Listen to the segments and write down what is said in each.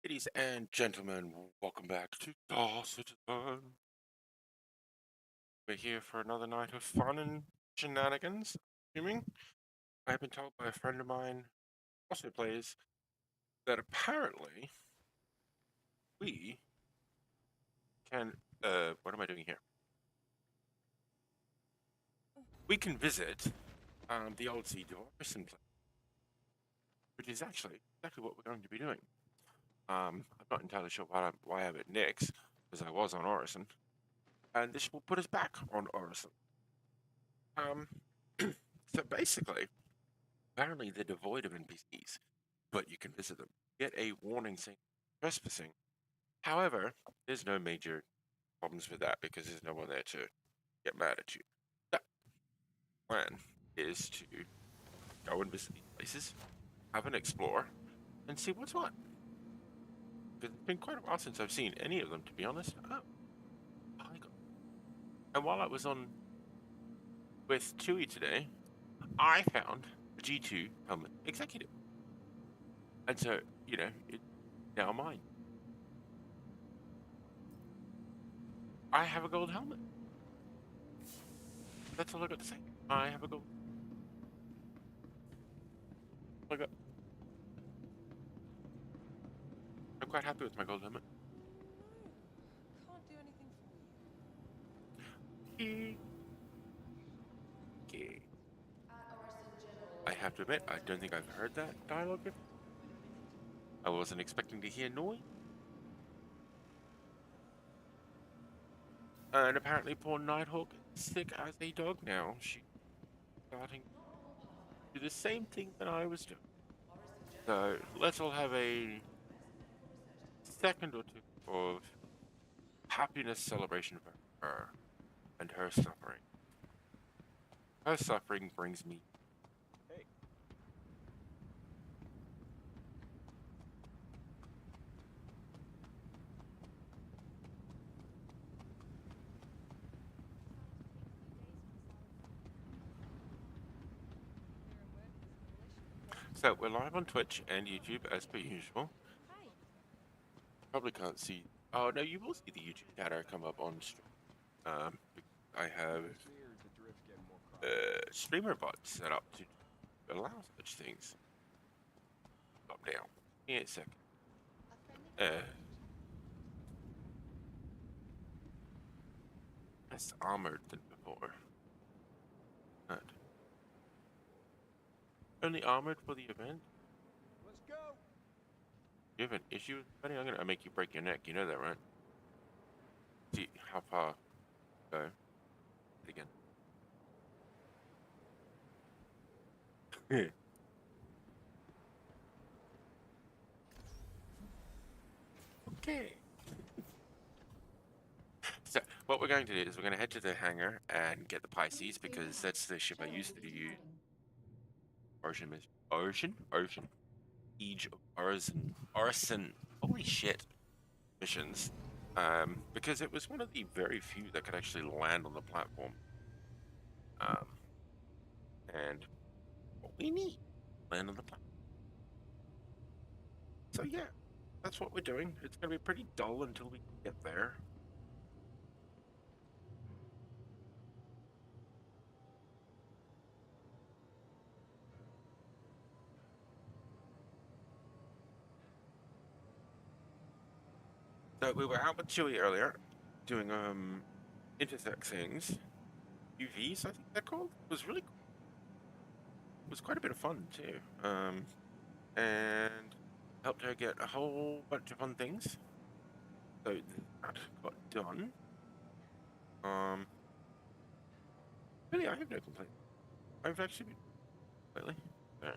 Ladies and gentlemen, welcome back to Star Citizen. We're here for another night of fun and shenanigans. Assuming I have been told by a friend of mine, also plays, that apparently we can. What am I doing here? We can visit the old seat of Orison place, which is actually exactly what we're going to be doing. I'm not entirely sure why I'm at Nick's, because I was on Orison, and this will put us back on Orison. Um, so basically, apparently they're devoid of NPCs, but you can visit them. Get a warning saying trespassing. However, there's no major problems with that because there's no one there to get mad at you. The plan is to go and visit these places, have an explore, and see what's what. Because it's been quite a while since I've seen any of them, to be honest. Oh, my God. And while I was on with Chewy today, I found a G2 helmet executive. And so, it's now mine. I have a gold helmet. That's all I got to say. I have a gold. I got. I'm quite happy with my gold helmet. No, can't do anything for you. Okay. I have to admit, I don't think I've heard that dialogue before. I wasn't expecting to hear noise. And apparently, poor Nighthawk is sick as a dog now. She's starting to do the same thing that I was doing. So let's all have a second or two of happiness celebration for her and her suffering. Her suffering brings me. Hey. So we're live on Twitch and YouTube as per usual. Hey. Probably can't see. Oh no, you will see the YouTube data come up on stream. I have streamer bots set up to allow such things. Up now. Give me a second. Less armored than before. Not. Only armored for the event? Let's go. You have an issue with buddy? I'm gonna make you break your neck. You know that, right? See how far. Go. Again. Okay. So what we're going to do is we're going to head to the hangar and get the Pisces because that's the ship I used to use. Orison? Siege of Orison. Holy shit. Missions. Because it was one of the very few that could actually land on the platform. And what we need, land on the platform. So yeah, that's what we're doing. It's going to be pretty dull until we get there. So we were out with Chewy earlier, doing intersect things. UVs, I think they're called. It was really cool. It was quite a bit of fun too. And helped her get a whole bunch of fun things. So that got done. Really, I have no complaint. I've actually been lately. There.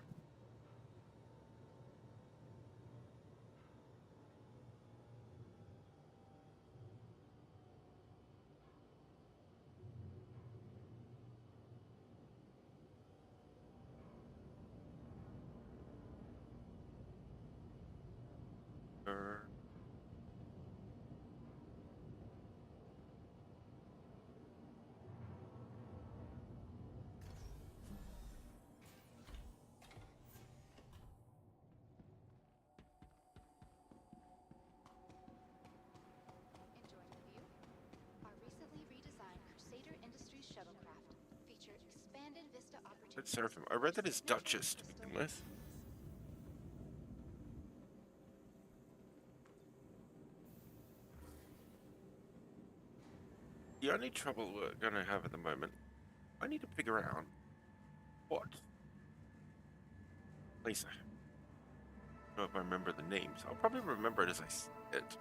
It's Seraphim. I read that as Duchess to begin with. The only trouble we're going to have at the moment, I need to figure out what place I don't know if I remember the names. I'll probably remember it as I see it.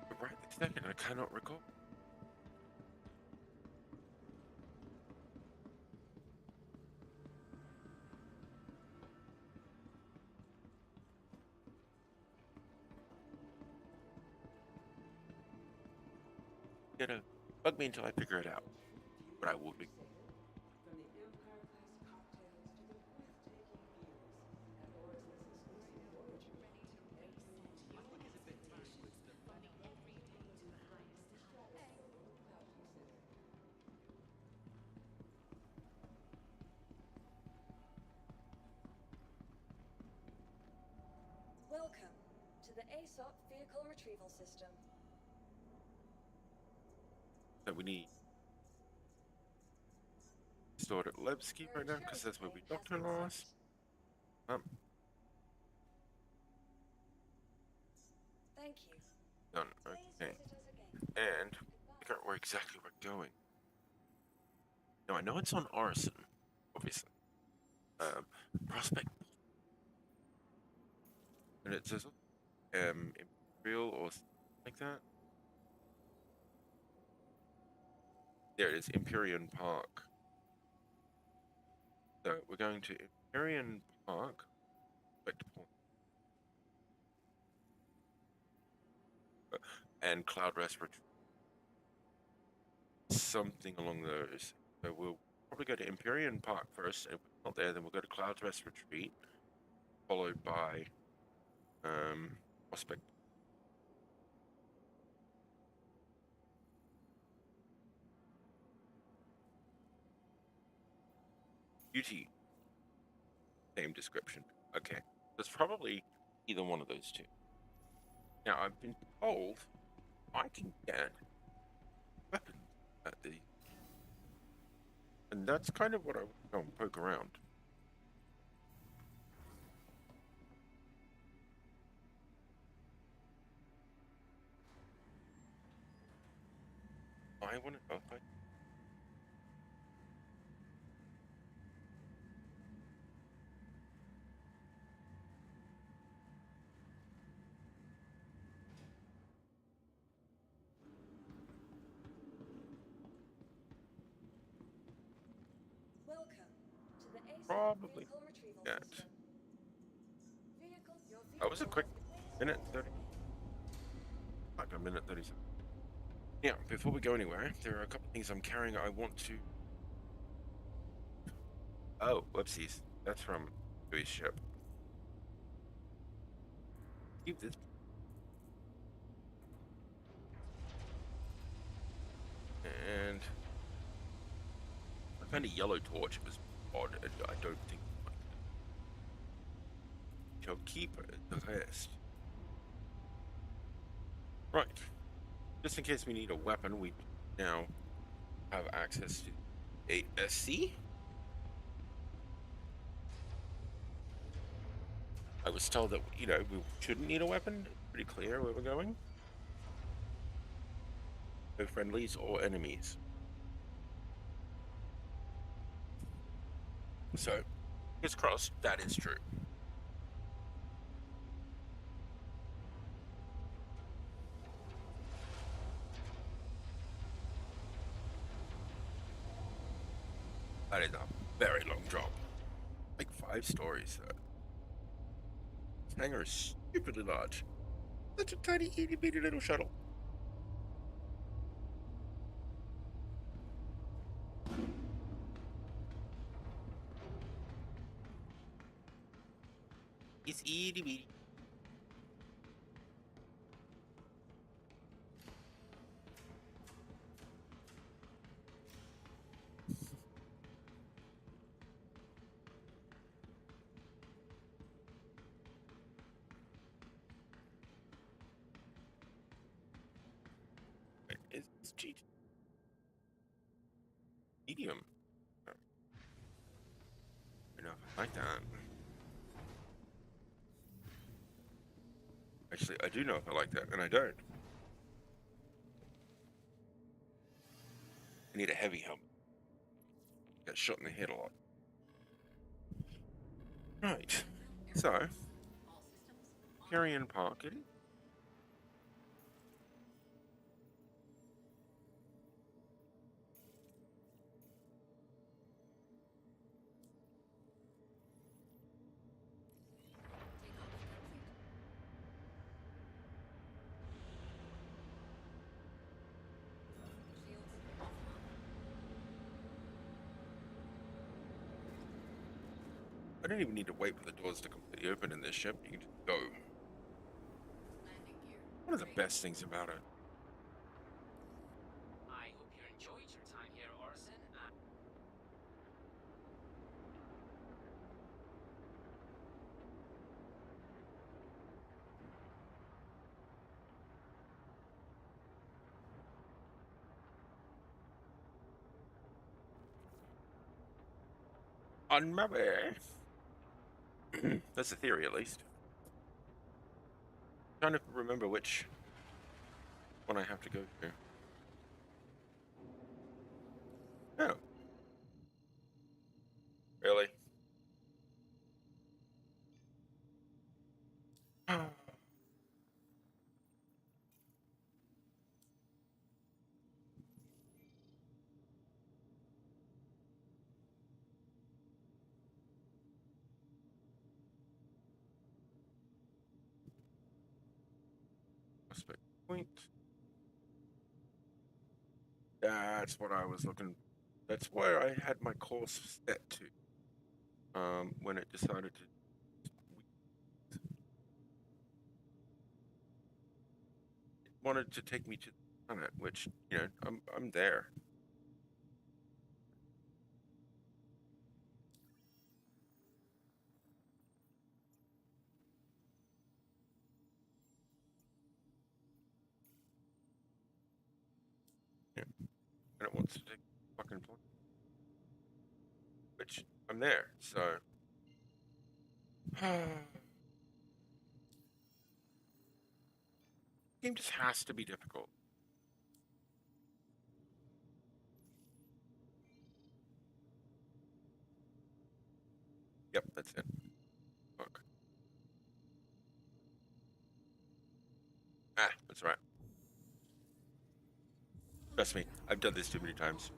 But right this second, I cannot recall. Gonna bug me until I figure it out. But I will be. From the Empire-class cocktails to the breathtaking views at Orison's exclusive Voyager yacht, every detail is vacation from everyday to the highest stratosphere without considered. Welcome to the ASOP Vehicle Retrieval System. So we need stored at Levski Your right now because insurance that's where we claim doctor has been last. sent. Thank you. Done. Please Okay. visit us again. And figure out where exactly we're going. Now I know it's on Orison, obviously. Prospect. And it says Imperial or something like that. There it is, Empyrean Park. So we're going to Empyrean Park. And Cloud Rest Retreat. Something along those. So we'll probably go to Empyrean Park first, and if we're not there, then we'll go to Cloud Rest Retreat, followed by Prospect. Beauty. Same description. Okay. There's probably either one of those two. Now, I've been told I can get weapons at the. And that's kind of what I want to go and poke around. I want to. Oh, Welcome to the ASOP probably Vehicle Retrieval that. System. Your That was a quick please minute visit us 30. again. Like a minute 37. Yeah, before we go anywhere, there are a couple things I'm carrying I want to. Oh, whoopsies. That's from Dewey's ship. Keep this. And I found a yellow torch. It was odd, and I don't think I like it. Shall keep the rest. Right. Just in case we need a weapon, we now have access to a SC. I was told that, we shouldn't need a weapon. Pretty clear where we're going. No friendlies or enemies. So, fingers crossed, that is true. That is a very long drop. Like 5 stories. This hangar is stupidly large. Such a tiny, itty bitty little shuttle. It's itty bitty. It's cheat. Medium. like that. Actually, I do know if I like that, and I don't. I need a heavy helmet. Get shot in the head a lot. Right. So, carry and parking. I don't even need to wait for the doors to completely open in this ship. You can just go. One of the best things about it. I hope you enjoyed your time here, Orison. On my way. That's the theory, at least. I'm trying to remember which one I have to go to. Oh. Really? Prospect Point. That's what I was looking. That's where I had my course set to. When it decided to. It wanted to take me to the planet, which I'm there. Yeah. And it wants to take the fucking planet, which I'm there. So. Game just has to be difficult. Yep, that's it. Fuck. Ah, that's right. Trust me, I've done this too many times.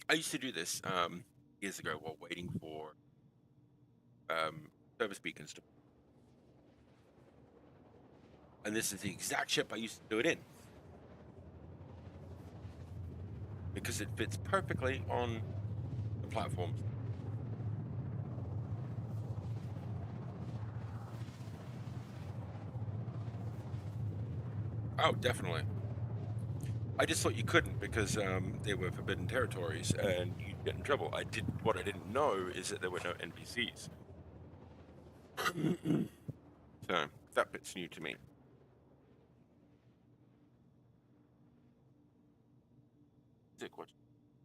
I used to do this years ago while waiting for service beacons to. And this is the exact ship I used to do it in. Because it fits perfectly on the platforms. Oh, definitely. I just thought you couldn't because they were forbidden territories and you'd get in trouble. What I didn't know is that there were no NPCs. So that bit's new to me. Dick, what?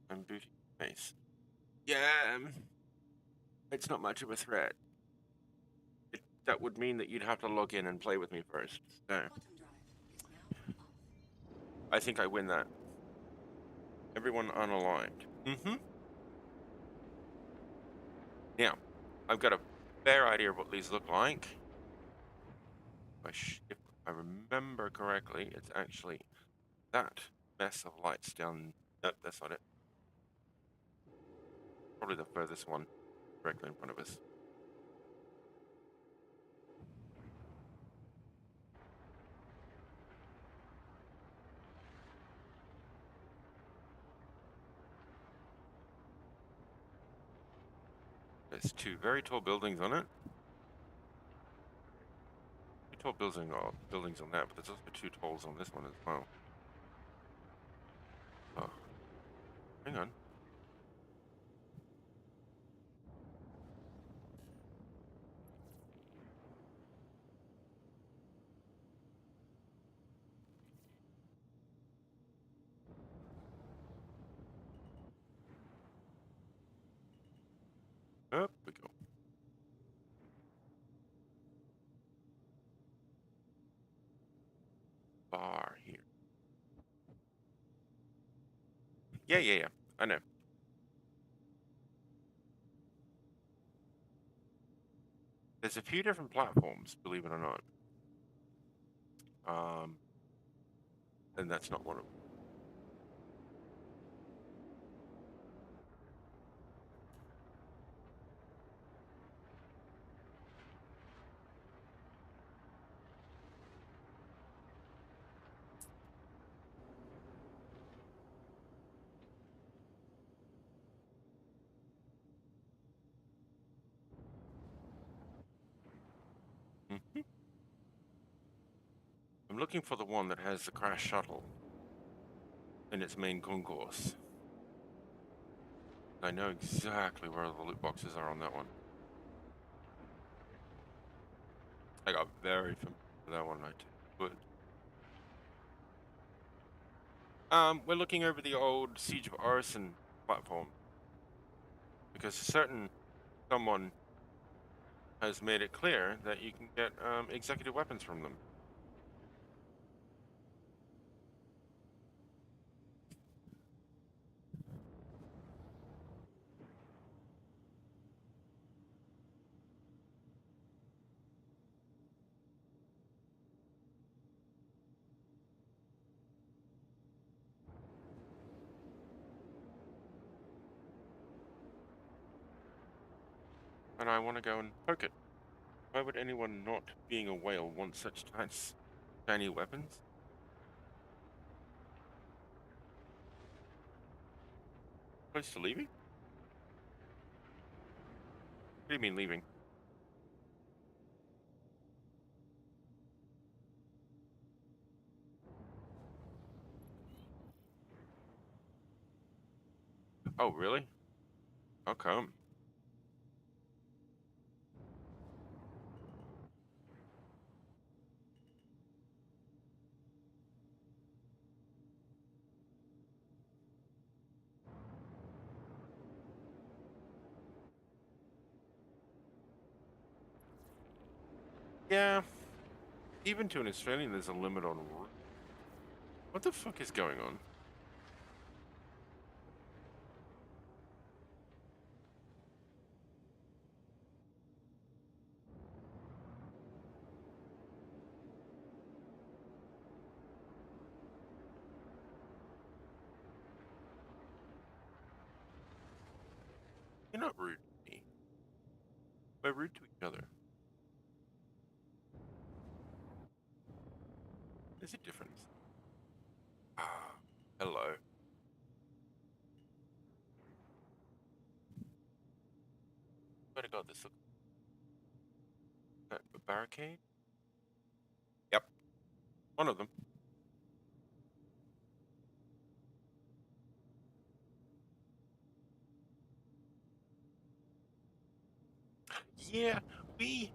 I'm booty face. Yeah, it's not much of a threat. That would mean that you'd have to log in and play with me first. So I think I win that. Everyone unaligned. Mm-hmm. Now, I've got a fair idea of what these look like. If I remember correctly, it's actually that mess of lights down. Nope, that's not it. Probably the furthest one directly in front of us. There's two very tall buildings on it. Two tall buildings on that, but there's also two talls on this one as well. Oh, hang on. Yeah. I know. There's a few different platforms, believe it or not. And that's not one of them. Mhm. I'm looking for the one that has the crash shuttle in its main concourse. I know exactly where the loot boxes are on that one. I got very familiar with that one. We're looking over the old Siege of Orison platform because someone has made it clear that you can get executive weapons from them. And I want to go and poke it. Why would anyone not being a whale want such nice, shiny weapons? Close to leaving? What do you mean leaving? Oh, really? How come? Yeah, even to an Australian, there's a limit on. What the fuck is going on? You're not rude to me. We're rude to each other. There's a difference. Ah, hello. Swear to God, this looks a barricade. Yep, one of them. Yeah, we.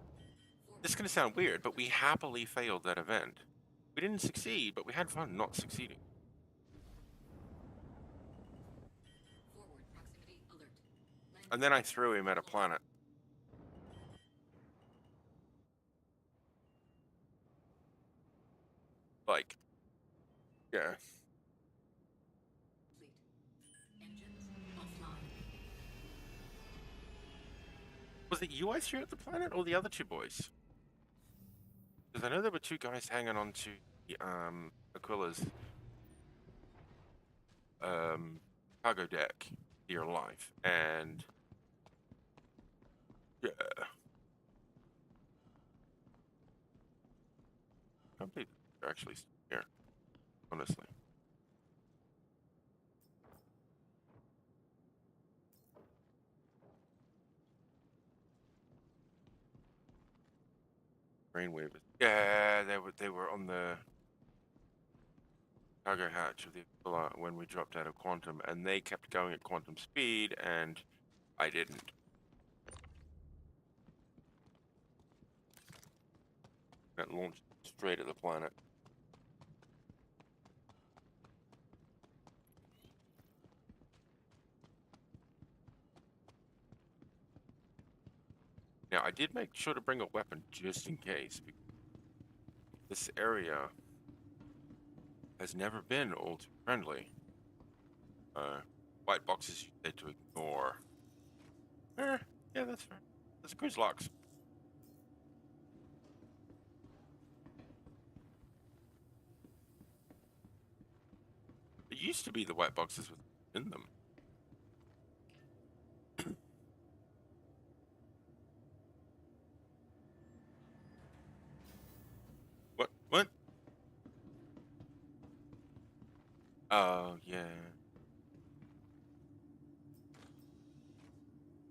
This is gonna sound weird, but we happily failed that event. We didn't succeed, but we had fun not succeeding. Forward proximity alert. And then I threw him at a planet. Like, yeah. Fleet. Engines offline. Was it you I threw at the planet or the other two boys? Because I know there were two guys hanging on to the Aquila's cargo deck, dear life, and yeah, I can't believe they're actually still here. Honestly, brainwave. Yeah, they were on the cargo hatch of the Aquila when we dropped out of quantum, and they kept going at quantum speed, and I didn't. Got launched straight at the planet. Now, I did make sure to bring a weapon just in case, because this area has never been all too friendly. white boxes you said to ignore. Yeah, that's fair. There's cruise locks. It used to be the white boxes within them. What? What? Oh, yeah.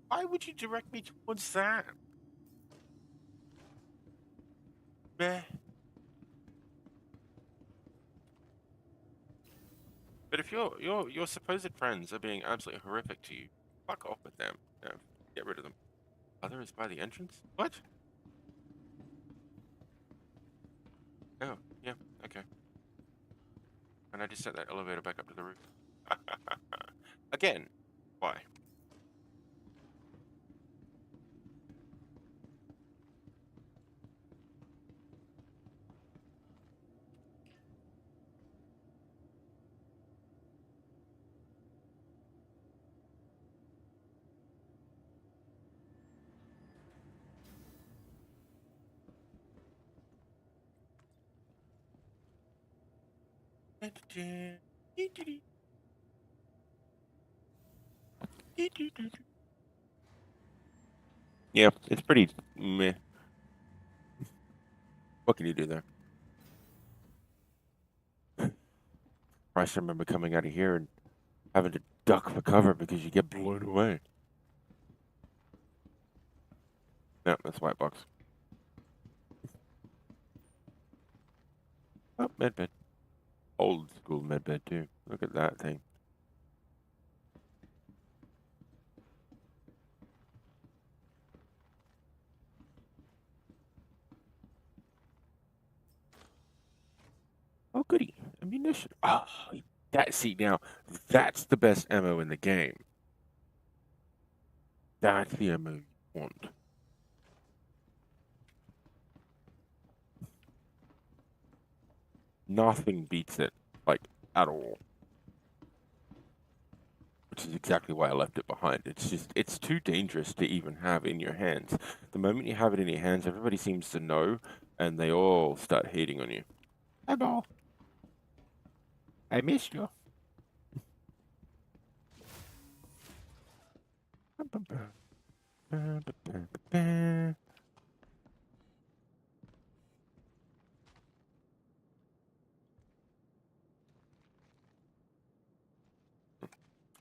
Why would you direct me towards that? Meh. But if your supposed friends are being absolutely horrific to you, fuck off with them. No, get rid of them. Other is by the entrance? What? Oh, yeah, okay. And I just sent that elevator back up to the roof. Again, why? Yeah, it's pretty meh. What can you do there? I still remember coming out of here and having to duck for cover because you get blown away. No, that's white box. Oh, medbed. Old school medbed too. Look at that thing. Oh, goody. Ammunition. Oh, see now, that's the best ammo in the game. That's the ammo you want. Nothing beats it, like, at all. Which is exactly why I left it behind. It's too dangerous to even have in your hands. The moment you have it in your hands, everybody seems to know, and they all start hating on you. Hi, ball. I missed you.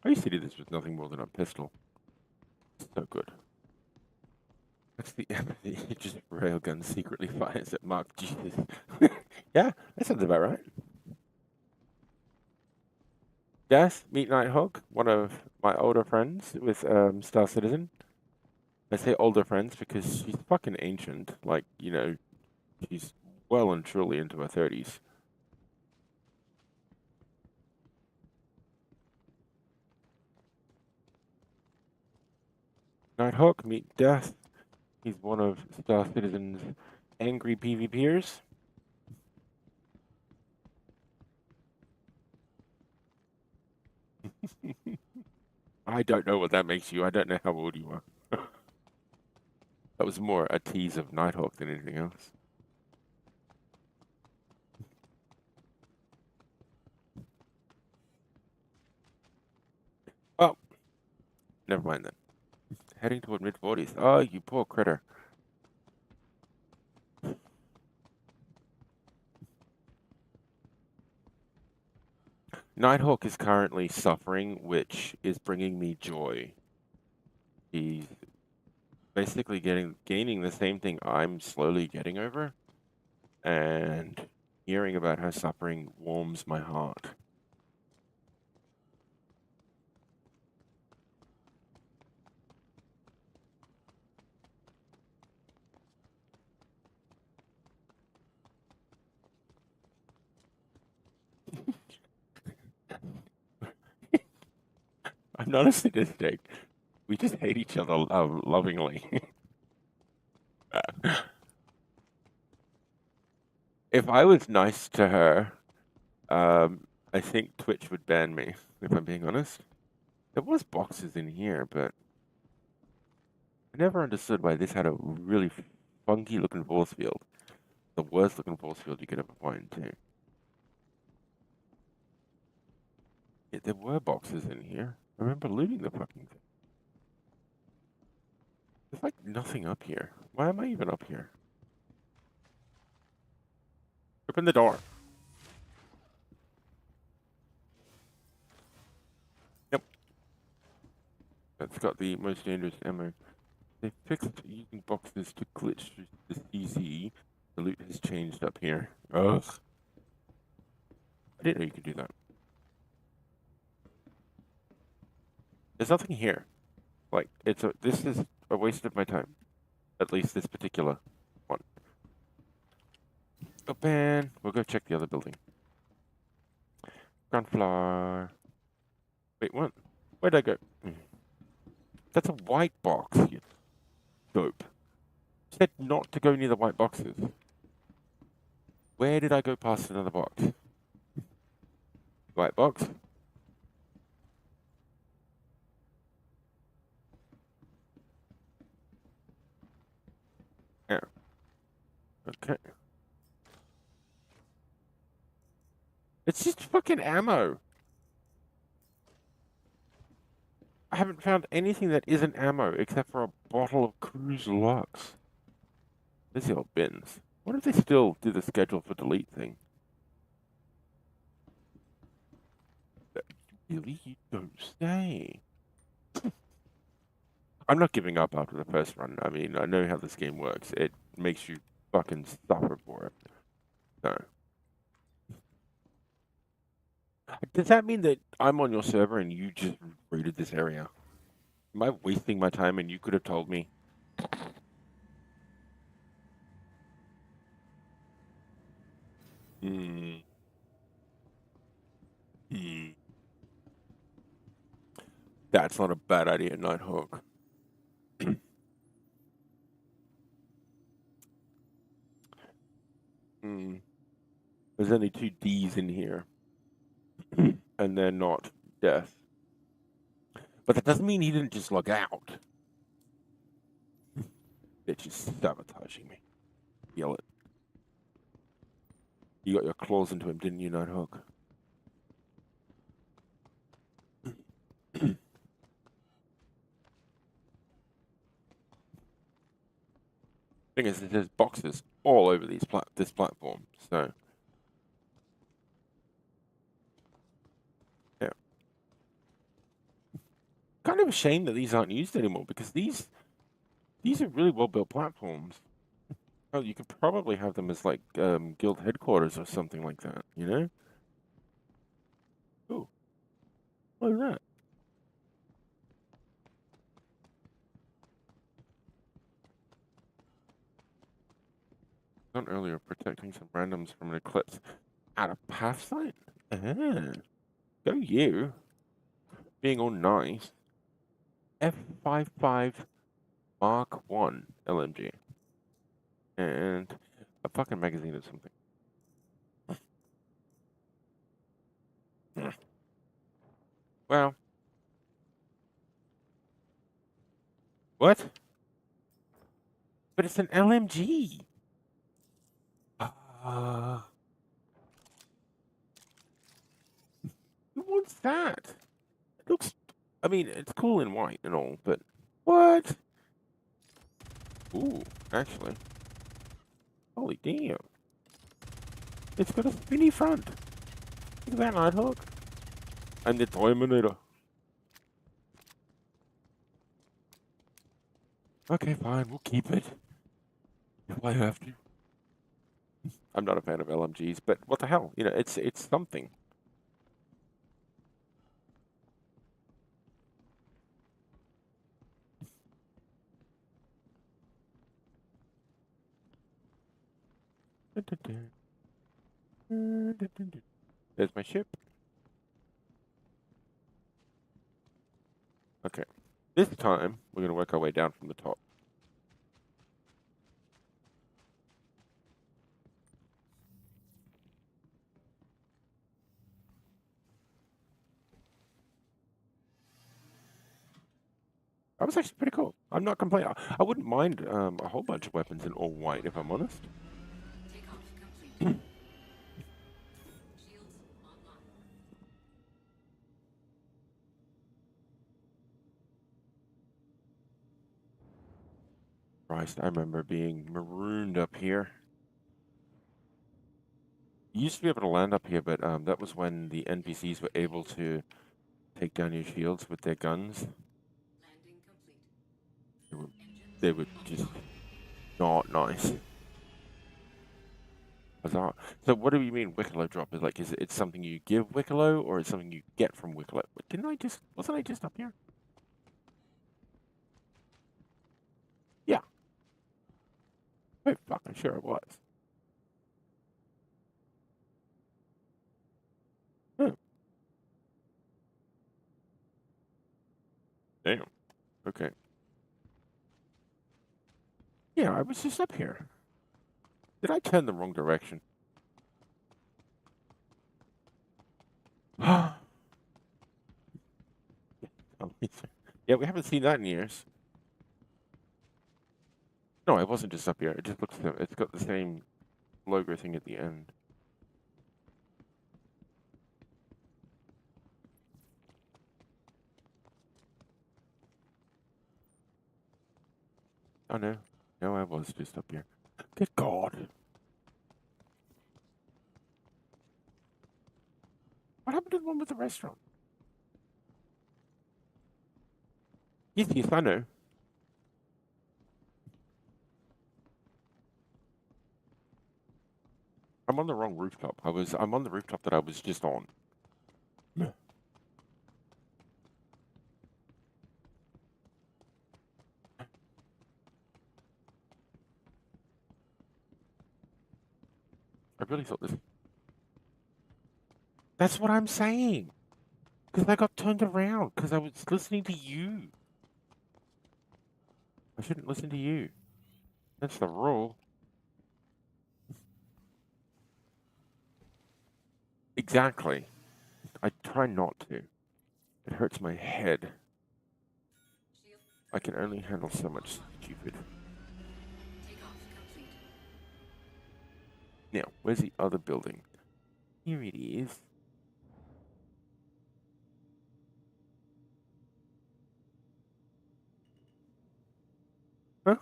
I used to do this with nothing more than a pistol. So good. That's the empathy. Just railgun secretly fires at Mark. Jesus. Yeah, that sounds about right. Yes, meet Nighthawk, one of my older friends with Star Citizen. I say older friends because she's fucking ancient. Like, she's well and truly into her 30s. Nighthawk, meet Death. He's one of Star Citizen's angry PvPers. I don't know what that makes you. I don't know how old you are. That was more a tease of Nighthawk than anything else. Oh, never mind then. Heading toward mid-40s. Oh, you poor critter. Nighthawk is currently suffering, which is bringing me joy. He's basically gaining the same thing I'm slowly getting over, and hearing about her suffering warms my heart. I'm not a sadistic. We just hate each other lovingly. If I was nice to her, I think Twitch would ban me. if I'm being honest. There was boxes in here, but I never understood why this had a really funky looking force field. The worst looking force field you could ever find, too. Yeah, there were boxes in here. I remember looting the fucking thing. There's like nothing up here. Why am I even up here? Open the door. Yep. That's got the most dangerous ammo. They fixed using boxes to glitch through this easy. The loot has changed up here. Ugh. I didn't know you could do that. There's nothing here. Like, this is a waste of my time. At least this particular one. Open. We'll go check the other building. Ground floor. Wait, what? Where'd I go? That's a white box, you dope. Said not to go near the white boxes. Where did I go past another box? White box? Yeah. Okay. It's just fucking ammo. I haven't found anything that isn't ammo except for a bottle of Cruise Lux. There's the old bins. What if they still do the schedule for delete thing? Really? You don't say. I'm not giving up after the first run. I mean, I know how this game works. It makes you fucking suffer for it. So. Does that mean that I'm on your server and you just raided this area? Am I wasting my time and you could have told me? Hmm. Hmm. That's not a bad idea, Nighthawk. Hmm. There's only 2 D's in here. And they're not death. But that doesn't mean he didn't just log out. Bitch is sabotaging me. Yell it. You got your claws into him, didn't you, Nighthawk? Thing is, there's boxes all over this platform, so yeah. Kind of a shame that these aren't used anymore because these are really well built platforms. Oh, you could probably have them as like guild headquarters or something like that, you know? Oh, what is that? Done earlier, protecting some randoms from an eclipse out of path sight. Go you, being all nice. F55 Mark 1 LMG. And a fucking magazine or something. Well. What? But it's an LMG. Who wants that? It looks... I mean, it's cool in white and all, but... What? Ooh, actually. Holy damn. It's got a spinny front. Look at that, Nighthawk. And the Terminator. Okay, fine, we'll keep it. If I have to. I'm not a fan of LMGs, but what the hell? You know, it's something. There's my ship. Okay. This time, we're going to work our way down from the top. That was actually pretty cool. I'm not complaining. I wouldn't mind a whole bunch of weapons in all white, if I'm honest. Takeoff complete. Shields online. Christ, I remember being marooned up here. You used to be able to land up here, but that was when the NPCs were able to take down your shields with their guns. Landing complete. They were, Engines they were just not nice. Bizarre. So what do you mean Wicklow drop? Is like, is it something you give Wicklow, or is it something you get from Wicklow? Wasn't I just up here? Yeah. Oh, fucking sure it was. Oh, damn. Okay. Yeah, I was just up here. Did I turn the wrong direction? Yeah, we haven't seen that in years. No, it wasn't just up here. It just looks. It's got the same logo thing at the end. Oh no, no, I was just up here. Good God! What happened to the one with the restaurant? Yes, yes, I know. I'm on the wrong rooftop. I'm on the rooftop that I was just on. I really thought this. That's what I'm saying. Because I got turned around because I was listening to you. I shouldn't listen to you. That's the rule. Exactly. I try not to. It hurts my head. Shield. I can only handle so much stupid. Takeoff complete. Now, where's the other building? Here it is. Huh?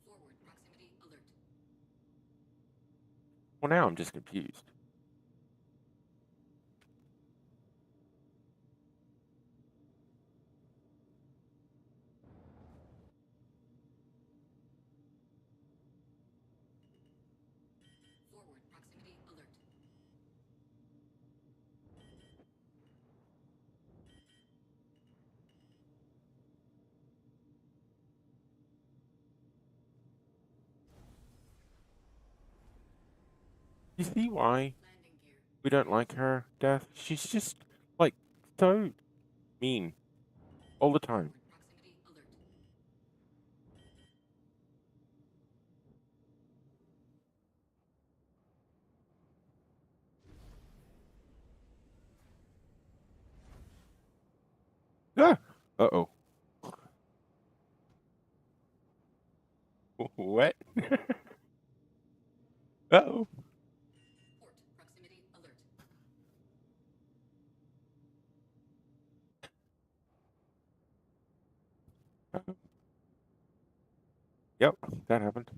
Forward proximity alert. Well, now I'm just confused. Forward proximity alert. You see why Landing gear. we don't like her, Death? She's just, like, so mean. All the time. Forward proximity alert. Ah! Uh-oh. What? Uh-oh. Port proximity alert. Uh-oh. Yep, that happened.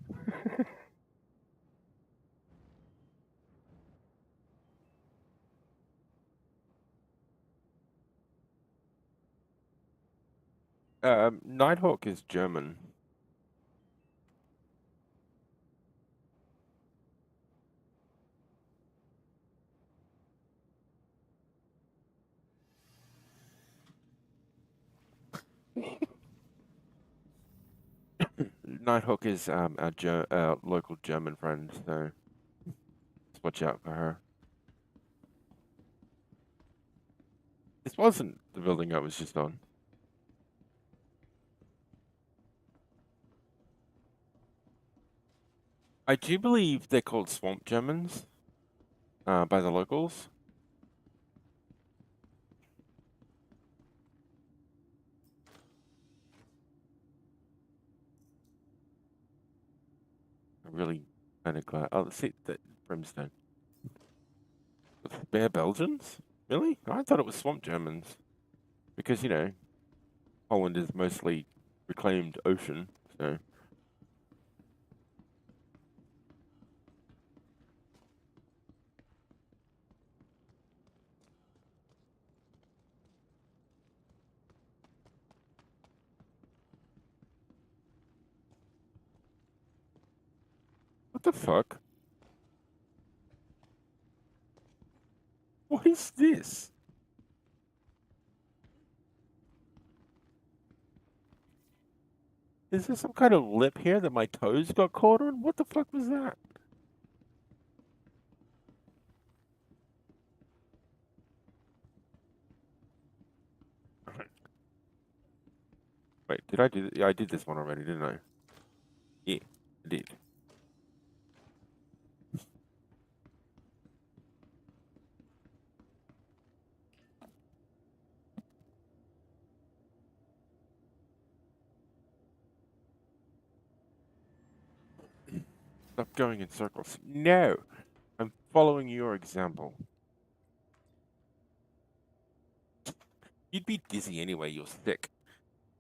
Nighthawk is German. Nighthawk is our local German friend, so let's watch out for her. This wasn't the building I was just on. I do believe they're called swamp Germans. by the locals. I'm really kind of glad. Oh, see, the brimstone. Bear Belgians? Really? I thought it was swamp Germans. Because, you know, Holland is mostly reclaimed ocean, so. What the fuck? What is this? Is there some kind of lip here that my toes got caught on? What the fuck was that? Wait, did I do? Yeah, I did this one already, didn't I? Yeah, I did. Stop going in circles. No, I'm following your example. You'd be dizzy anyway. You're sick.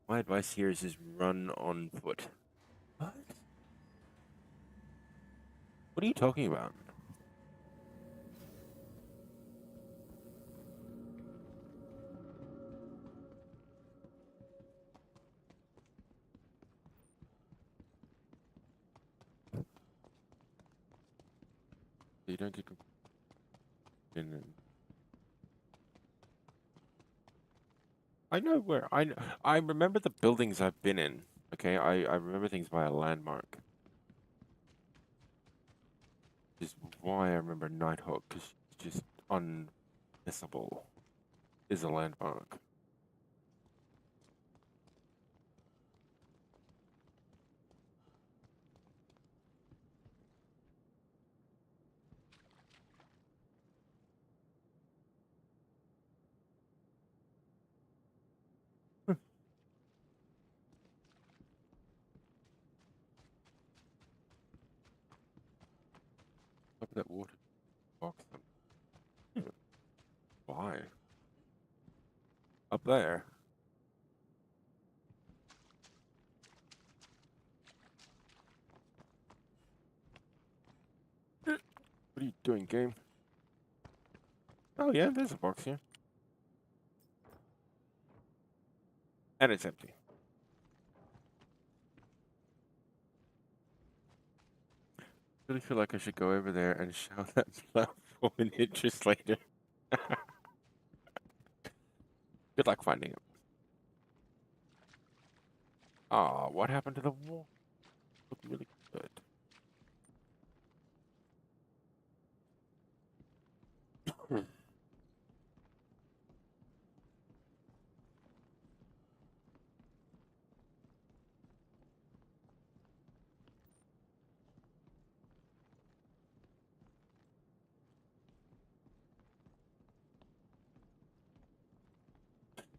My advice here is just run on foot. What? What are you talking about? You don't get in. I know where I remember the buildings I've been in. Okay, I remember things by a landmark. Is why I remember Nighthawk because it's just unmissable. Is a landmark. Up that water box. Hmm, why? Up there. What are you doing, game? Oh yeah, there's a box here. And it's empty. I really feel like I should go over there and shout that platform in interest later. Good luck finding it. Ah, what happened to the wall? Looked really good.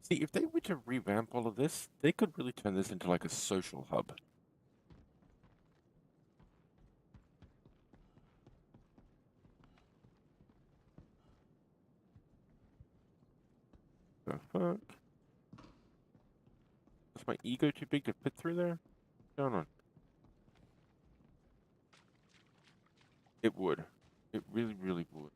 See, if they were to revamp all of this, they could really turn this into like a social hub. The fuck? Is my ego too big to fit through there? What's going on? It would. It really, really would.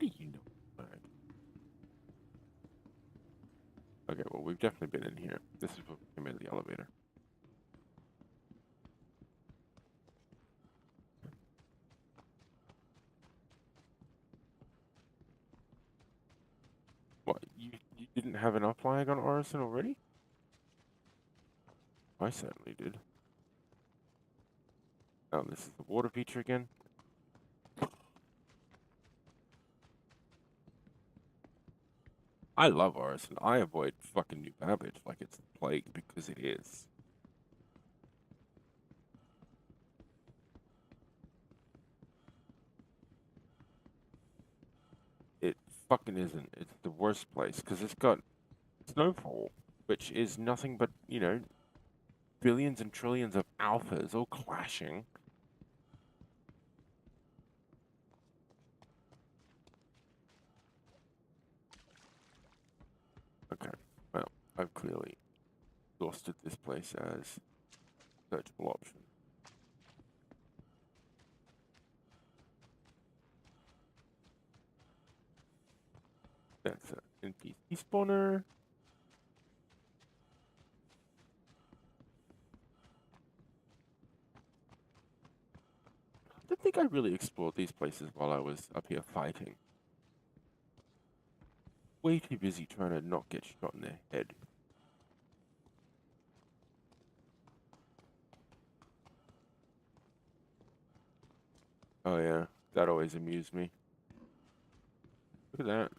What do you know? Alright. Okay, well, we've definitely been in here. This is what came in the elevator. What, you didn't have enough flying on Orison already? I certainly did. Oh, this is the water feature again? I love Orison. I avoid fucking New Babbage like it's the plague because it is. fucking isn't. It's the worst place because it's got snowfall, which is nothing but, you know, billions and trillions of alphas all clashing. Okay, well, I've clearly exhausted this place as searchable option. That's an NPC spawner. I don't think I really explored these places while I was up here fighting. Way too busy trying to not get shot in the head. Oh yeah, that always amused me. Look at that.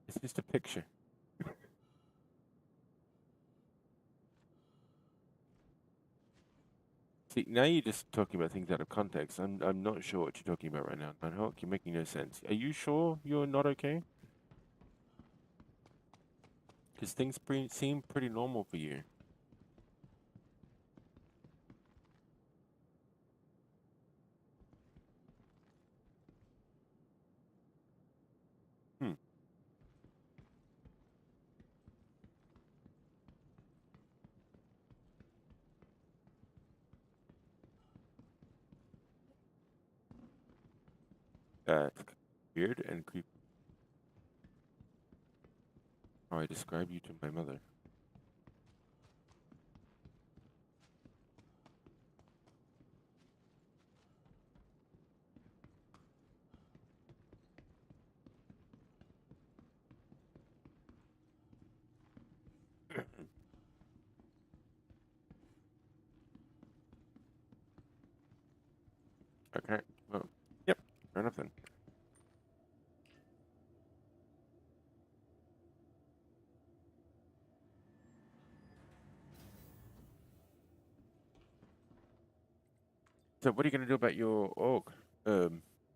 It's just a picture. See, now you're just talking about things out of context. I'm not sure what you're talking about right now, Nighthawk. You're making no sense. Are you sure you're not okay? Because things seem pretty normal for you. Hmm. That's weird and creepy. How I describe you to my mother. Okay. Well, yep. Fair enough then. So what are you going to do about your orc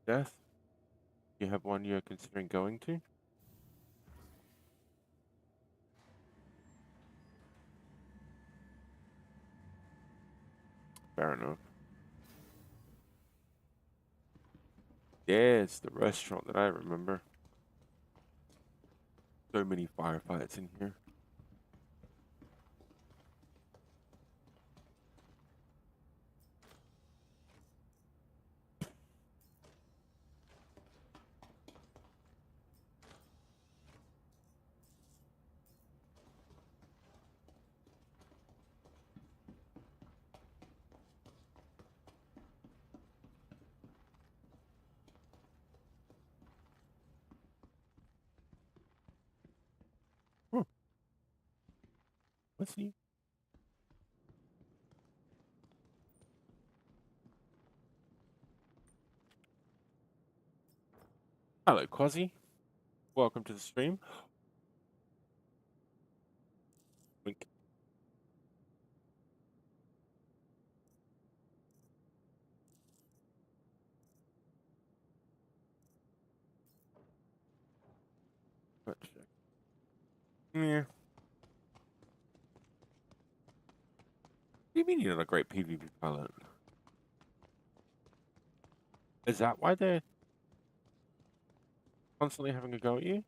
death? You have one you're considering going to? Fair enough. Yeah, it's the restaurant that I remember. So many firefights in here. Huh. Let's see. Hello, Quasi. Welcome to the stream. Wink. Let's check. Yeah. What do you mean you're not a great PvP pilot? Is that why they're constantly having a go at you?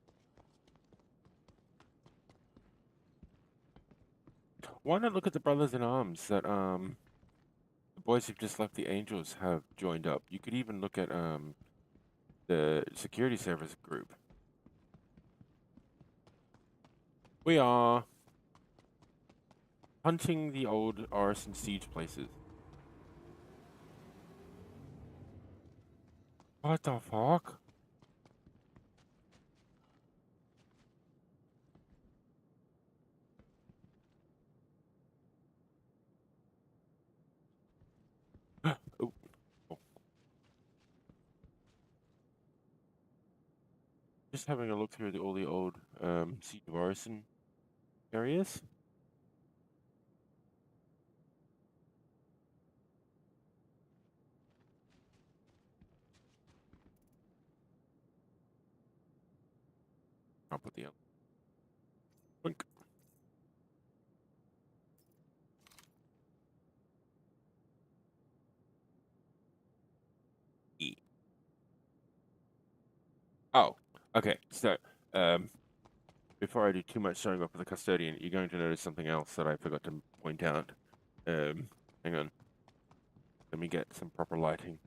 Why not look at the brothers in arms that the boys who've just left the Angels have joined up? You could even look at the security service group. We are hunting the old Orison siege places. What the fuck? Oh, oh. Just having a look through all the old siege of Orison areas. I'll put the L. Blink. E. Oh, okay. So, before I do too much showing up with the custodian, you're going to notice something else that I forgot to point out. Hang on. Let me get some proper lighting.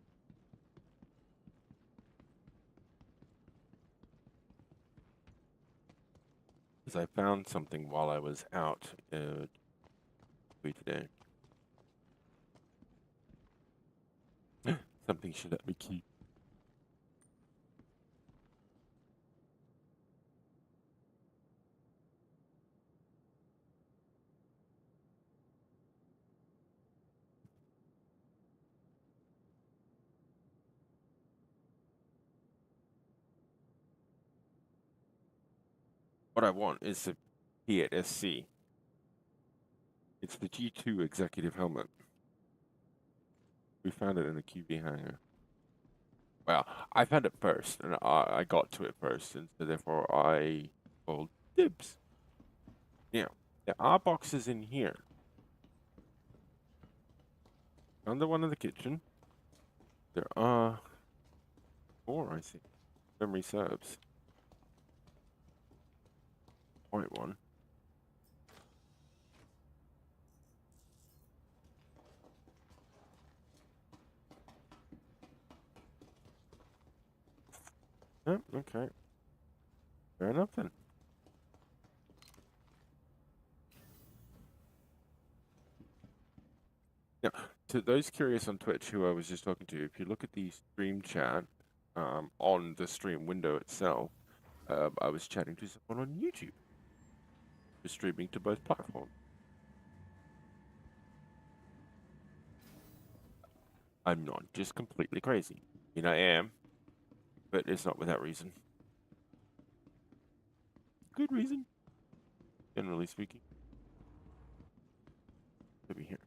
Because I found something while I was out today. Something should let me keep. What I want is the Fiat SC. It's the G2 executive helmet. We found it in the QV hangar. Well, I found it first, and I got to it first, and so therefore I called dibs. Now, there are boxes in here. Found the one in the kitchen. There are more, I think. Memory serves. White one. Oh, okay. Fair enough then. Now, to those curious on Twitch who I was just talking to, if you look at the stream chat on the stream window itself, I was chatting to someone on YouTube who's streaming to both platforms. I'm not just completely crazy. I mean, I am, but it's not without reason. Good reason, generally speaking. Could be here.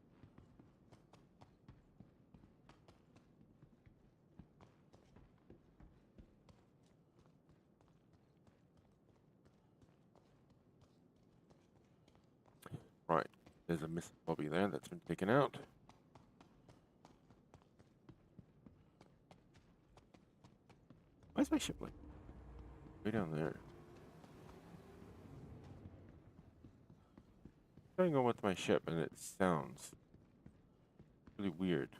Right, there's a missing lobby there that's been taken out. Where's my ship like? Way down there. What's going on with my ship, and it sounds really weird.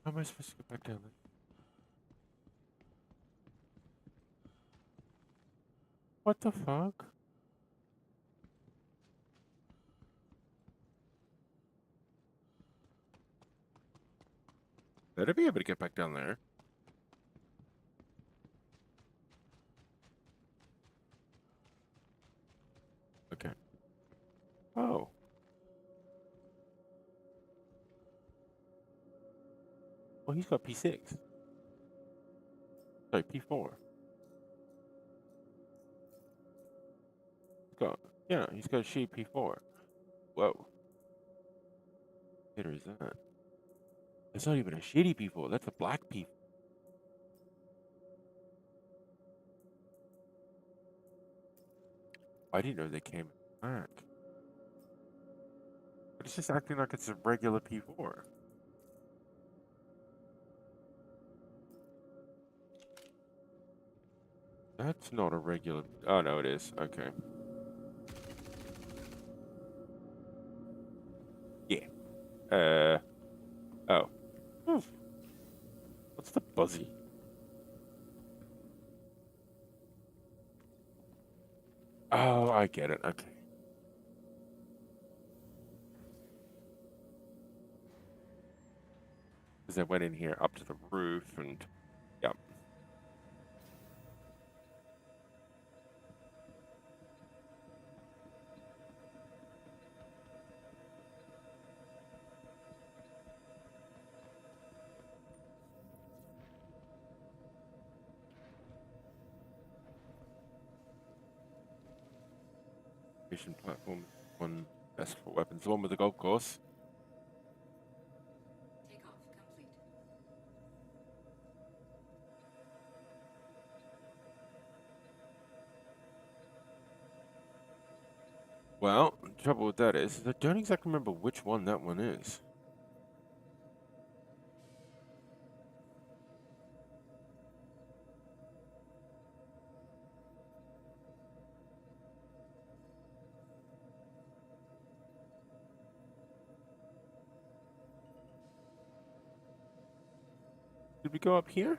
How am I supposed to get back down there? What the fuck? Better be able to get back down there. Okay. Oh. Well, he's got P6. Sorry, P4. He's got a shitty P4. Whoa. What is that? That's not even a shitty P4. That's a black P4. I didn't know they came back. But it's just acting like it's a regular P4. That's not a regular. Oh, no, it is. Okay. Yeah. Oh. Oof. What's the buzzy? Oh, I get it. Okay. Because I went in here up to the roof and, yep. Mission platform, one best for weapons, the one with the golf course. Takeoff complete. Well, the trouble with that is I don't exactly remember which one that one is. Did we go up here?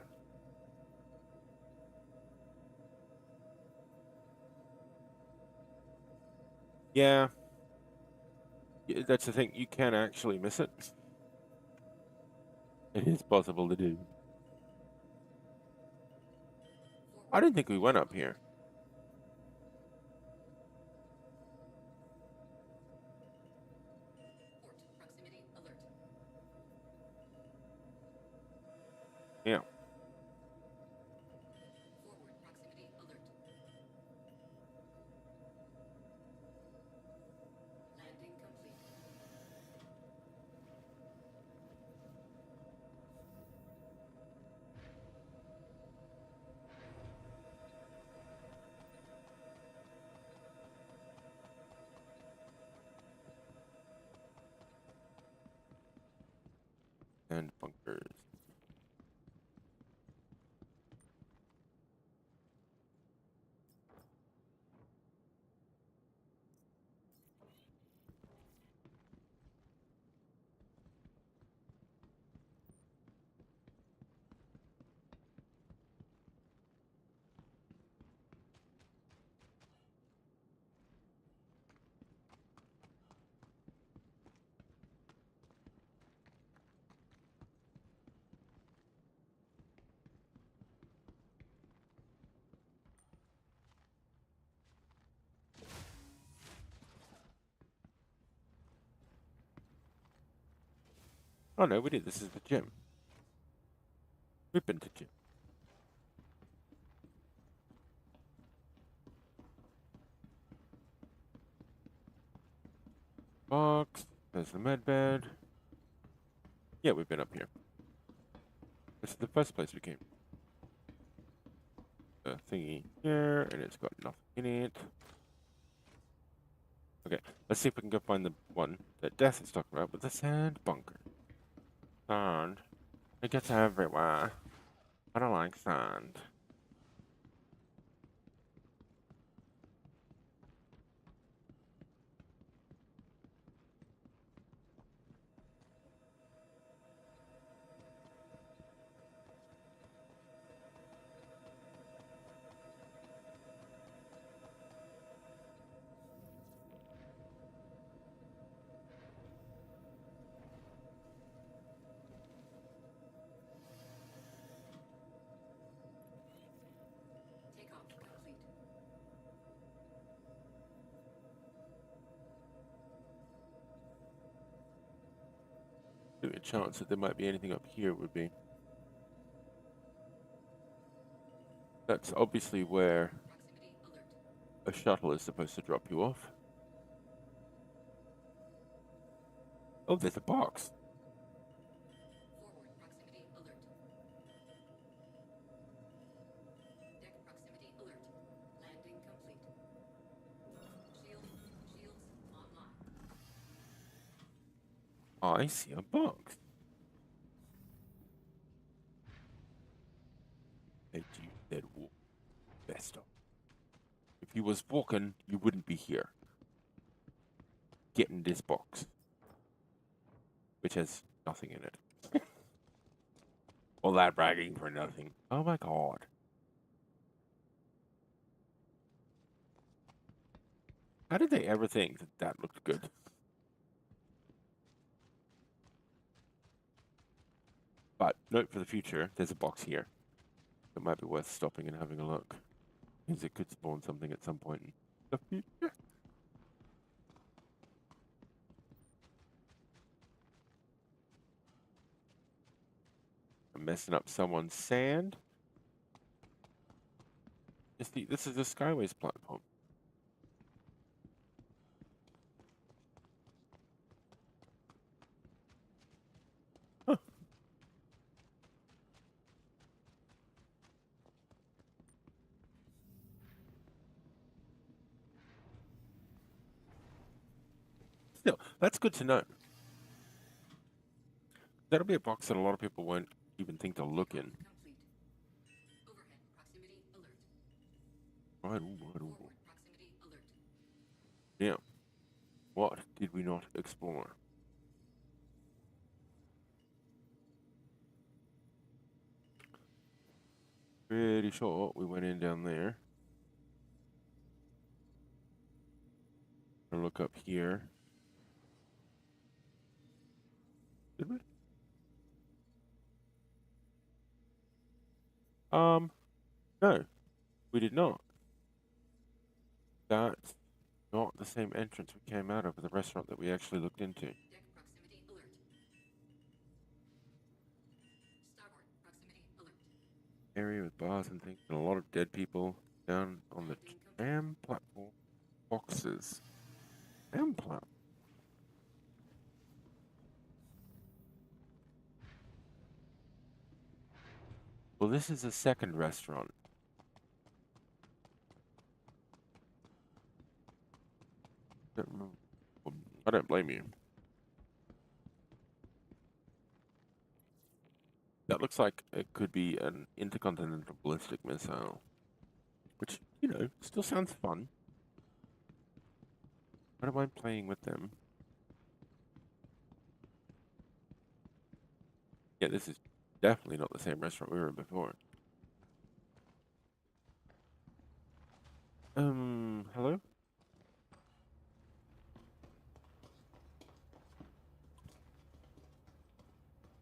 Yeah. That's the thing. You can actually miss it. It is possible to do. I didn't think we went up here. Port proximity alert. Yeah. Forward proximity alert. Landing complete. And bunkers. Oh no, we did. This is the gym. We've been to gym. Box. There's the med bed. Yeah, we've been up here. This is the first place we came. The thingy here, and it's got nothing in it. Okay, let's see if we can go find the one that Death is talking about with the sand bunker. Sand. It gets everywhere. I don't like sand. Takeoff complete. Maybe a chance that there might be anything up here would be. That's obviously where Proximity alert. a shuttle is supposed to drop you off. Oh, there's a box. Forward proximity alert. Deck proximity alert. Landing complete. Shields online. I see a box. Hey, you said walk. Best of. If you was walking, you wouldn't be here. Get in this box. Which has nothing in it. All that bragging for nothing. Oh my god. How did they ever think that that looked good? But note for the future, there's a box here. It might be worth stopping and having a look. Because it could spawn something at some point in the future. I'm messing up someone's sand. This is the Skyways platform. Huh. Still, that's good to know. That'll be a box that a lot of people won't even think to look in. Complete. Overhead proximity alert. Right. Forward proximity alert. Yeah. What did we not explore? Pretty sure we went in down there. I'll look up here. Did we? No, we did not. That's not the same entrance we came out of, the restaurant that we actually looked into. Deck proximity alert. Starboard proximity alert. Area with bars and things, and a lot of dead people down on the Landing complete. tram platform. Boxes. Tram platform. Well, this is a second restaurant. I don't blame you. That looks like it could be an intercontinental ballistic missile. Which, you know, still sounds fun. I don't mind playing with them. Yeah, this is definitely not the same restaurant we were in before. Hello?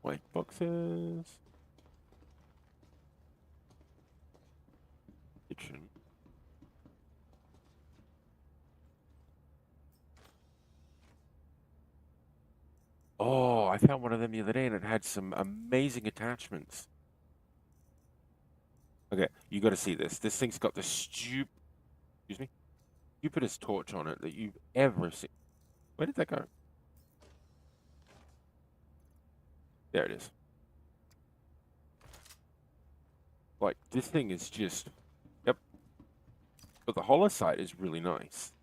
White boxes. Kitchen. Oh, I found one of them the other day and it had some amazing attachments. Okay, you got to see this. This thing's got the excuse me, stupidest torch on it that you've ever seen. Where did that go? There it is. Like, this thing is just, yep. But the holosight is really nice.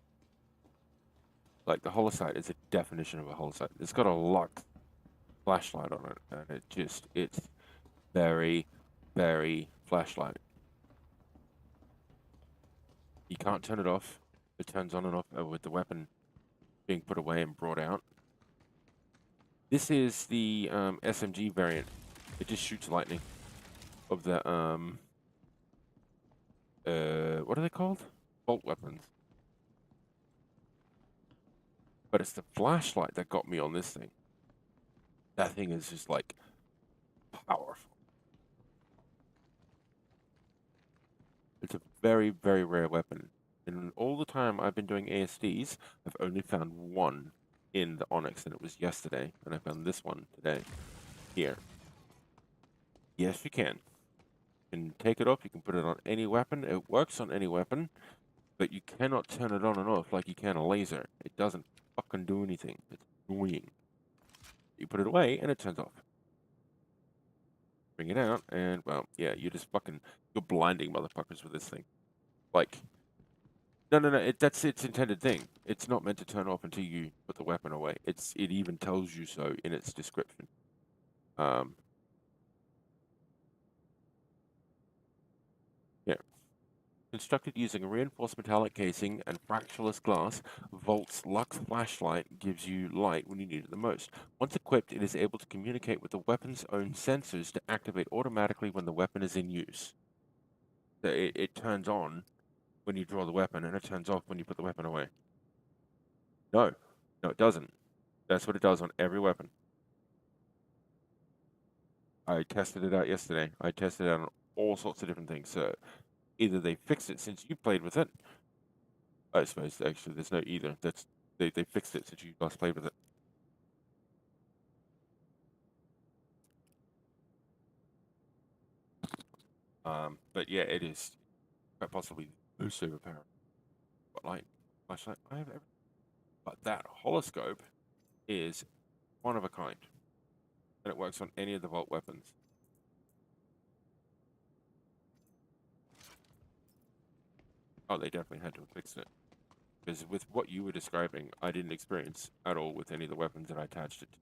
Like, the holosight is a definition of a holosight. It's got a Lux flashlight on it, and it's very, very flashlight. You can't turn it off. It turns on and off with the weapon being put away and brought out. This is the SMG variant. It just shoots lightning. Of the, what are they called? Bolt weapons. But it's the flashlight that got me on this thing. That thing is just, like, powerful. It's a very, very rare weapon. And all the time I've been doing ASDs, I've only found one in the Onyx, and it was yesterday. And I found this one today. Here. Yes, you can. You can take it off, you can put it on any weapon. It works on any weapon, but you cannot turn it on and off like you can a laser. It doesn't fucking do anything. It's annoying. You put it away, and it turns off. Bring it out, and, well, yeah, you're blinding motherfuckers with this thing. Like, no, that's its intended thing. It's not meant to turn off until you put the weapon away. It even tells you so in its description. Yeah. Constructed using a reinforced metallic casing and fractureless glass, Volt's Lux flashlight gives you light when you need it the most. Once equipped, it is able to communicate with the weapon's own sensors to activate automatically when the weapon is in use. So it turns on when you draw the weapon, and it turns off when you put the weapon away. No, no, it doesn't. That's what it does on every weapon. I tested it out yesterday. I tested it out on all sorts of different things. So either they fixed it since you played with it. I suppose actually there's no either. That's they fixed it since you last played with it. But yeah, it is quite possibly the most overpowered spotlight flashlight I have ever. But that holoscope is one of a kind, and it works on any of the vault weapons. Oh, they definitely had to have fixed it. Because with what you were describing, I didn't experience at all with any of the weapons that I attached it to.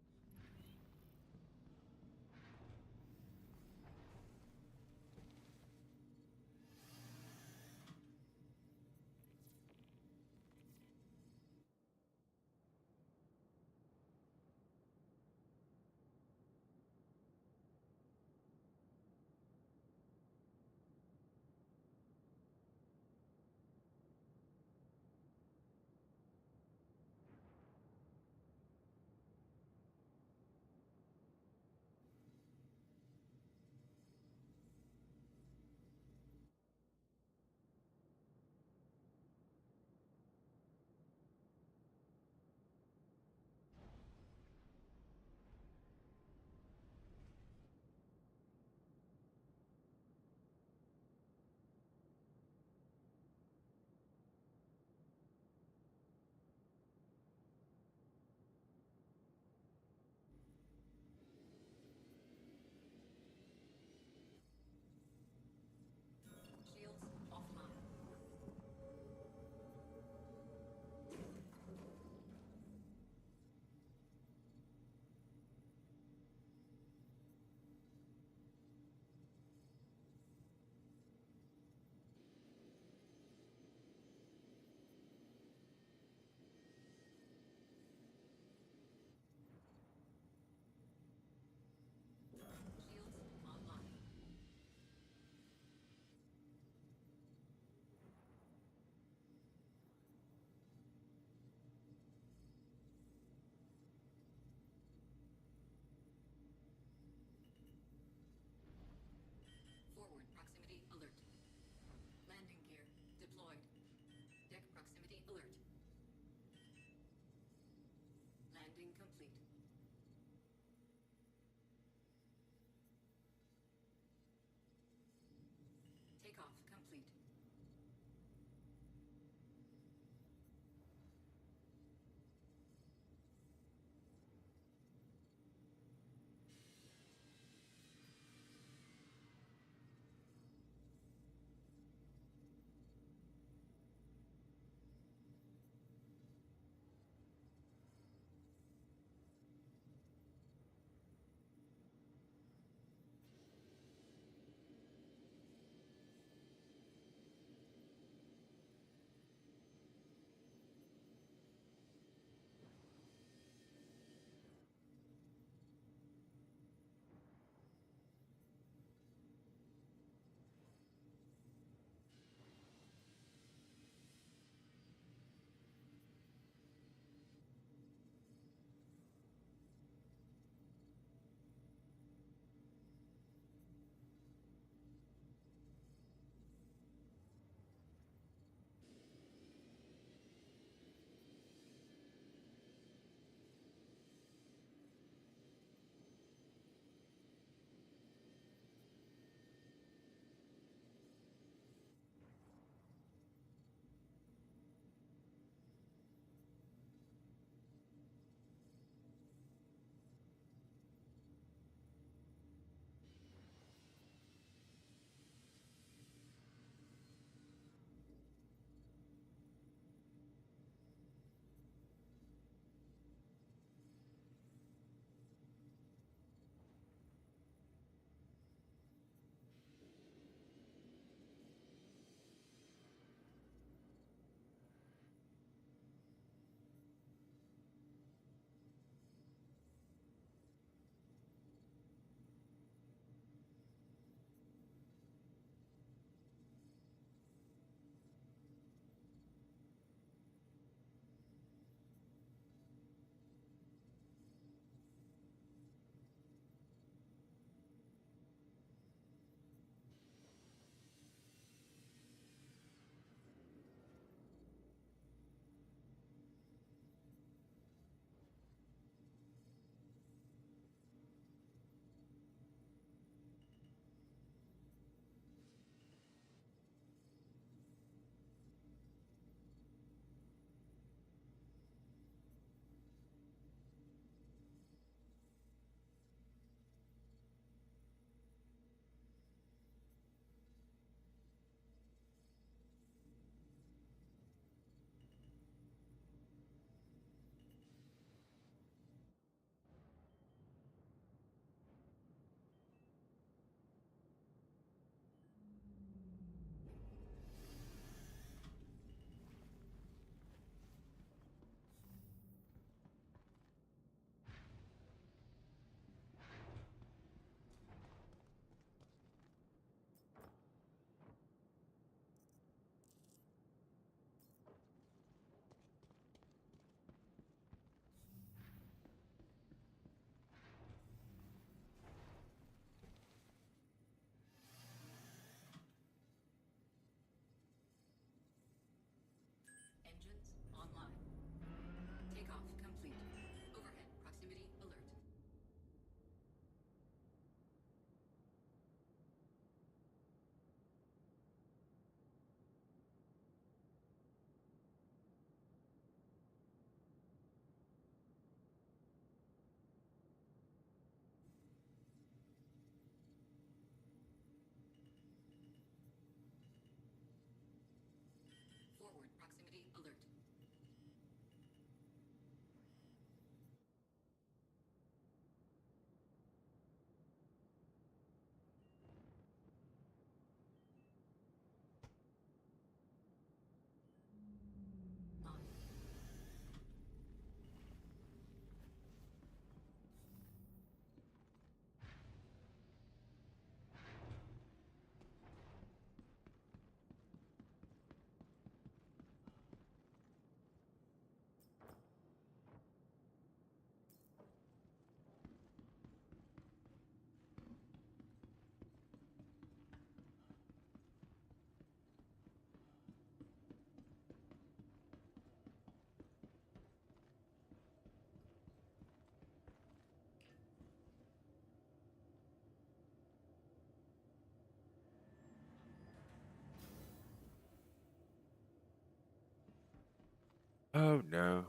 Oh no.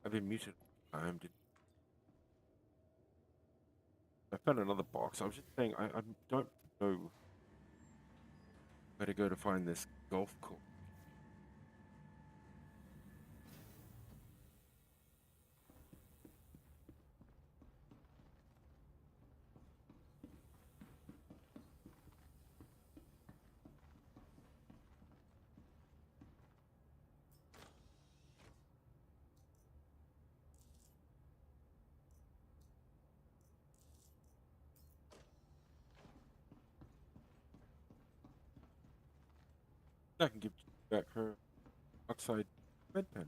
I've been muted all the time. I found another box. I was just saying I don't know where to go to find this golf course. I can give back her oxide red pen.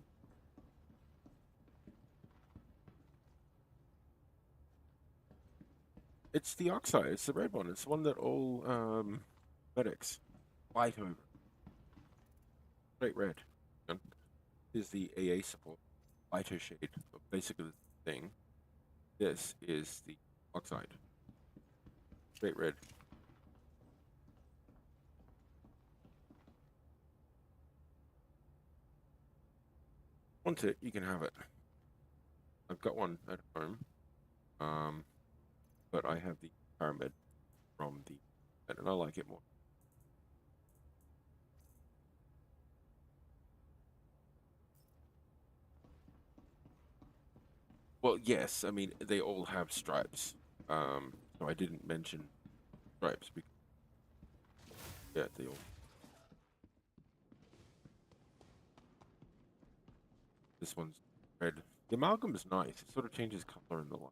It's the oxide. It's the red one. It's the one that all medics fight over. Straight red. And is the AA support lighter shade of basically the thing. This is the oxide. Straight red. Want it? You can have it. I've got one at home. But I have the pyramid from the and I like it more. Well, yes, I mean they all have stripes. So I didn't mention stripes because yeah, they all. This one's red. The amalgam is nice. It sort of changes color in the light.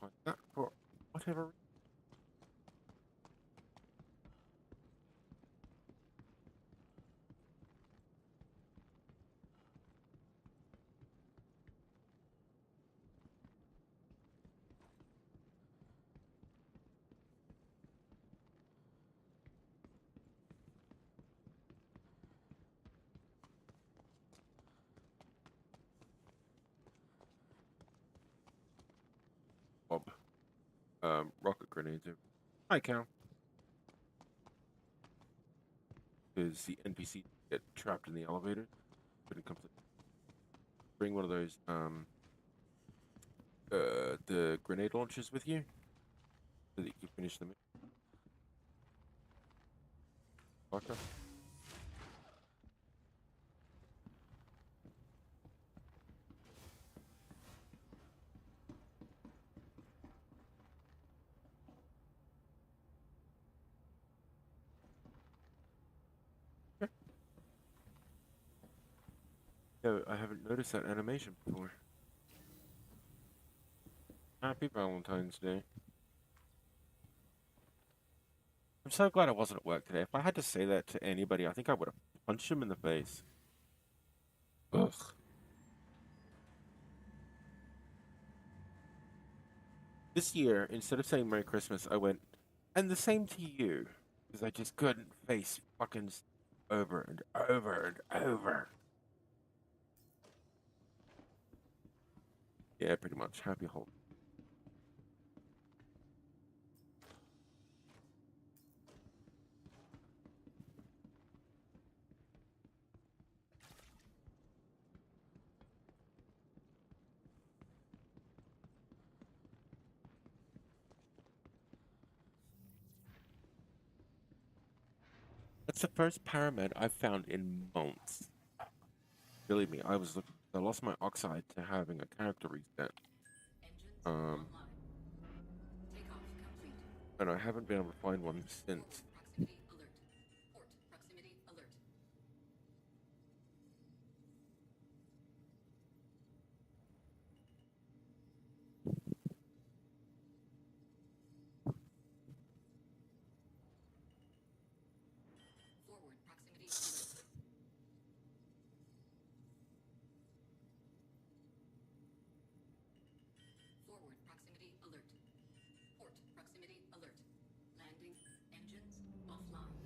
Like that for whatever reason. Bob. Rocket grenades. Hi, Cal. Because the NPC get trapped in the elevator. Couldn't complete. Bring one of those the grenade launchers with you so that you can finish them. Okay. Yeah, I haven't noticed that animation before. Happy Valentine's Day. I'm so glad I wasn't at work today. If I had to say that to anybody, I think I would have punched him in the face. Ugh. This year, instead of saying Merry Christmas, I went, and the same to you. Because I just couldn't face fucking over and over and over. Yeah, pretty much. Happy holidays. That's the first pyramid I've found in months. Believe me, I was looking. I lost my oxide to having a character reset. Engines Um, online. Takeoff complete. and I haven't been able to find one since. Forward proximity alert. Port proximity alert. Forward proximity alert. Forward proximity alert. Port proximity alert. Landing. Engines offline.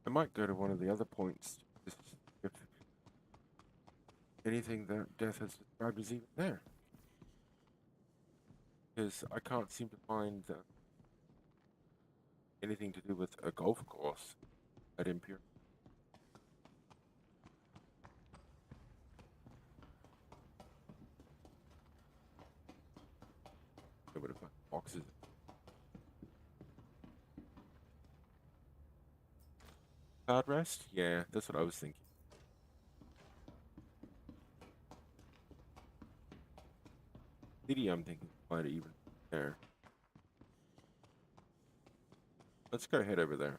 I might go to one of the other points to see if anything that Death has described is even there. Because I can't seem to find anything to do with a golf course at Imperial. I would have found boxes. Card rest? Yeah, that's what I was thinking. City, I'm thinking might even there. Let's go head over there.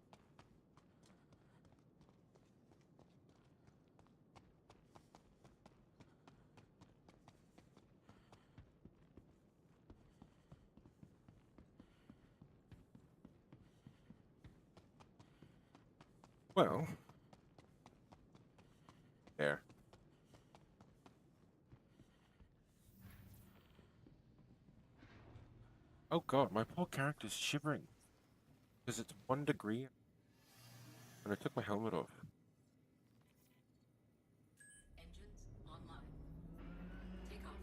Well, there. Oh god, my poor character's shivering. Because it's 1 degree and I took my helmet off. Engines online. Takeoff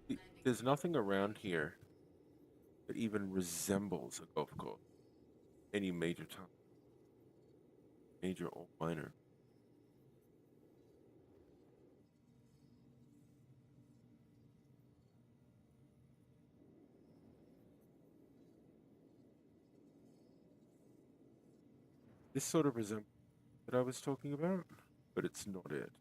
complete. There's nothing around here that even resembles a golf course. Any major town. Major or minor. This sort of resembles that I was talking about, but it's not it.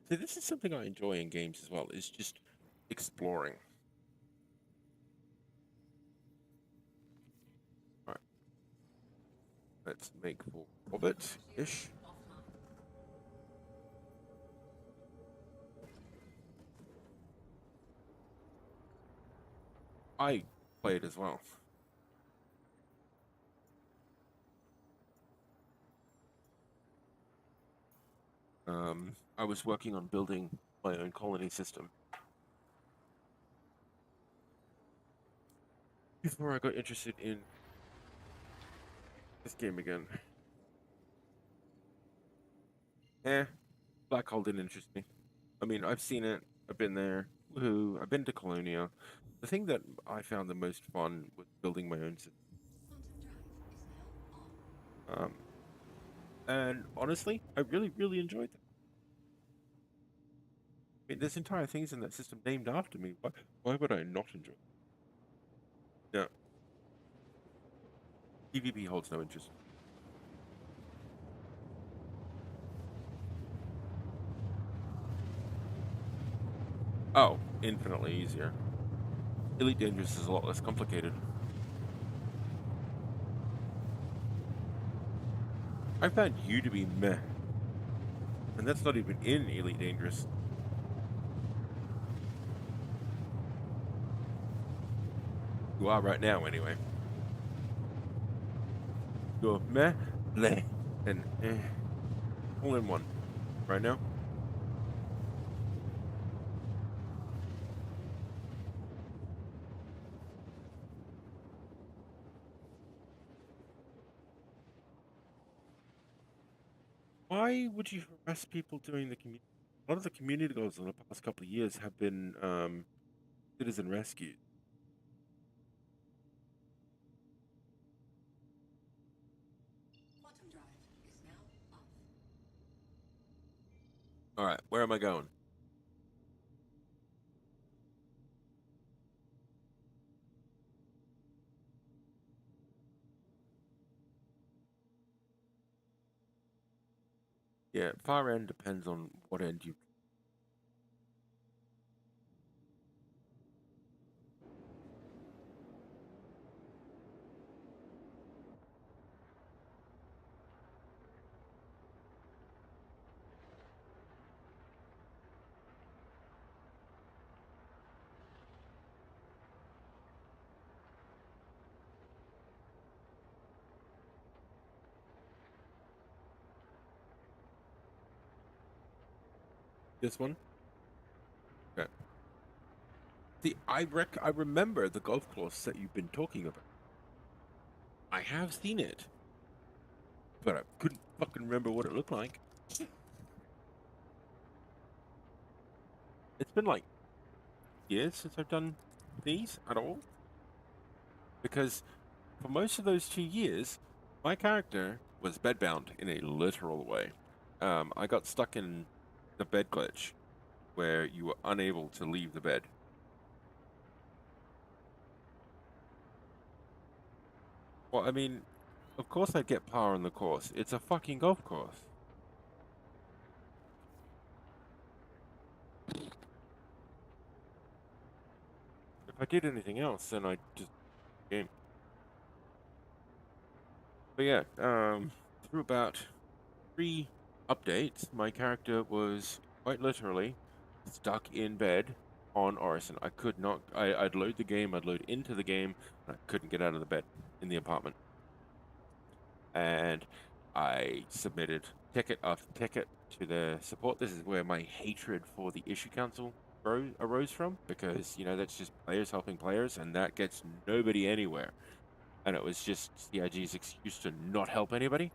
So this is something I enjoy in games as well, is just exploring. Alright. Let's make for orbit-ish. Offline. I play it as well. I was working on building my own colony system before I got interested in this game again. Black Hole didn't interest me. I mean, I've seen it, I've been there, woohoo, I've been to Colonia. The thing that I found the most fun was building my own system. Quantum drive is now on. And honestly, I really enjoyed that. I mean, there's entire things in that system named after me. Why would I not enjoy it? No. PvP holds no interest. Oh, infinitely easier. Elite Dangerous is a lot less complicated. I found you to be meh. And that's not even in Elite Dangerous. You are right now, anyway. You're meh, bleh, and eh. All in one. Right now? Why would you harass people doing the community? A lot of the community goals in the past couple of years have been citizen rescue. Quantum drive is now off. Alright, where am I going? Yeah, far end depends on what end you. This one? Okay. See, I remember the golf course that you've been talking about. I have seen it, but I couldn't fucking remember what it looked like. It's been like years since I've done these at all. Because for most of those 2 years, my character was bedbound in a literal way. I got stuck in the bed glitch where you were unable to leave the bed. Well, I mean, of course I'd get power on the course. It's a fucking golf course. If I did anything else, then I'd just game. But yeah, through about 3 updates, my character was quite literally stuck in bed on Orison. I could not. I'd load the game. I'd load into the game. And I couldn't get out of the bed in the apartment. And I submitted ticket after ticket to the support. This is where my hatred for the issue council arose from, because that's just players helping players, and that gets nobody anywhere. And it was just CIG's excuse to not help anybody.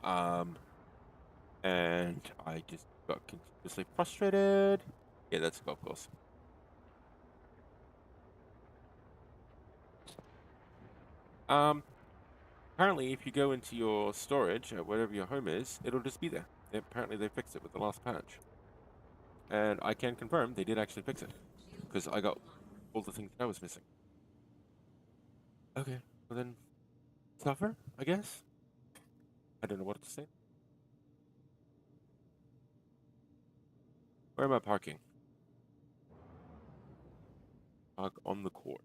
And I just got continuously frustrated. Yeah, that's a golf course. Apparently, if you go into your storage at whatever your home is, it'll just be there. Apparently, they fixed it with the last patch. And I can confirm they did actually fix it, because I got all the things I was missing. Okay, well then, suffer, I guess? I don't know what to say. Where am I parking? Park on the court.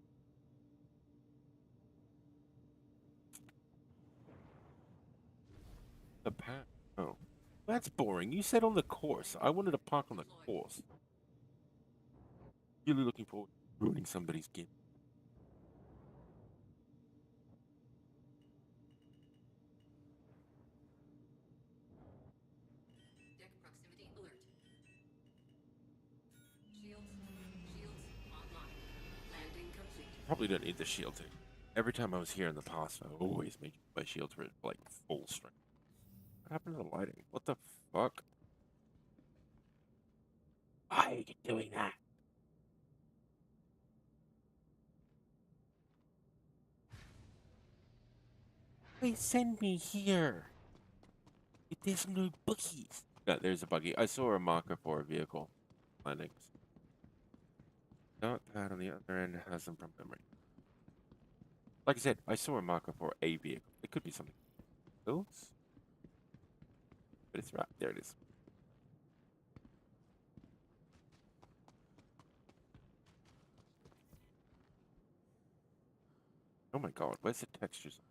The path. Oh. That's boring. You said on the course. I wanted to park on the course. Really looking forward to ruining somebody's game. Deck proximity alert. Shields online. Landing complete. Probably don't need the shield thing. Every time I was here in the past, I always made my shields were like full strength. What happened to the lighting? What the fuck? Why are you doing that? Please send me here. There's no buggies. Yeah, there's a buggy. I saw a marker for a vehicle landings. Dark pad on the other end has them from memory. Like I said, I saw a marker for a vehicle. It could be something else, but it's right there. It is. Oh my god, where's the textures?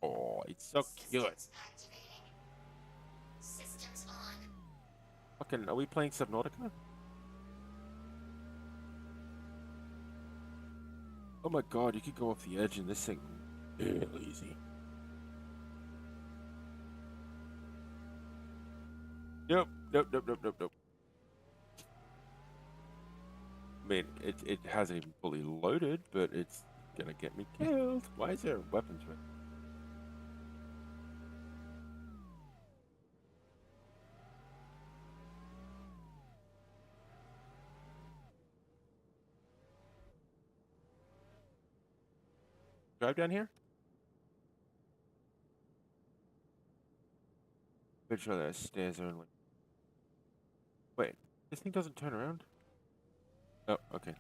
Oh, it's so cute. Systems on. Fucking, are we playing Subnautica? Oh my god, you could go off the edge in this thing real easy. Nope. I mean, it hasn't even fully loaded, but it's gonna get me killed. Why is there weapons right? Drive down here? Pretty sure there's stairs only. Wait, this thing doesn't turn around? Oh, okay.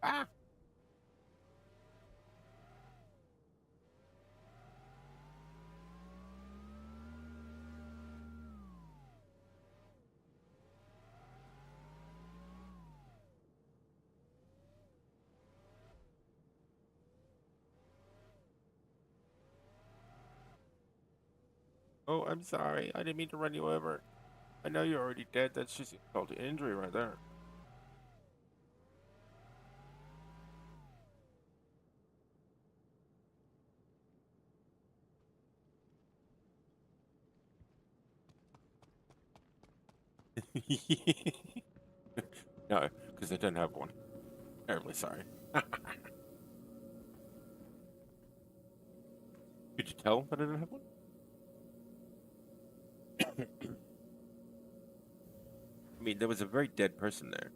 Ah! Oh, I'm sorry. I didn't mean to run you over. I know you're already dead. That's just called an injury right there. No, because I don't have one. Terribly sorry. Could you tell that I didn't have one? I mean, there was a very dead person there,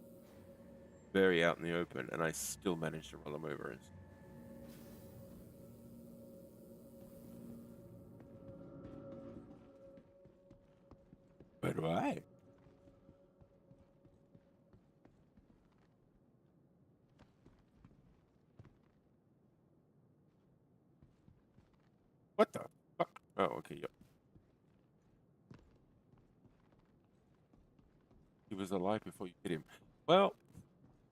very out in the open, and I still managed to roll him over. But why? What the fuck? Oh, okay, yep. He was alive before you hit him. Well,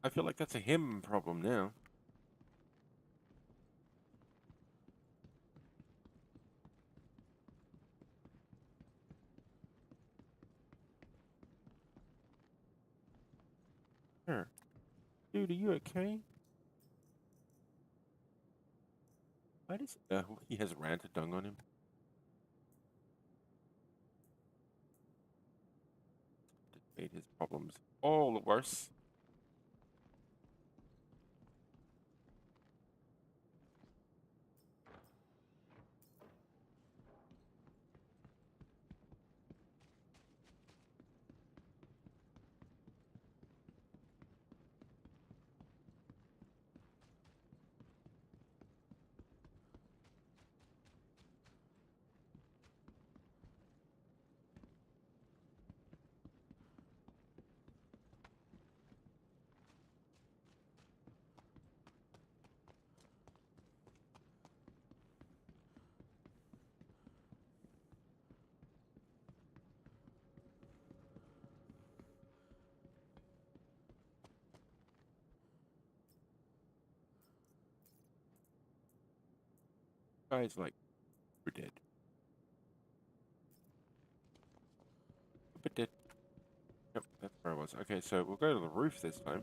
I feel like that's a him problem now. Sure. Dude, are you okay? Why does he has ranted dung on him? It made his problems all the worse. Guy's like, we're dead. But dead. Yep, that's where I was. Okay, so we'll go to the roof this time.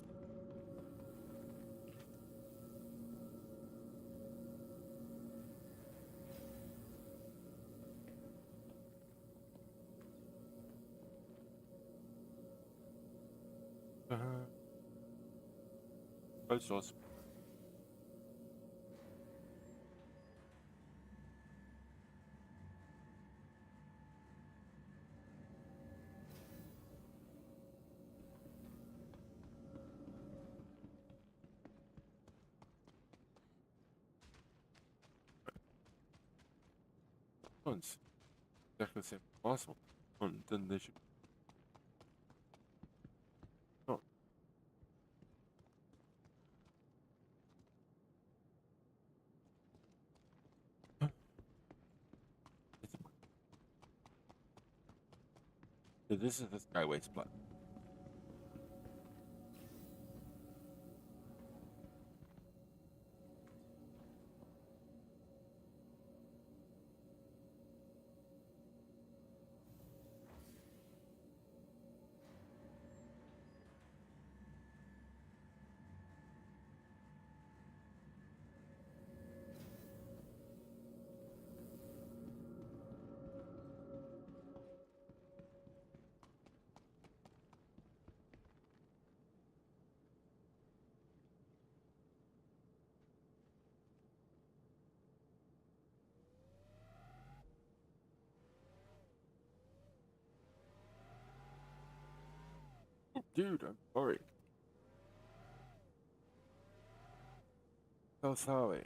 Close doors. Once. Exactly the same as possible. Then they should. Oh. So this is the skyway split. Dude, I'm sorry. So sorry.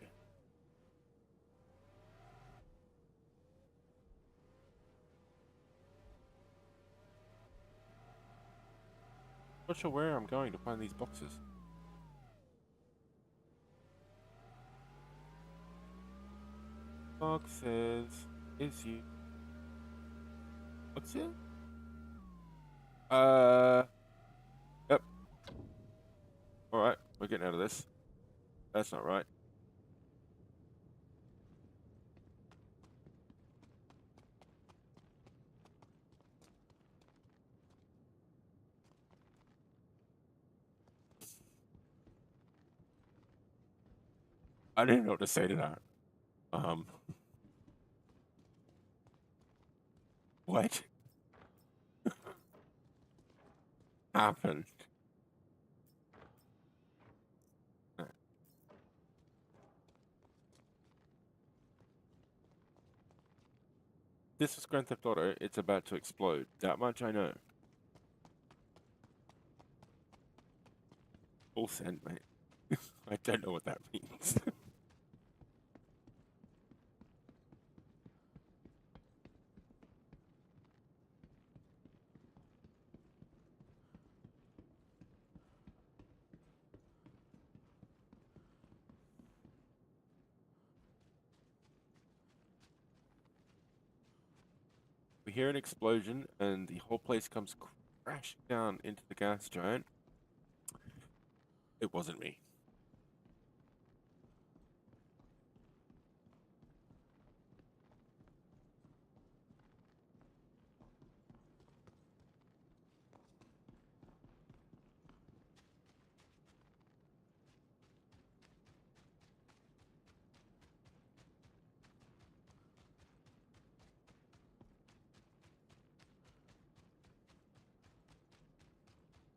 Not sure where I'm going to find these boxes. Boxes. Is you. What's it? Yep. Alright, we're getting out of this. That's not right. I didn't know what to say to that. What happened? This is Grand Theft Auto. It's about to explode. That much I know. Full send, mate. I don't know what that means. We hear an explosion, and the whole place comes crashing down into the gas giant. It wasn't me.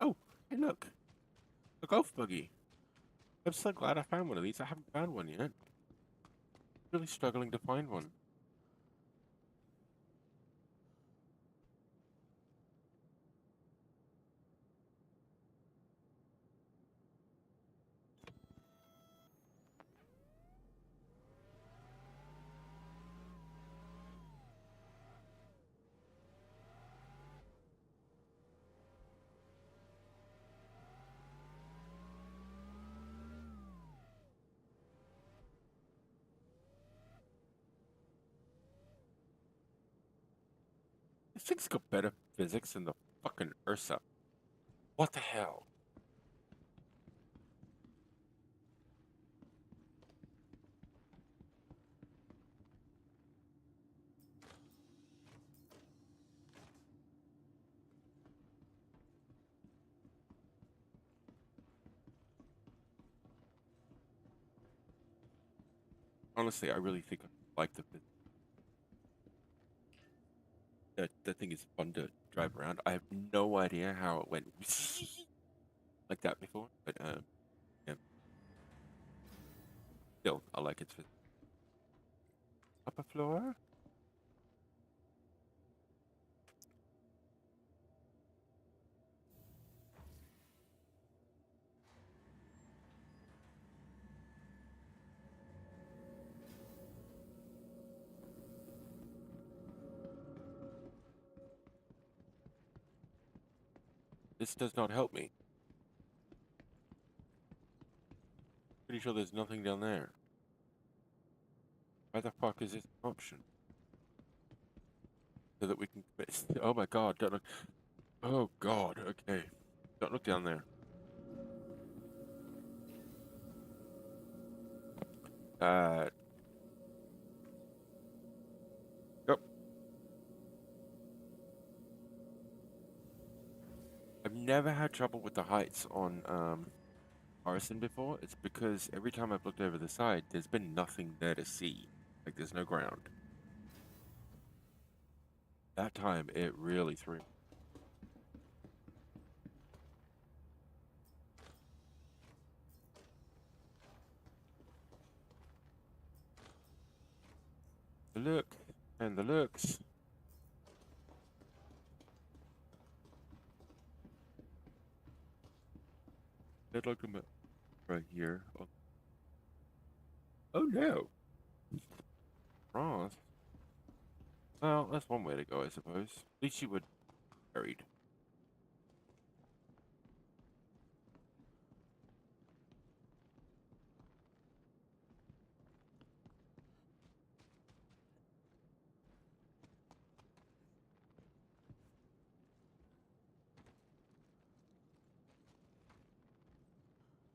Oh, hey, look. A golf buggy. I'm so glad I found one of these. I haven't found one yet. Really struggling to find one. This thing's got better physics than the fucking Ursa. What the hell? Honestly, I really think I like the physics. That thing is fun to drive around. I have no idea how it went like that before, but yeah. Still, I like its physics. Upper floor? This does not help me. Pretty sure there's nothing down there. Why the fuck is this an option? So that we can commit. Oh my god, don't look. Oh god, okay. Don't look down there. Uh. Yep. I've never had trouble with the heights on Orison before. It's because every time I've looked over the side, there's been nothing there to see. Like there's no ground. That time it really threw me. The look and the looks. I'd like them right here. Oh no. Ross. Well, that's one way to go, I suppose. At least you were buried.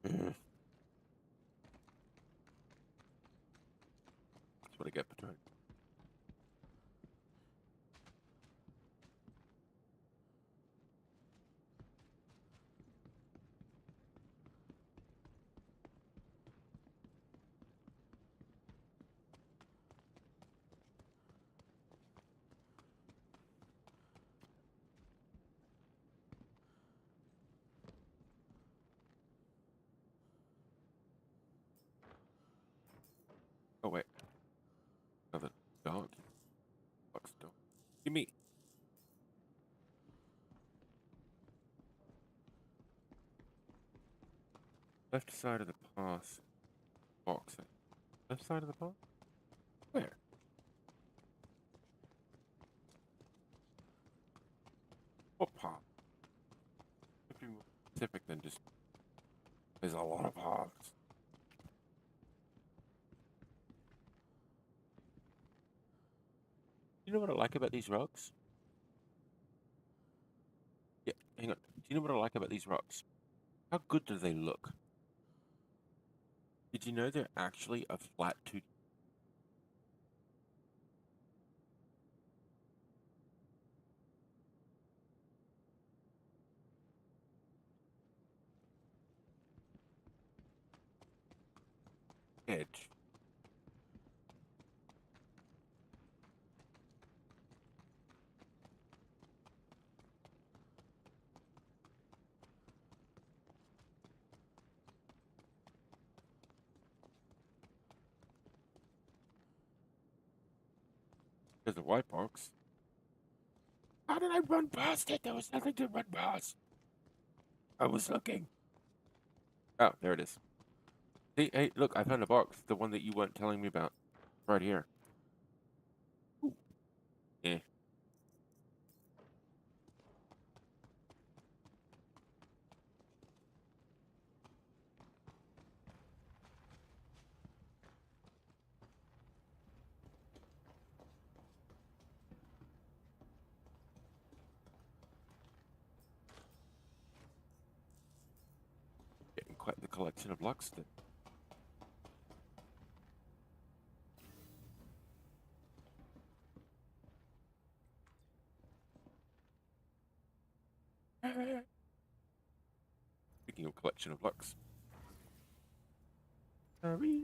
That's what I get for trying. dark. Box door. Give me. Left side of the path. Box. Left side of the path? Where? What path? If you were specific, then just. There's a lot of paths. You know what I like about these rocks? Yeah, hang on. Do you know what I like about these rocks? How good do they look? Did you know they're actually a flat 2D edge? There's a white box. How did I run past it? There was nothing to run past. I was looking. Oh, there it is. Hey, hey, look, I found a box. The one that you weren't telling me about. Right here. Ooh. Eh. Getting quite the collection of lucks then. Speaking of collection of lucks. Sorry.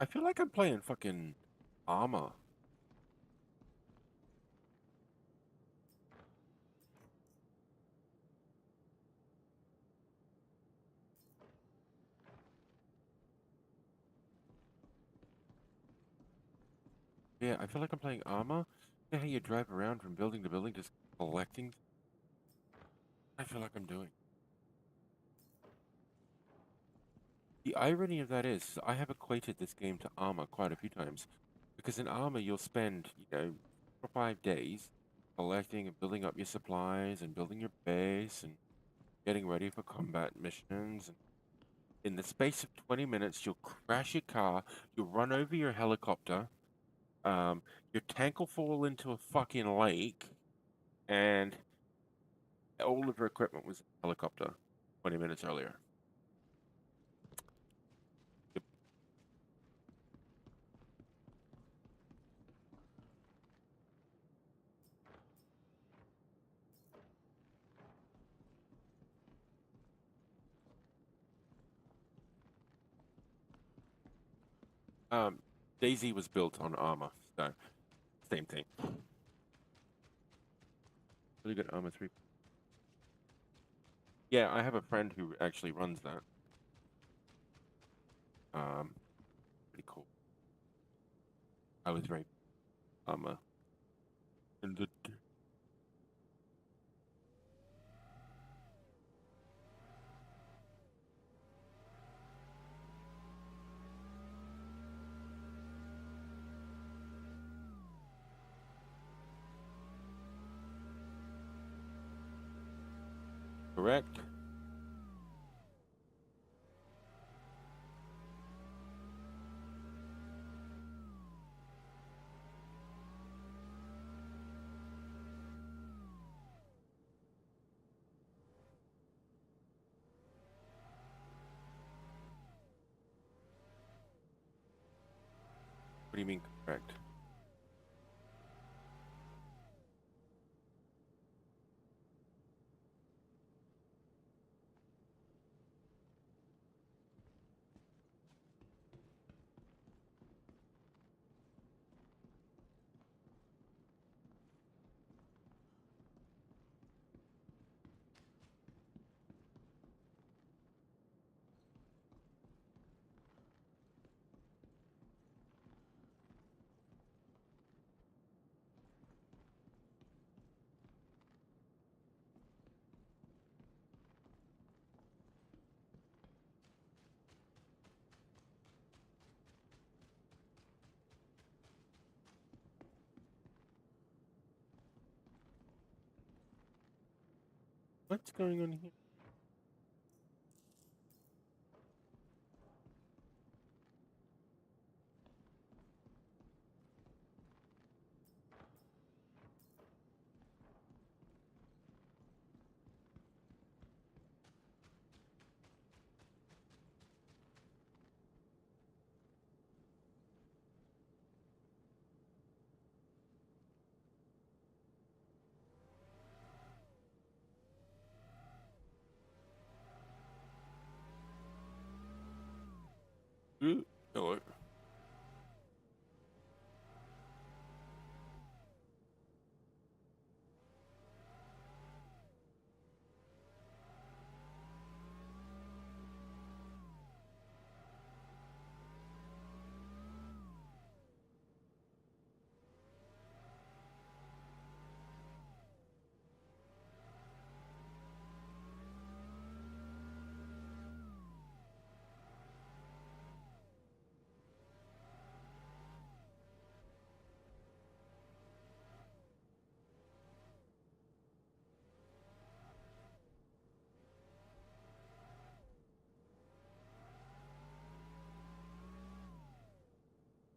I feel like I'm playing fucking Armor. Yeah, I feel like I'm playing Armor. You know how you drive around from building to building just collecting? I feel like I'm doing. The irony of that is, I have equated this game to Armor quite a few times. Because in Armor, you'll spend, 4 or 5 days collecting and building up your supplies and building your base and getting ready for combat missions. And in the space of 20 minutes, you'll crash your car, you'll run over your helicopter, your tank will fall into a fucking lake, and all of your equipment was in the helicopter 20 minutes earlier. Daisy was built on Armor, so same thing. Really good Armor 3. Yeah, I have a friend who actually runs that. pretty cool. I was very armor in the. Correct. What do you mean correct? What's going on here? Hello.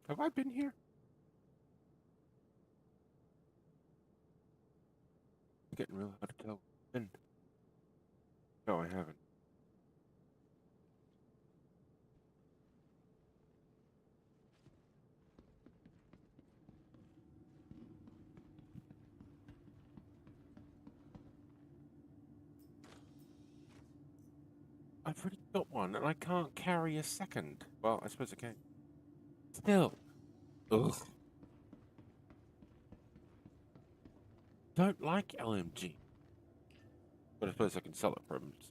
Have I been here? It's getting real hard to tell. When? No, I haven't. I've already got one, and I can't carry a second. Well, I suppose I can. Still. Ugh. Don't like LMG. But I suppose I can sell it for Remnants.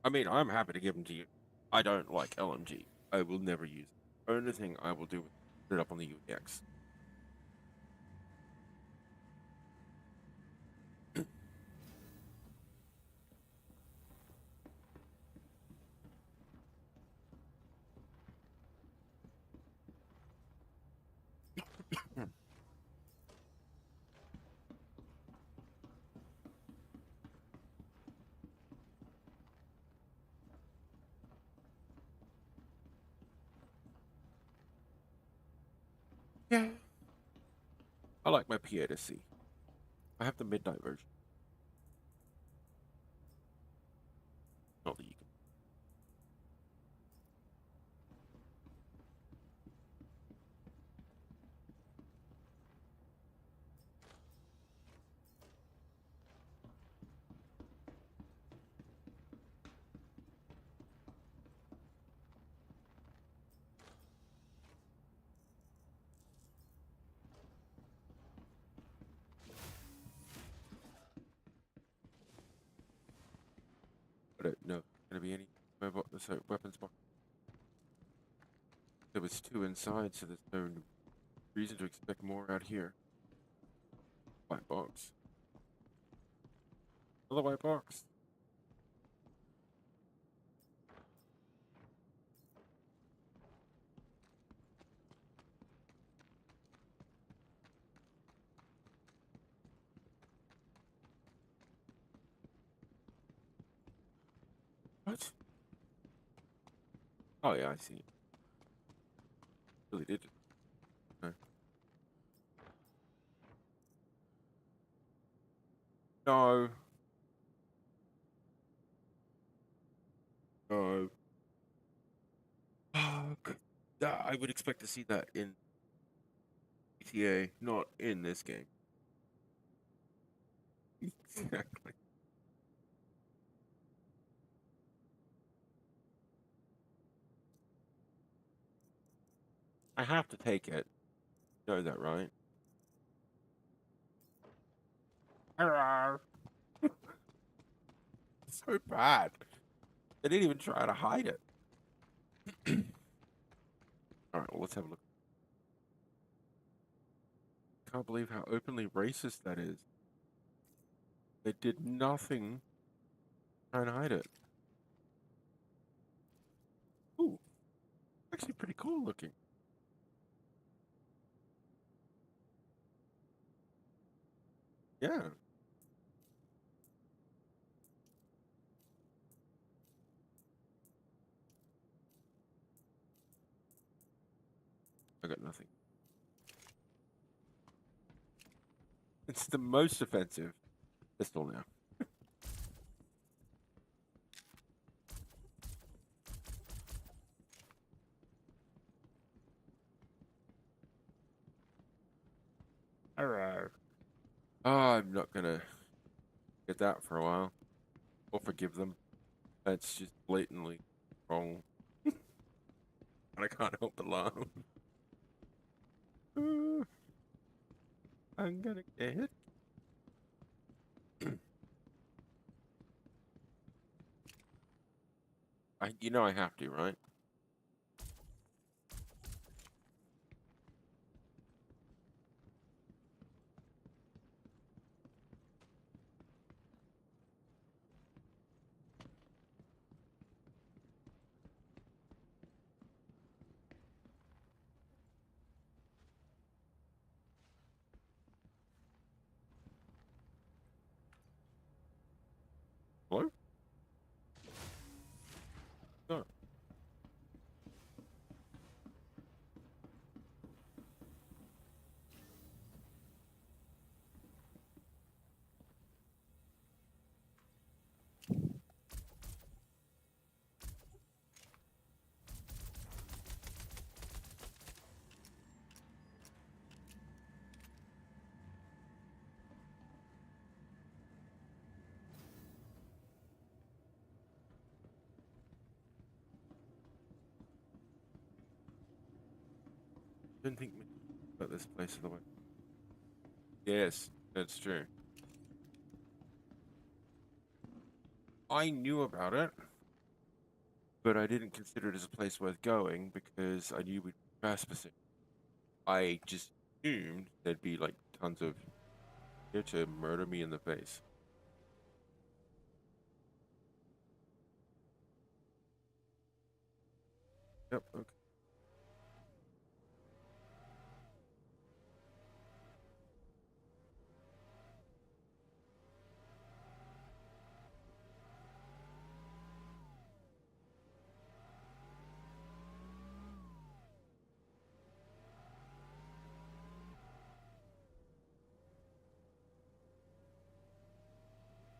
I mean, I'm happy to give them to you. I don't like LMG. I will never use it. Only thing I will do is put it up on the UEX. Yeah. I like my PA to C. I have the midnight version. Not that you can. don't know if there's going to be any weapons box. There was 2 inside, so there's no reason to expect more out here. White box. Another white box. What? Oh yeah, I see it. Really did. No. No. No. Fuck. I would expect to see that in GTA, not in this game. Exactly. I have to take it. You know that, right? Hello. So bad. They didn't even try to hide it. Alright, well, let's have a look. Can't believe how openly racist that is. They did nothing trying to hide it. Ooh, actually pretty cool looking. Yeah. I got nothing. It's the most offensive pistol now. Alright. Oh, I'm not gonna get that for a while. Or forgive them. That's just blatantly wrong. And I can't help but laugh. I'm gonna get hit. You know I have to, right? Hello? No. Didn't think about this place otherwise. Yes, that's true. I knew about it, but I didn't consider it as a place worth going because I knew we'd be trespassing. I just assumed there'd be like tons of here to murder me in the face. Yep, okay.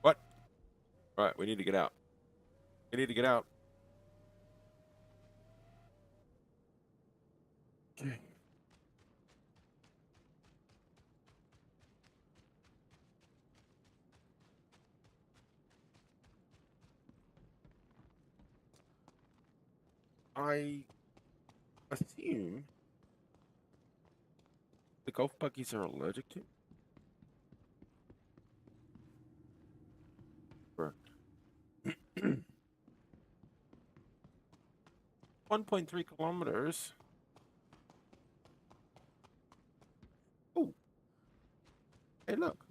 What? Right, we need to get out. We need to get out. Okay. I assume the golf buggies are allergic to. Correct. 1.3 kilometers. Oh, hey, look.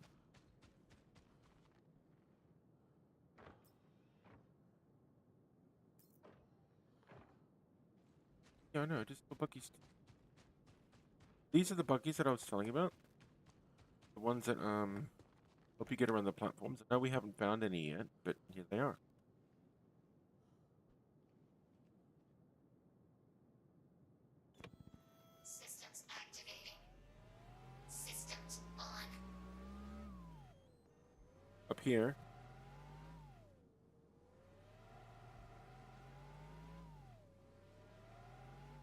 Yeah, I know. Just the buggies. These are the buggies that I was telling you about. The ones that help you get around the platforms. I know we haven't found any yet, but here they are. Systems activating. Systems on. Up here.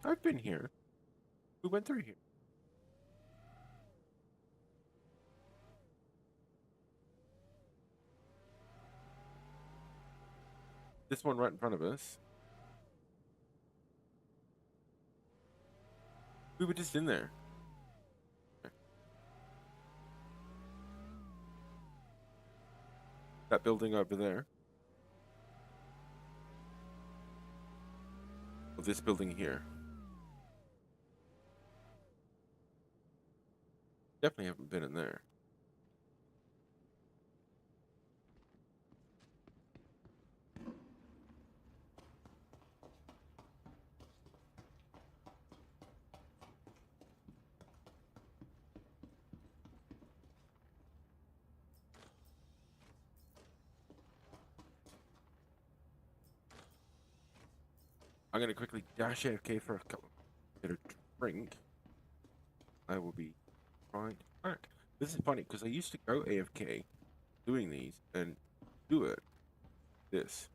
I've been here. We went through here. This one right in front of us. We were just in there. That building over there. Or this building here. Definitely haven't been in there. I'm gonna quickly dash AFK for a couple get a drink. I will be right back. This is funny because I used to go AFK doing these and do it this.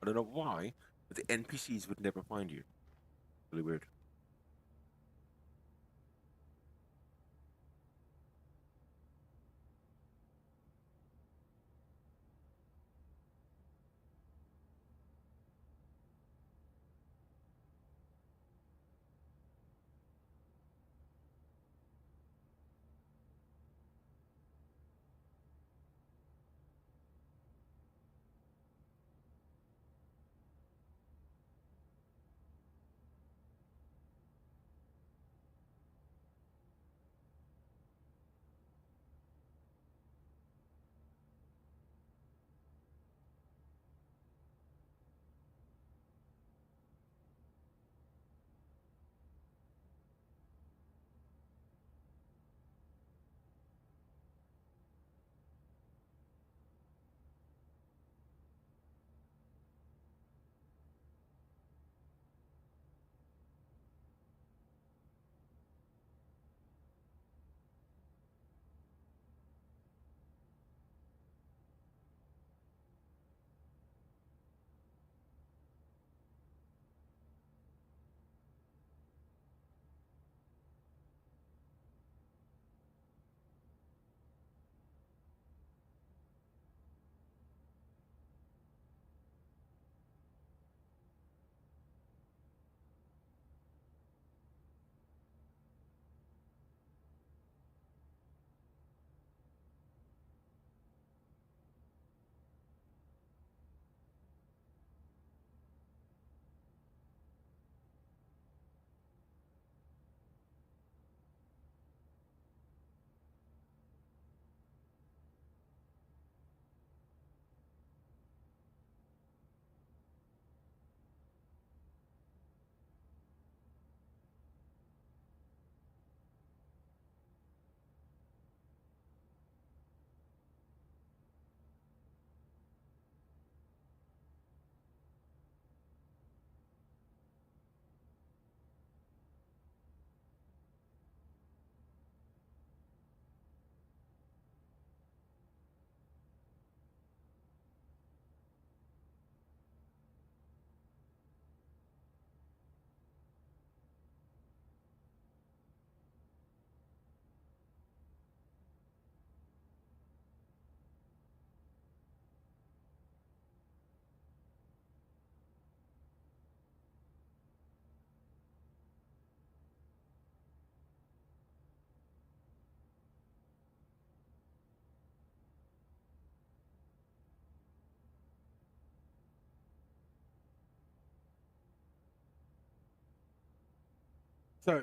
I don't know why, but the NPCs would never find you. Really weird. So,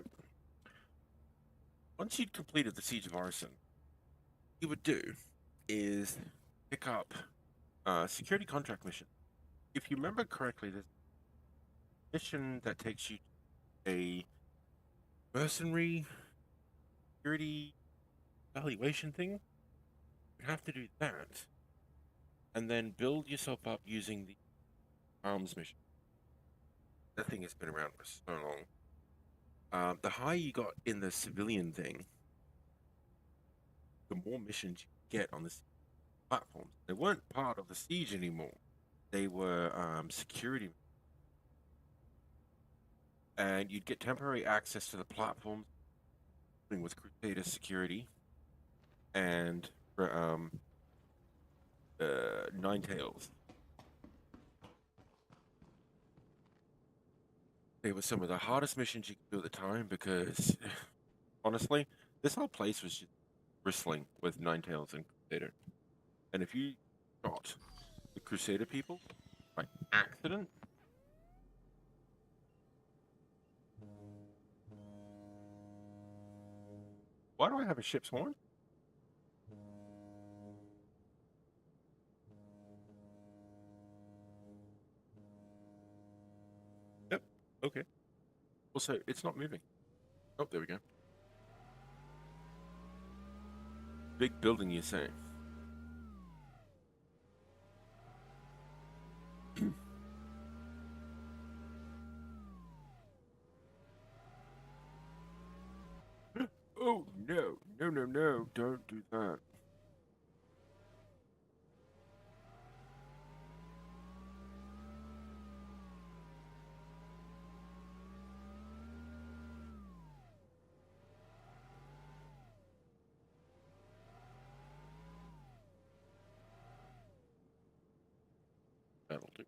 once you'd completed the Siege of Orison, what you would do is pick up security contract mission. If you remember correctly, there's a mission that takes you to a mercenary security evaluation thing. You have to do that, and then build yourself up using the arms mission. That thing has been around for so long. The higher you got in the civilian thing, the more missions you get on the platforms. They weren't part of the siege anymore. They were security, and you'd get temporary access to the platforms with Crusader security and Nine Tails. They were some of the hardest missions you could do at the time because, honestly, this whole place was just bristling with Nine Tails and Crusader. And if you shot the Crusader people by accident, why do I have a ship's horn? Yep. Okay. Also, it's not moving. Oh, there we go. Big building, you say? Oh, no. No, no, no. Don't do that. That'll do.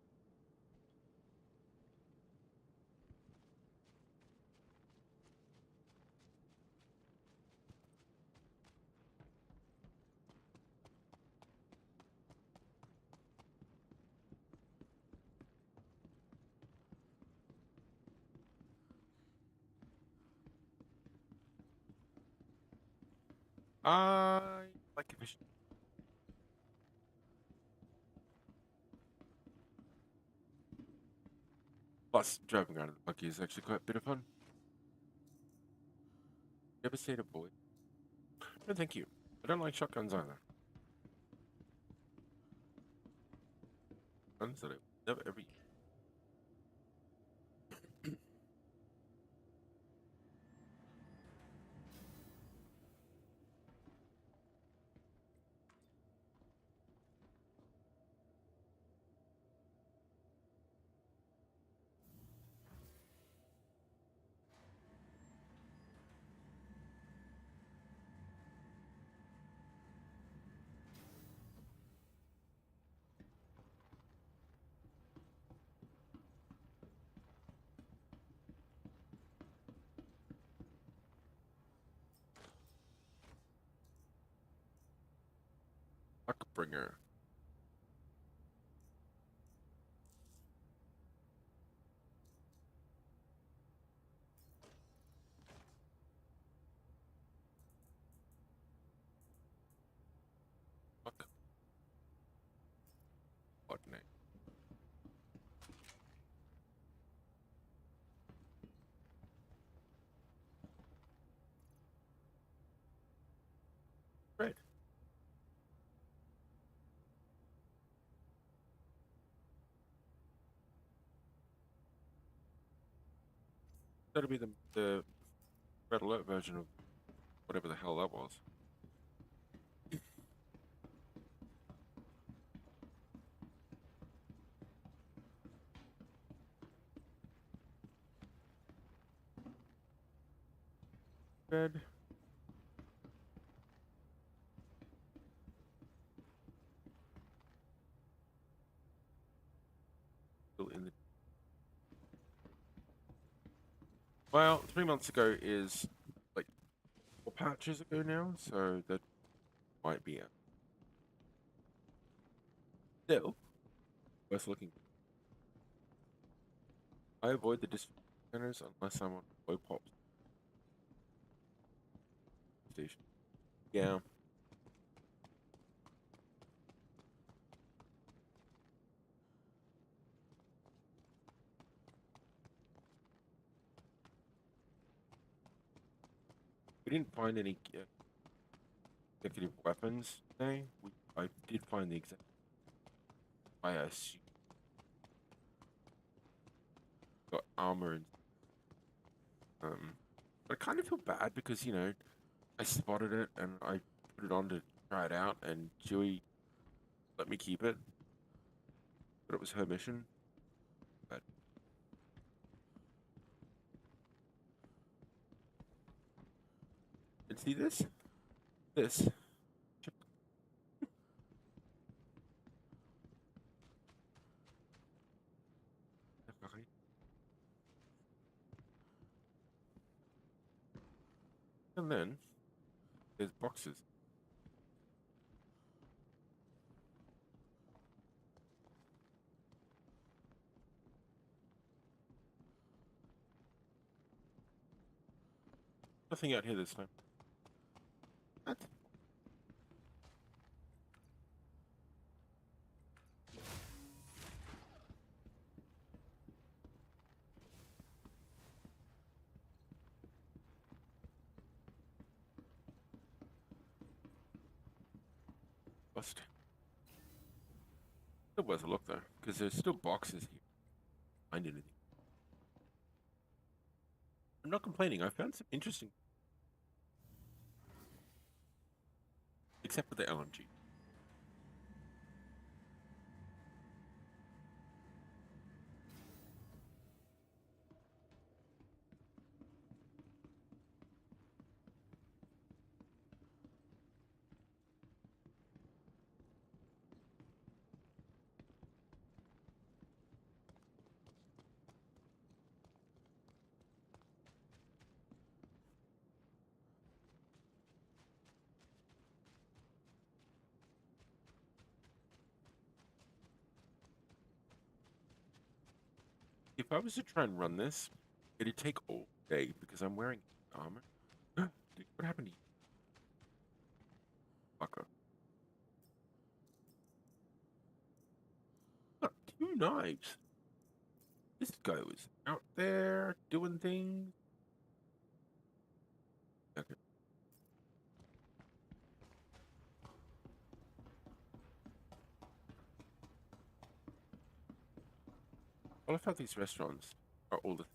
I like efficiency. Plus, driving around in the buggy is actually quite a bit of fun. Devastator boy. No, thank you. I don't like shotguns either. Guns that I never ever use. Luckbringer. Luck. What name? Great. That'll be the red alert version of whatever the hell that was. Red. Still in the. Well, 3 months ago is like 4 patches ago now, so that might be it. Still, worth looking. I avoid the district centers unless I'm on low pops. station. Yeah. We didn't find any executive weapons today. I did find the exact. I assume got armor and but I kind of feel bad because I spotted it and I put it on to try it out, and Chewie let me keep it, but it was her mission. But and see this. And then there's boxes. Nothing out here this time. What? Lost. Still worth a look though, because there's still boxes here. Find anything? I'm not complaining. I found some interesting, except for the LMG. If I was to try and run this, it'd take all day because I'm wearing armor. Dude, what happened to you? Fucker. Got 2 knives. This guy was out there doing things. Okay. I love how these restaurants are all of them.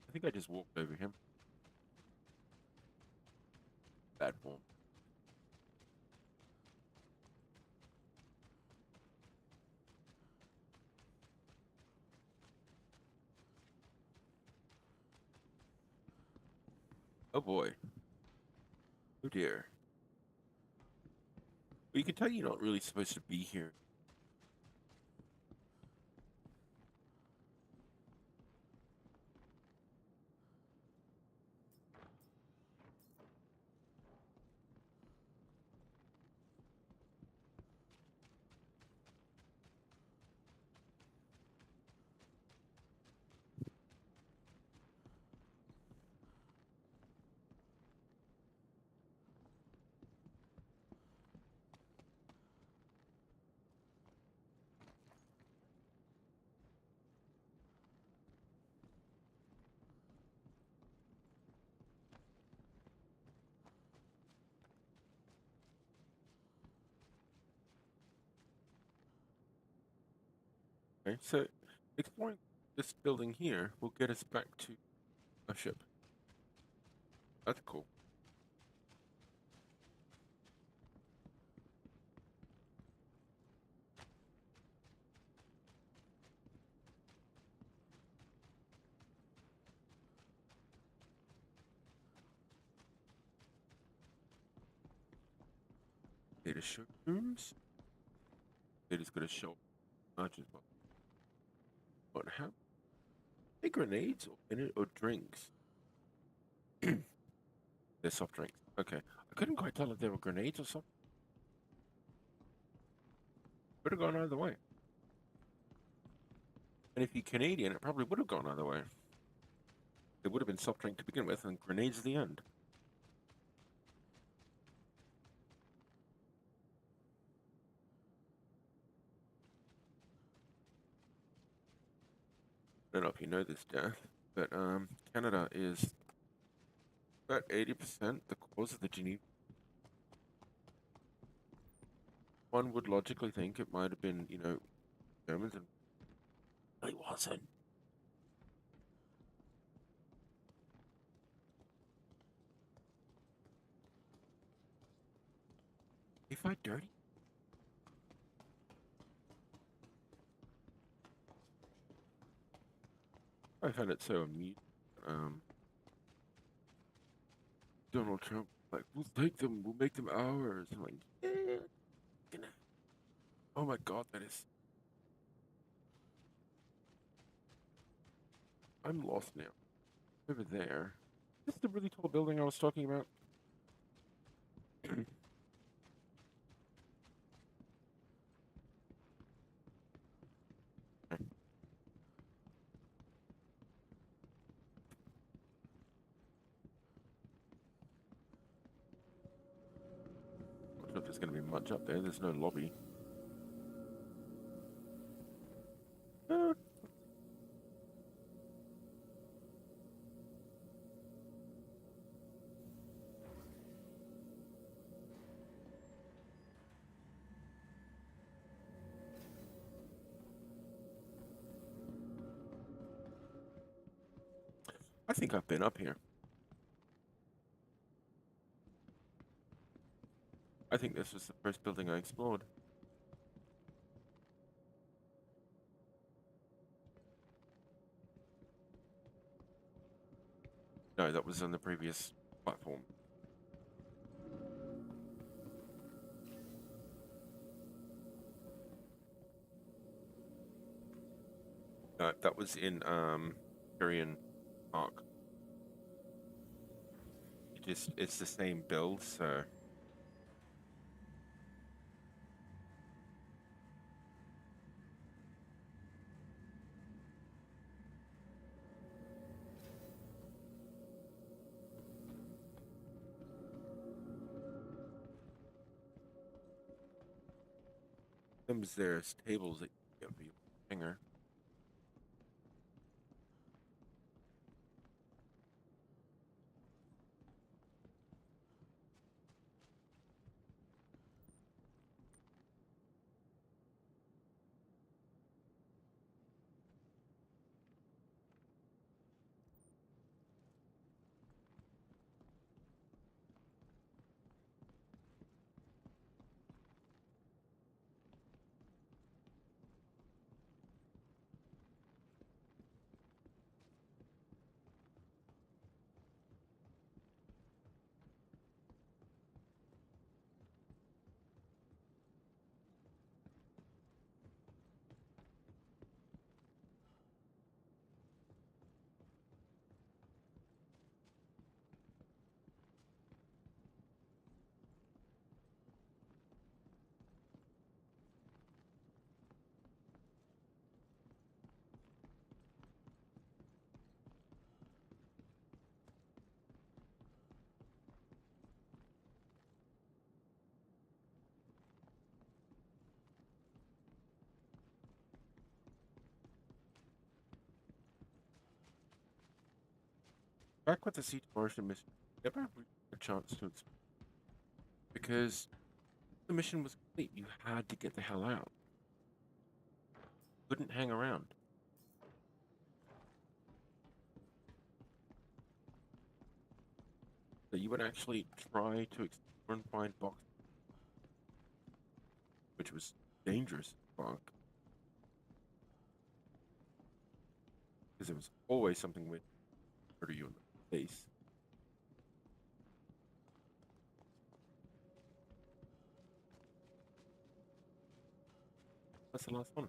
I think I just walked over him. Bad form. Oh boy. Oh dear. Well, you can tell you're not really supposed to be here. Okay, so exploring this building here will get us back to our ship. That's cool. Data showrooms. Data's gonna show not just well. What? How? They grenades or drinks? They're soft drinks. Okay. I couldn't quite tell if they were grenades or something. Could have gone either way. And if you're Canadian, it probably would have gone either way. It would have been soft drink to begin with, and grenades at the end. I don't know if you know this, Death, but Canada is about 80% the cause of the Geneva. One would logically think it might have been, Germans, and it wasn't. They fight dirty. I found it so amusing. Donald Trump, like, we'll take them, we'll make them ours. I'm like, yeah, gonna. Oh my God, that is. I'm lost now. Over there. This is the really tall building I was talking about. Not sure if there's going to be much up there. There's no lobby. Uh, I think I've been up here. I think this was the first building I explored. No, that was on the previous platform. That was in Korean Park. It's the same build, so there's tables that you get for your hanger. Back with the Siege Orison mission, never really had a chance to explore because the mission was complete. You had to get the hell out. Couldn't hang around. So you would actually try to explore and find boxes, which was dangerous as fuck. Because there was always something with murder you in the face. That's the last one.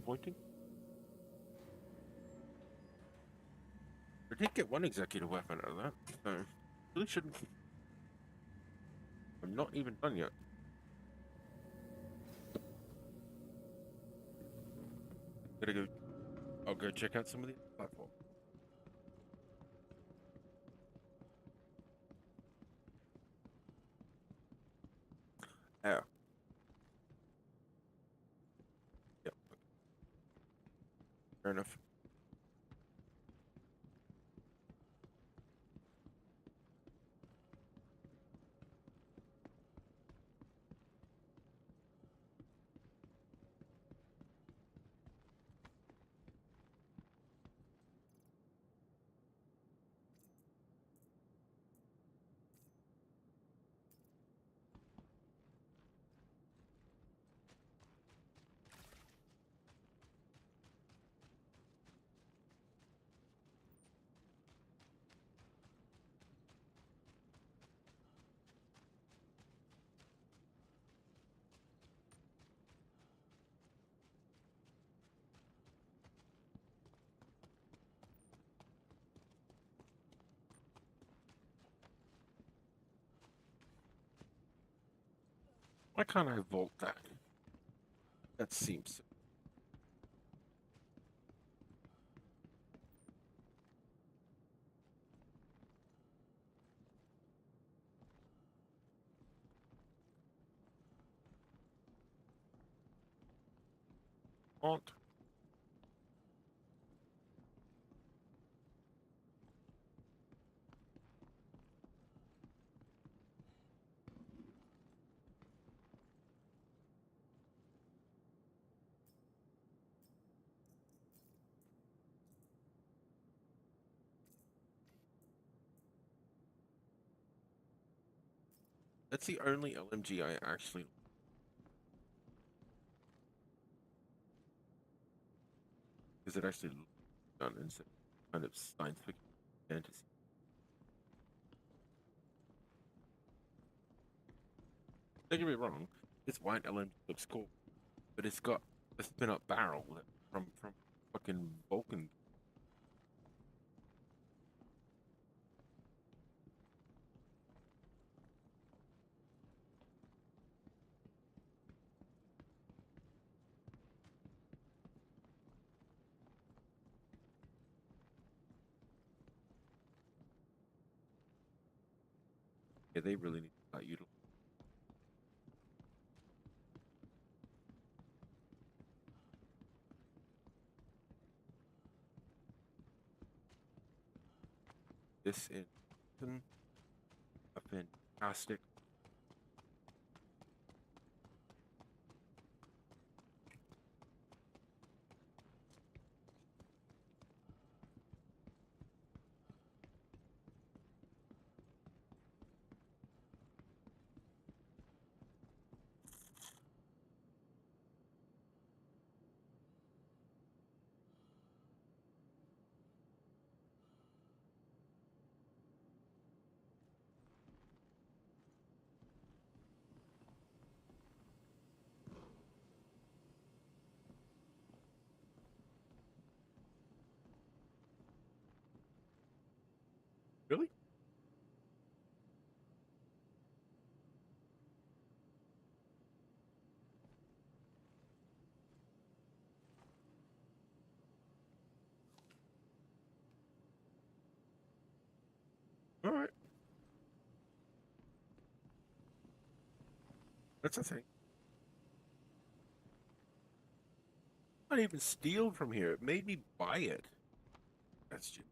pointing? I did get one executive weapon out of that, so really shouldn't. I'm not even done yet. Gotta go. I'll go check out some of the platforms. Yeah. Yep. Fair enough. Why can't I vault that? That seems. Odd. That's the only LMG I actually. Because it actually done instead of kind of science fiction fantasy. Don't get me wrong, this white LMG looks cool, but it's got a spin-up barrel from fucking Vulcan. Yeah, they really need to start utilizing. This in a fantastic. Really? All right, that's a thing. Not even steal from here. It made me buy it. That's just.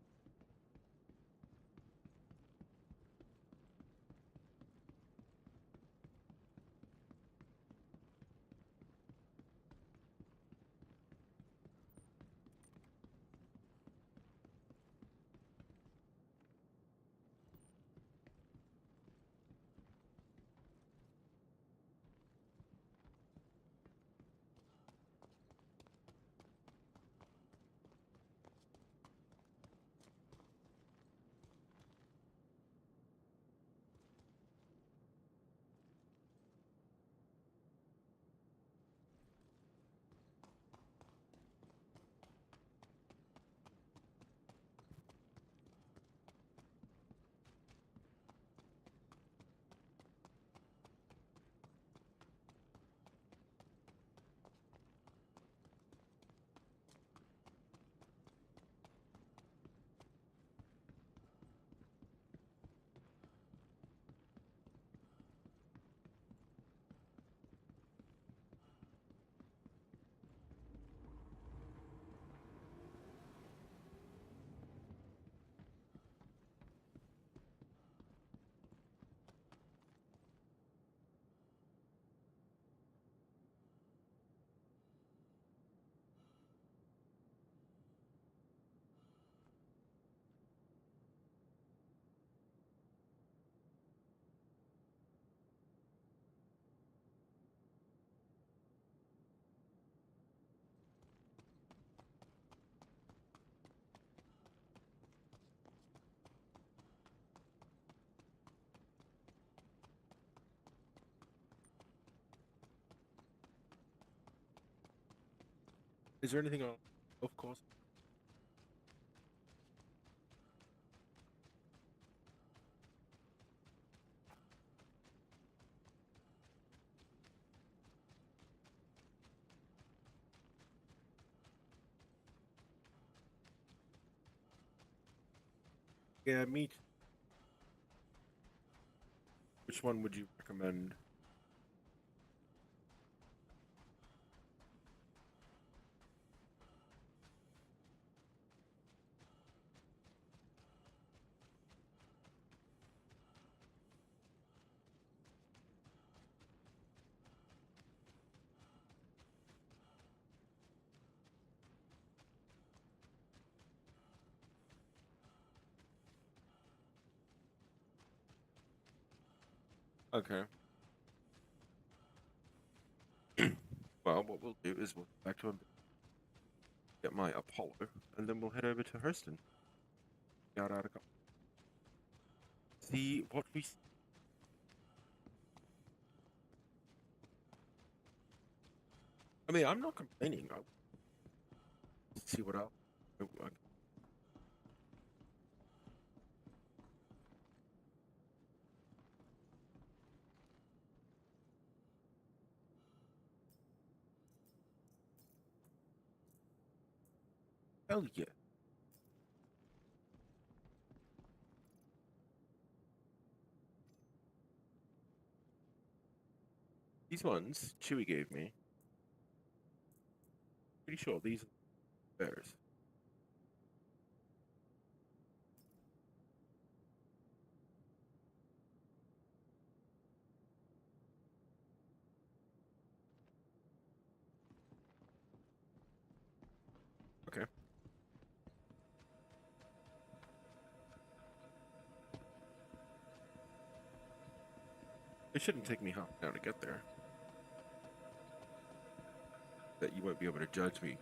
Is there anything on golf course? Yeah, me too. Which one would you recommend? Okay. Well, what we'll do is we'll go back to him, get my Apollo, and then we'll head over to Hurston. Out a couple. See what we see. I mean, I'm not complaining. I'll see what else. Hell yeah. These ones Chewie gave me. Pretty sure these are bears. Okay. It shouldn't take me half an hour to get there. That you won't be able to judge me.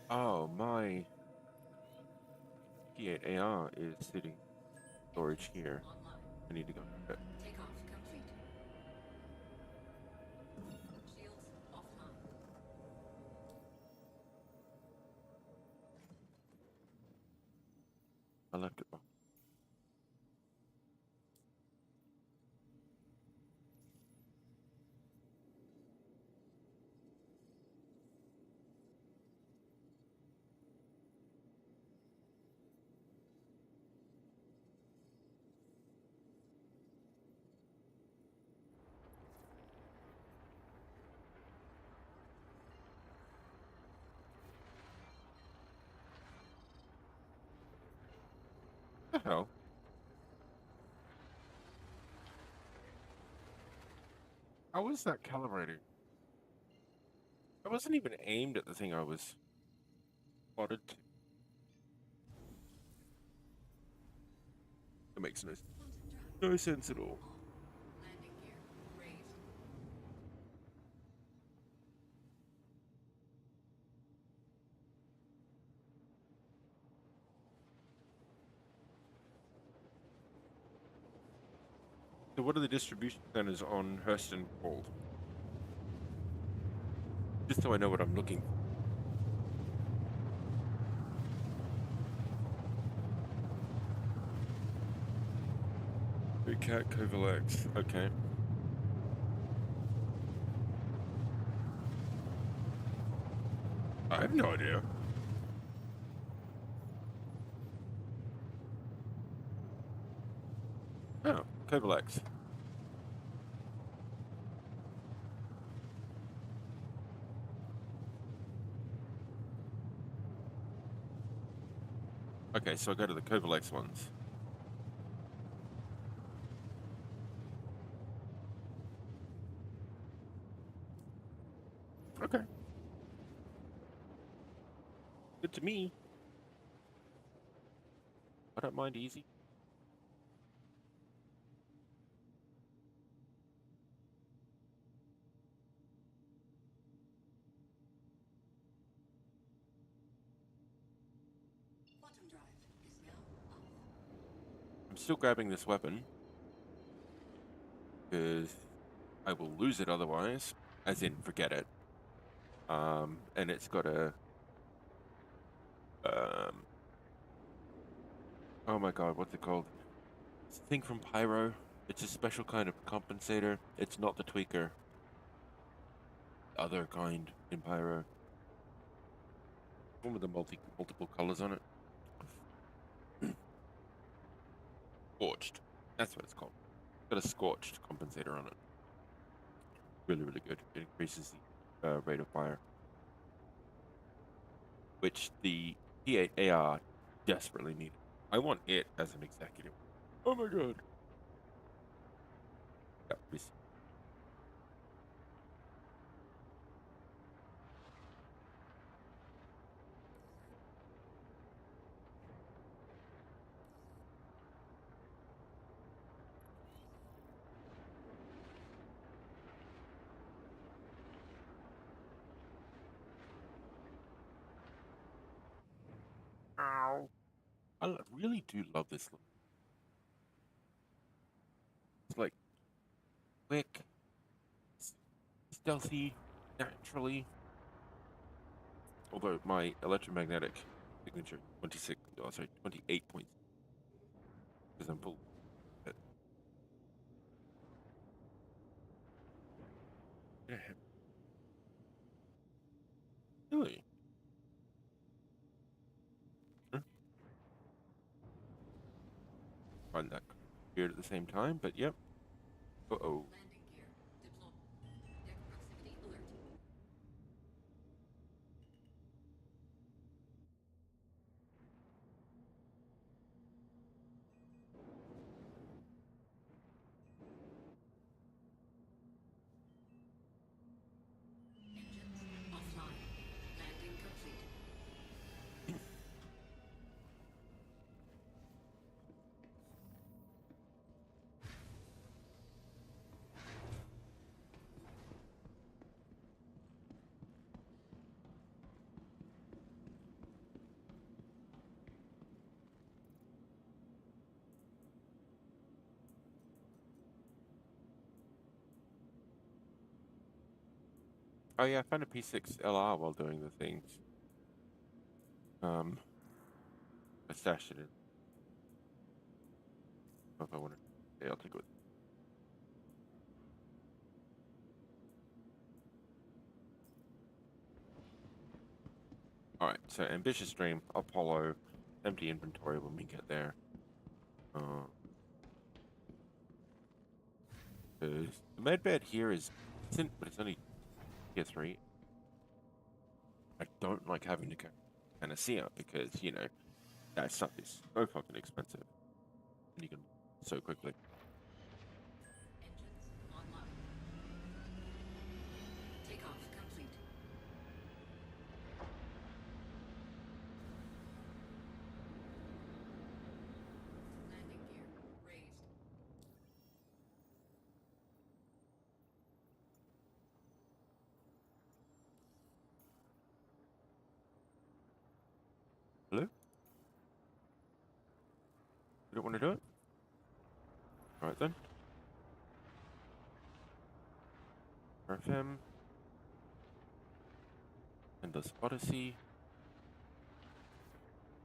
Oh, my P8AR is sitting storage here. I need to go get it. Takeoff complete. Shields offline. I left it. What the hell? How was that calibrated? I wasn't even aimed at the thing I was spotted to. That makes no sense at all. Landing gear raised. So what are the distribution centers on Hurston called? Just so I know what I'm looking for. Cat Covalex. Okay. I have no idea. Oh, Covalex. Okay, so I go to the Covalex ones. Okay. Good to me. I don't mind easy. I'm still grabbing this weapon because I will lose it otherwise, as in forget it. And it's got a oh my god, what's it called? It's a thing from Pyro. It's a special kind of compensator. It's not the tweaker. Other kind in Pyro. One with the multiple colors on it. Scorched. That's what it's called. Got a scorched compensator on it. Really, really good. It increases the rate of fire, which the P8AR desperately needed. I want it as an executive. Oh my god. Yep, ow. Really do love this look. It's like quick, stealthy, naturally. Although my electromagnetic signature 28 points. Because I'm full. Yeah. Really? Huh? Find that weird at the same time, but yep. Uh-oh. Landing gear. Deploy. Deck proximity alert. Engines offline. Landing complete. Oh yeah, I found a P6LR while doing the things. I stashed it in. If I want to, yeah, I'll take it with. All right, so ambitious dream, Apollo, empty inventory when we get there. 'Cause the med bed here is decent, but it's only tier 3. I don't like having to go Panacea because, you know, that stuff is so fucking expensive. And you can so quickly. Engines online. Takeoff complete. Landing gear raised. Hello? You don't want to do it? Alright then. RFM. Endless Odyssey.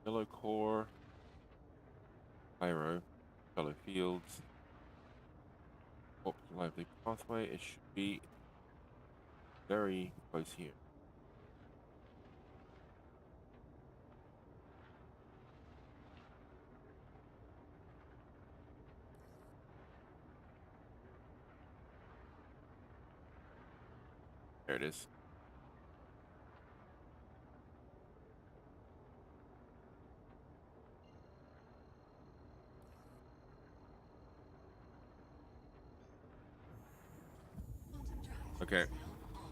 Yellow Core. Pyro. Fellow Fields. Warp to Lively Pathway. It should be very close here. There it is. Quantum drive Okay. is now off.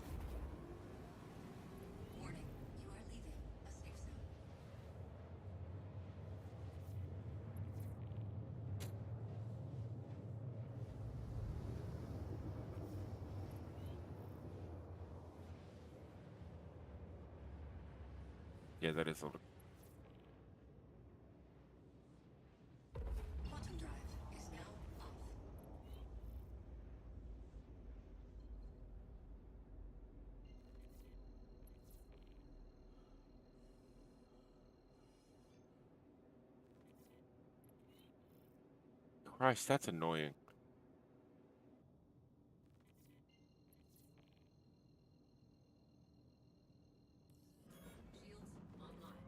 Warning, you are leaving a safe zone. Yeah, that is all. Quantum drive Christ, that's annoying. Shields online.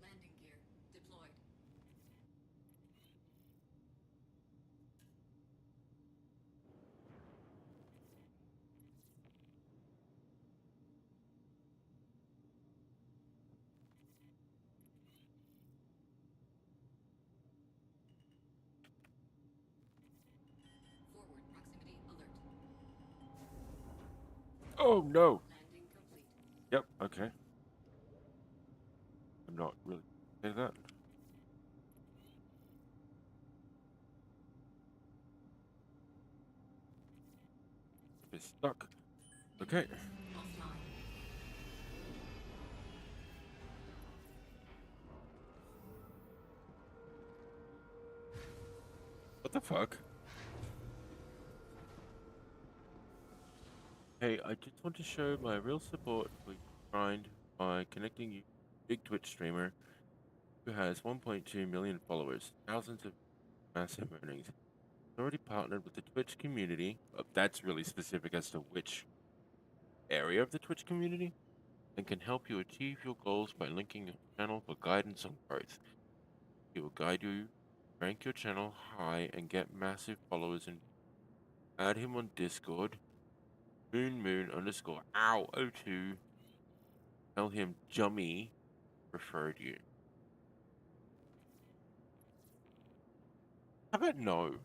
Landing gear deployed. Forward proximity alert. Oh no. Landing complete. Yep. Okay. I'm not really into that. It's stuck. Okay. Offline. What the fuck? Hey, I just want to show my real support for your grind by connecting you to a big Twitch streamer who has 1.2 million followers, thousands of massive earnings. He's already partnered with the Twitch community. That's really specific as to which area of the Twitch community, and can help you achieve your goals by linking your channel for guidance on growth. He will guide you, rank your channel high, and get massive followers. And add him on Discord. Moon_ow02. Tell him Jummy referred you. How about no?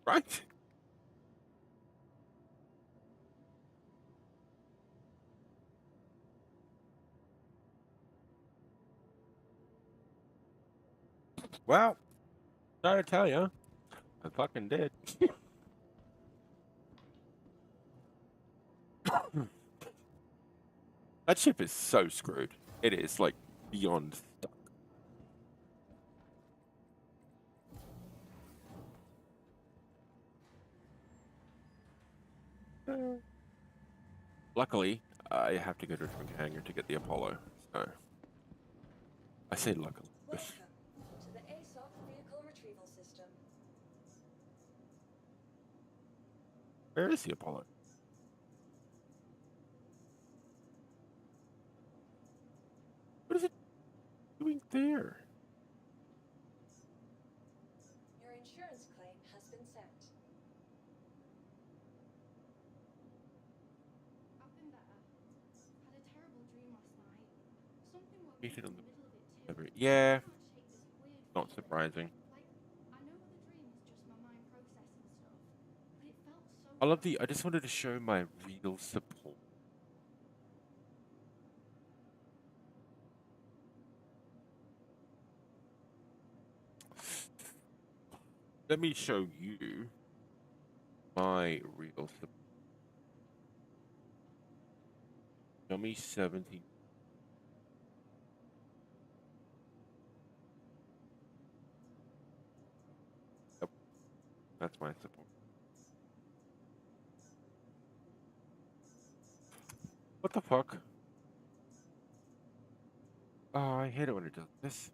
Right? Well, sorry to tell you, I fucking did. That ship is so screwed. It is like beyond stuck. Luckily, I have to go to a drink hangar to get the Apollo. So I say luckily. Welcome to the ASOC vehicle retrieval system. Where is the Apollo? What is it doing there? Your insurance claim has been sent. I've been better. Had a terrible dream last night. Something woke me Featured up on in the middle of it too. the yeah, I can't shake this weird not feeling. surprising. Like, I know the dream is just my mind processing stuff, but it felt so I love the. I real. just wanted to show my real support. Let me show you my real support. Show me 70. Yep, that's my support. What the fuck? Oh, I hate it when it does this.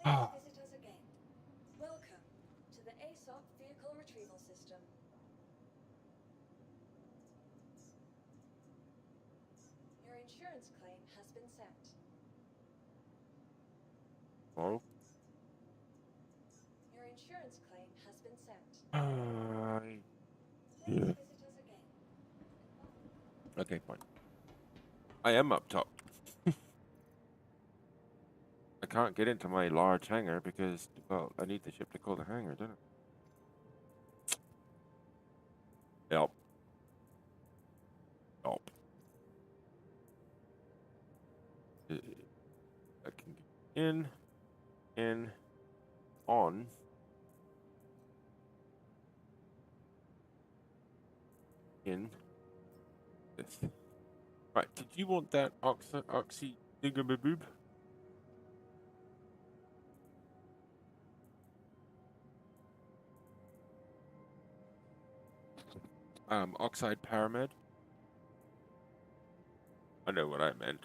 Please Oh, visit us again. Welcome to the ASOC vehicle retrieval system. Your insurance claim has been sent. oh. Your insurance claim has been sent. Please Yeah. visit us again. Okay, fine. I am up top. I can't get into my large hangar because, well, I need the ship to call the hangar, don't I? Help. Help. I can get in. on in this. Right, did you want that oxy dingamaboob? Oxide Paramed? I know what I meant.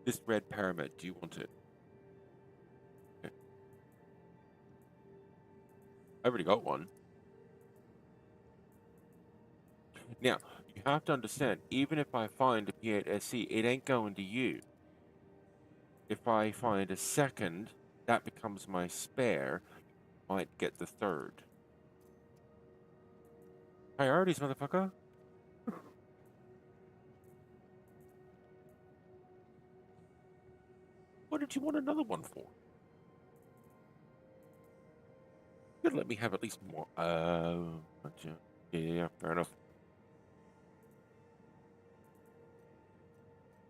This red Paramed, do you want it? Okay. I already got one. Now, you have to understand, even if I find a P8SC, it ain't going to you. If I find a second, that becomes my spare. Might get the third. Priorities, motherfucker. What did you want another one for? You could let me have at least more. Yeah, fair enough.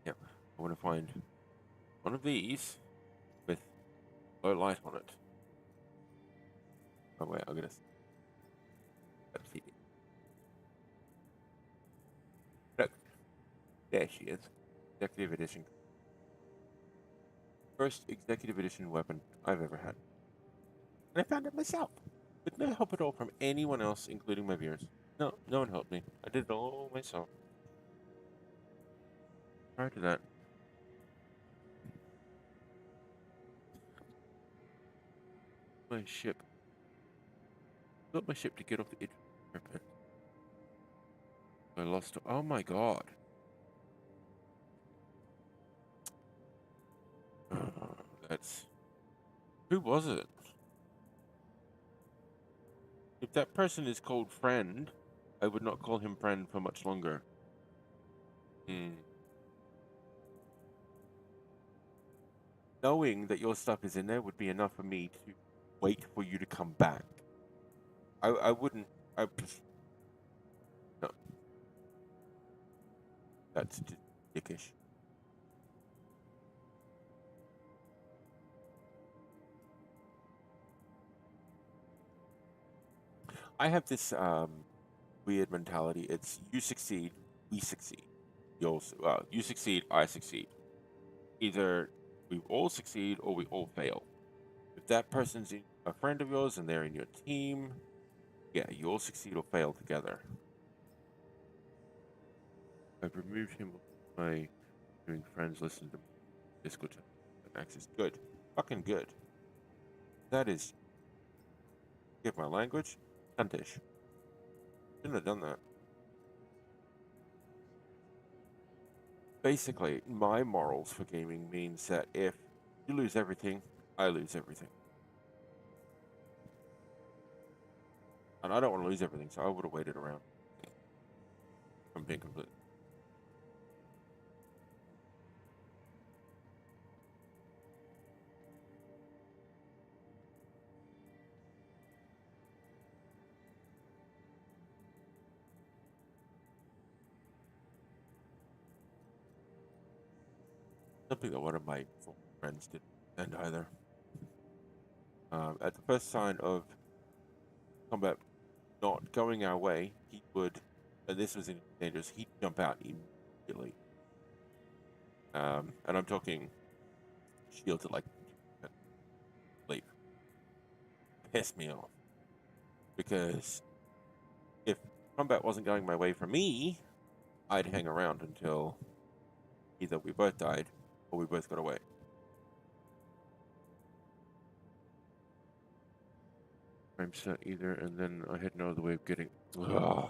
Yeah, I want to find one of these with low light on it. Oh wait, I'm gonna. Let's see. Look, there she is. Executive Edition. First Executive Edition weapon I've ever had. And I found it myself, with no help at all from anyone else, including my viewers. No, no one helped me. I did it all myself. Prior to that, my ship. Built my ship to get off the edge of the parapet. I lost. Oh my god. That's. Who was it? If that person is called friend, I would not call him friend for much longer. Knowing that your stuff is in there would be enough for me to wait for you to come back. I wouldn't. No. That's just dickish. I have this weird mentality. It's you succeed, we succeed. You succeed, I succeed. Either we all succeed or we all fail. If that person's a friend of yours and they're in your team, yeah, you all succeed or fail together. I've removed him from my doing friends listen to Discord access. Good. Fucking good. That is, give my language, cuntish. Shouldn't have done that. Basically, my morals for gaming means that if you lose everything, I lose everything. And I don't want to lose everything, so I would have waited around. I'm being complete. Something that one of my former friends did, and either. At the first sign of combat not going our way, he would, and this was dangerous, he'd jump out immediately. And I'm talking shields at like leave. Pissed me off. Because if combat wasn't going my way for me, I'd hang around until either we both died or we both got away. I'm set either, and then I had no other way of getting. Ugh.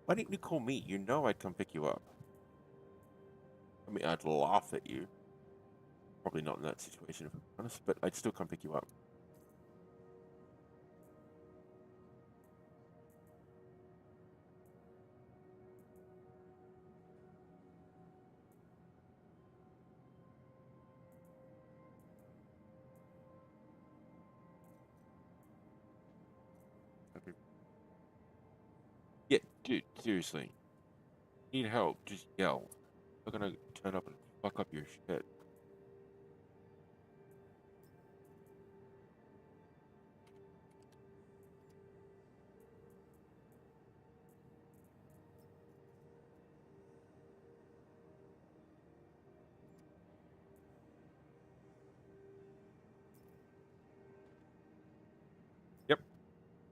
Why didn't you call me? You know I'd come pick you up. I mean, I'd laugh at you. Probably not in that situation, if I'm honest, but I'd still come pick you up. Yeah, dude, seriously. Need help, just yell. I'm gonna turn up and fuck up your shit. Yep.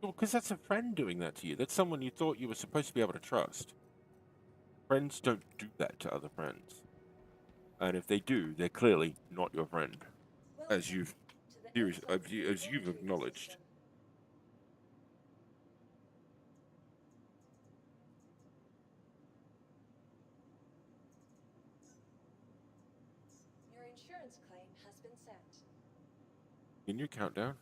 Well, because that's a friend doing that to you. That's someone you thought you were supposed to be able to trust. Friends don't do that to other friends. And if they do, they're clearly not your friend, as Welcome you've to the ASOP as vehicle you've retrieval acknowledged. system. Your insurance claim has been sent. In your countdown.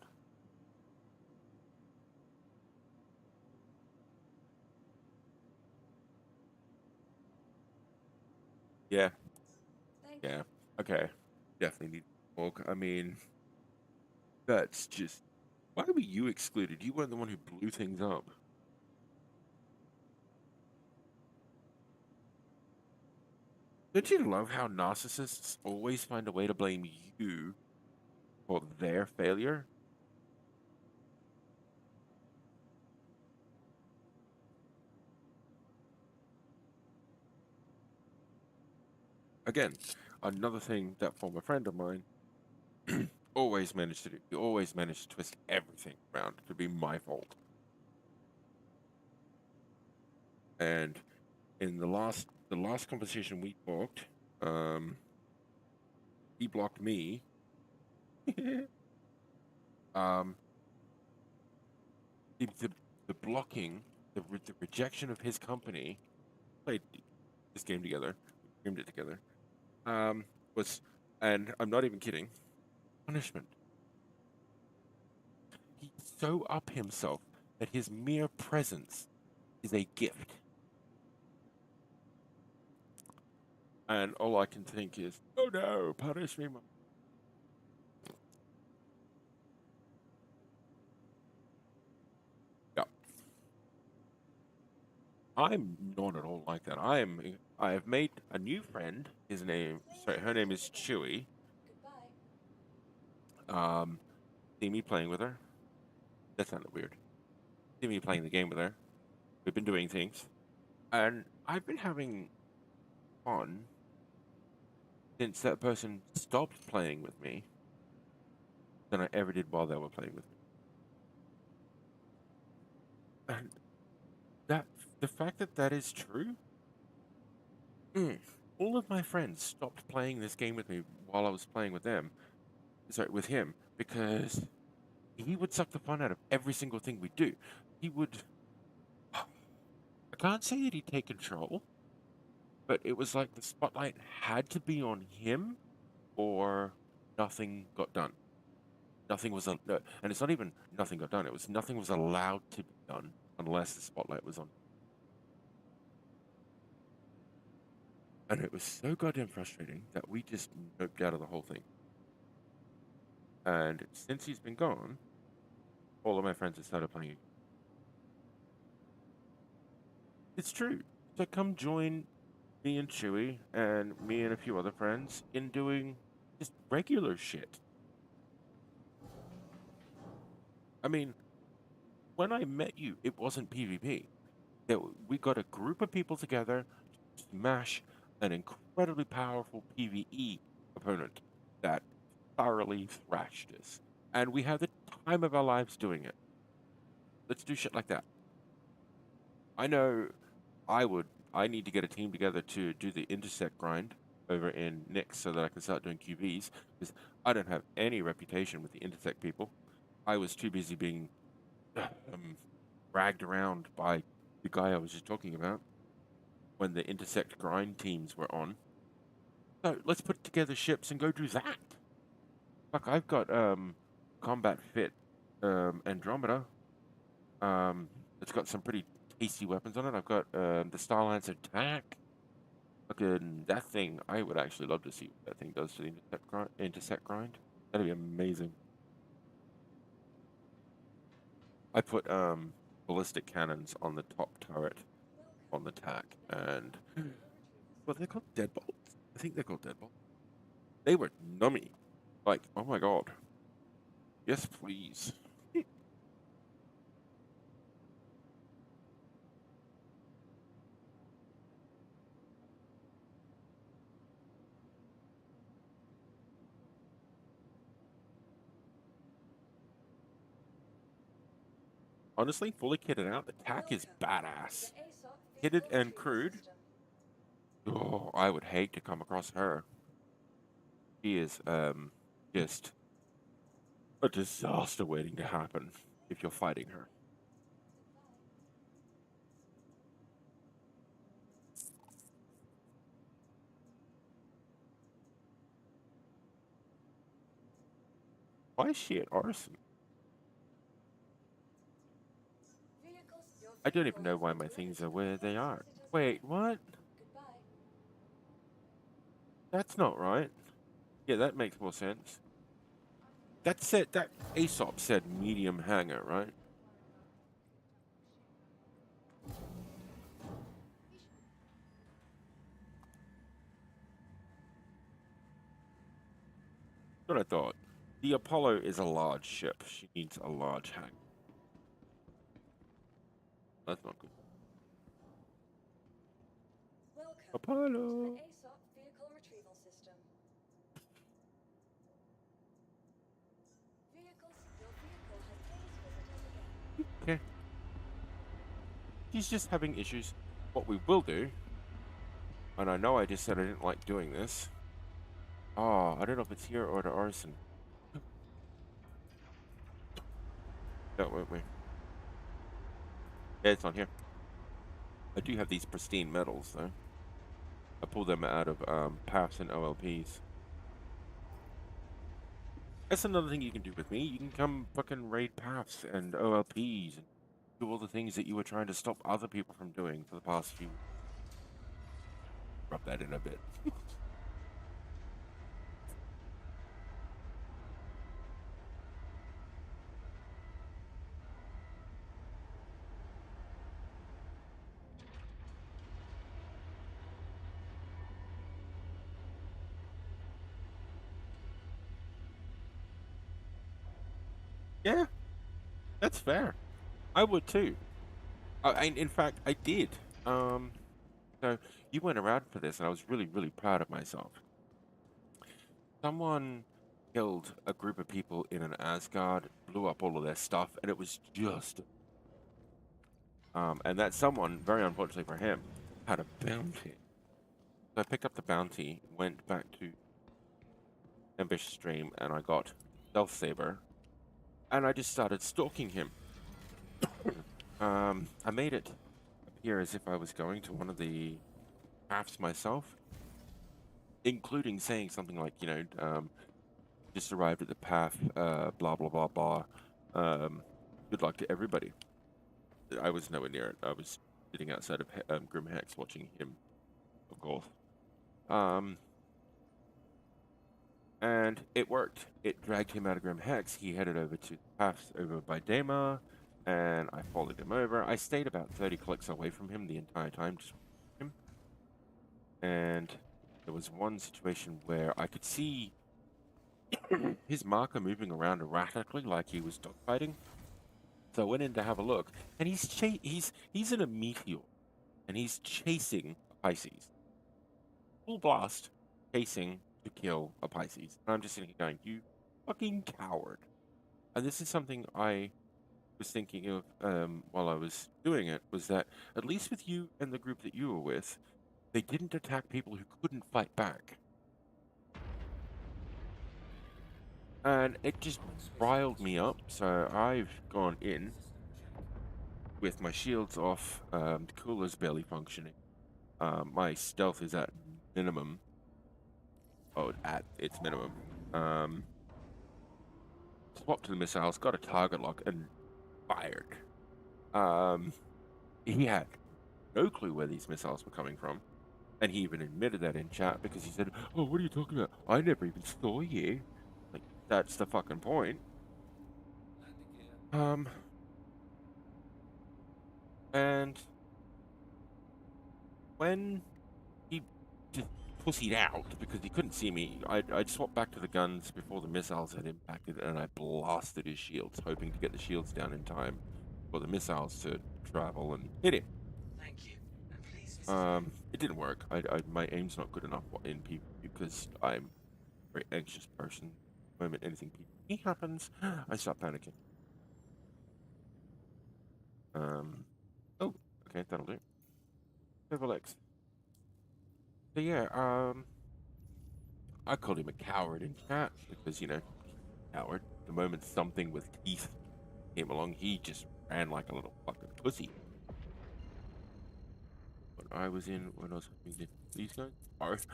Yeah, Thank yeah. you. Okay. Definitely need to talk. I mean, that's just. Why were you excluded? You weren't the one who blew things up. Don't you love how narcissists always find a way to blame you for their failure? Again, another thing that former friend of mine always managed to do. He always managed to twist everything around to be my fault. And in the last conversation we talked, he blocked me. um, the blocking, the rejection of his company, played this game together, we gamed it together, was, and I'm not even kidding, punishment. He so up himself that his mere presence is a gift. And all I can think is, oh no, punish me. Yeah, I'm not at all like that. I have made a new friend. Her name is Chewy. Goodbye. Um, see me playing with her. That sounded weird. See me playing the game with her. We've been doing things, and I've been having fun since that person stopped playing with me than I ever did while they were playing with me. And that the fact that that is true, mm, all of my friends stopped playing this game with me while I was playing with them. Sorry, with him, because he would suck the fun out of every single thing we do. He would. I can't say that he'd take control, but it was like the spotlight had to be on him, or nothing got done. Nothing was, no, and it's not even nothing got done. It was nothing was allowed to be done unless the spotlight was on. And it was so goddamn frustrating that we just noped out of the whole thing. And since he's been gone, all of my friends have started playing again. It's true. So come join me and Chewy and me and a few other friends in doing just regular shit. I mean, when I met you, it wasn't PvP. We got a group of people together to smash an incredibly powerful PvE opponent that thoroughly thrashed us. And we had the time of our lives doing it. Let's do shit like that. I know I would. I need to get a team together to do the intersect grind over in Nix so that I can start doing QVs because I don't have any reputation with the intersect people. I was too busy being um, dragged around by the guy I was just talking about when the intersect grind teams were on. So let's put together ships and go do that. Fuck, I've got combat fit Andromeda. It's got some pretty tasty weapons on it. I've got the Starlance attack. Fucking that thing, I would actually love to see what that thing does to the intersect grind. That'd be amazing. I put ballistic cannons on the top turret Welcome on the to tack, the and ASOP vehicle retrieval what are they called? Deadbolts. I think they're called deadbolt. They were nummy. Like, oh my god. Yes, please. Honestly, fully kitted out, the tack is badass. Kitted and crude. Oh, I would hate to come across her. She is just a disaster waiting to happen if you're fighting her. Why is she at Orison? I don't even know why my things are where they are. Wait, what? That's not right. Yeah, that makes more sense. That said, that Aesop said medium hangar, right? That's what I thought. The Apollo is a large ship. She needs a large hangar. That's not good. Apollo. To the ASOP vehicle retrieval system. Your vehicle has base visitors again. Okay. She's just having issues. What we will do, and I know I just said I didn't like doing this. Oh, I don't know if it's here or the Orison. No, won't we? Yeah, it's on here. I do have these pristine medals, though. I pulled them out of PAFs and OLPs. That's another thing you can do with me. You can come fucking raid PAFs and OLPs and do all the things that you were trying to stop other people from doing for the past few. Rub that in a bit. Yeah, that's fair. I would too. In fact, I did. So you went around for this, and I was really, really proud of myself. Someone killed a group of people in an Asgard, blew up all of their stuff, and it was just. And that someone, very unfortunately for him, had a bounty. So I picked up the bounty, went back to Ambitious Stream, and I got Stealth Saber, and I just started stalking him. I made it appear as if I was going to one of the paths myself, including saying something like, just arrived at the path, blah, blah, blah, blah. Good luck to everybody. I was nowhere near it. I was sitting outside of Grim Hex watching him, of course. And it worked. It dragged him out of Grim Hex. He headed over to the paths over by Dema, and I followed him over. I stayed about 30 clicks away from him the entire time, just him. And there was one situation where I could see his marker moving around erratically, like he was dogfighting. So I went in to have a look, and he's in a meteor, and he's chasing a Pisces. Full blast, chasing to kill a Pisces. And I'm just sitting here going, you fucking coward. And this is something I was thinking of while I was doing it, was that at least with you and the group that you were with, they didn't attack people who couldn't fight back. And it just riled me up, so I've gone in with my shields off, the cooler's barely functioning. My stealth is at minimum. Oh, at its minimum. Swapped to the missiles, got a target lock, and fired. He had no clue where these missiles were coming from. And he even admitted that in chat because he said, "Oh, what are you talking about? I never even saw you." Like, that's the fucking point. And when he just pussied out because he couldn't see me. I swapped back to the guns before the missiles had impacted, and I blasted his shields, hoping to get the shields down in time for the missiles to travel and hit him. Thank you. And please visit It didn't work. My aim's not good enough in PvP because I'm a very anxious person. The moment anything PvP happens, I start panicking. Oh, okay, that'll do. Level X. So yeah, I called him a coward in chat because, coward. The moment something with teeth came along, he just ran like a little fucking pussy. When I was hunting these guys,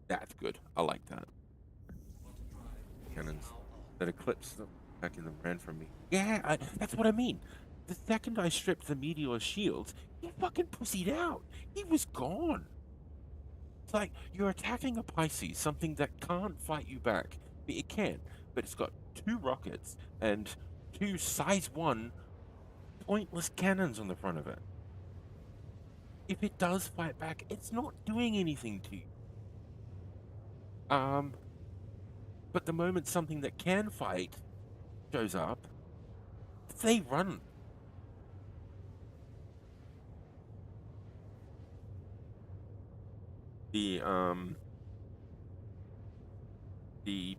that's good. I like that. Cannons that eclipsed them back in the ran from me. Yeah, that's what I mean. The second I stripped the meteor shields, he fucking pussied out. He was gone. It's like you're attacking a Pisces, something that can't fight you back. It can, but it's got 2 rockets and 2 size 1 pointless cannons on the front of it. If it does fight back, it's not doing anything to you. But the moment something that can fight shows up, they run. The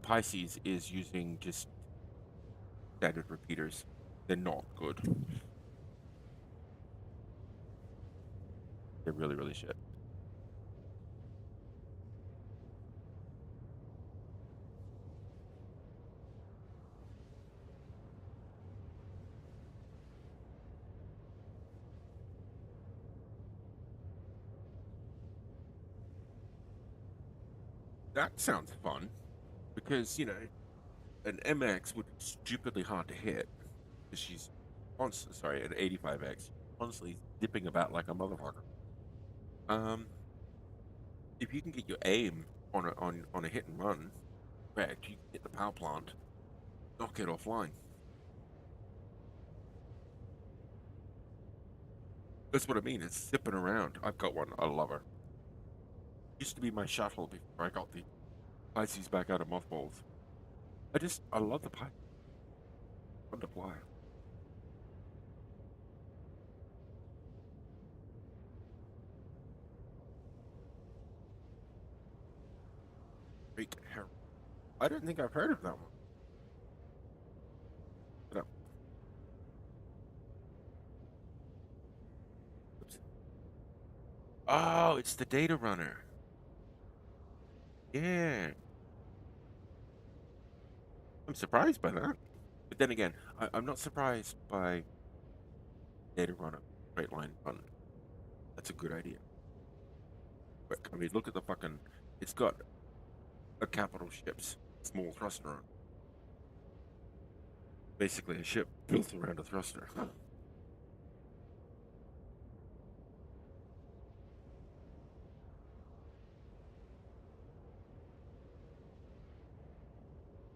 Pisces is using just standard repeaters. They're not good. They're really, really shit. That sounds fun, because, an MX would be stupidly hard to hit, because she's sorry, an 85X, constantly dipping about like a motherfucker. If you can get your aim on a hit and run, correct, you can hit the power plant, knock it offline. That's what I mean. It's zipping around. I've got one. I love her. Used to be my shuttle before I got the Pisces back out of mothballs. I love the Pisces. Fun to fly. Great hair. I don't think I've heard of that one. No. Oops. Oh, it's the data runner. Yeah. I'm surprised by that. But then again, I'm not surprised by data runner straight line run. That's a good idea. But I mean, look at the fucking. It's got a capital ship's small thruster on. Basically, a ship built around a thruster.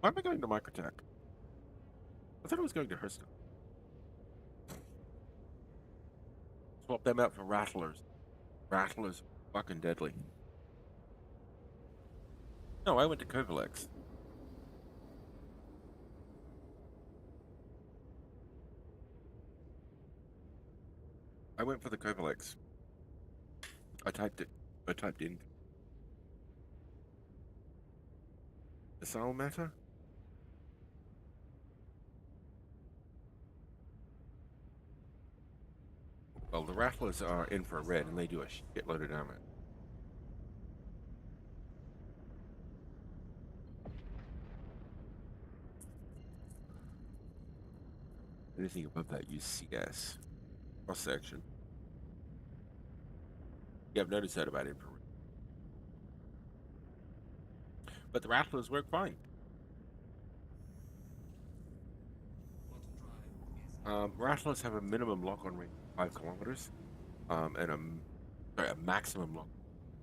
Why am I going to Microtech? I thought I was going to Hurston. Swap them out for Rattlers. Rattlers fucking deadly. No, I went to Kovalex. I went for the Kovalex. I typed in missile matter. Well, the Rattlers are infrared and they do a shitload of damage. Anything above that, use CS. Cross section. Yeah, I've noticed that about infrared. But the Rattlers work fine. Rattlers have a minimum lock-on range of 5 kilometers, and a maximum lock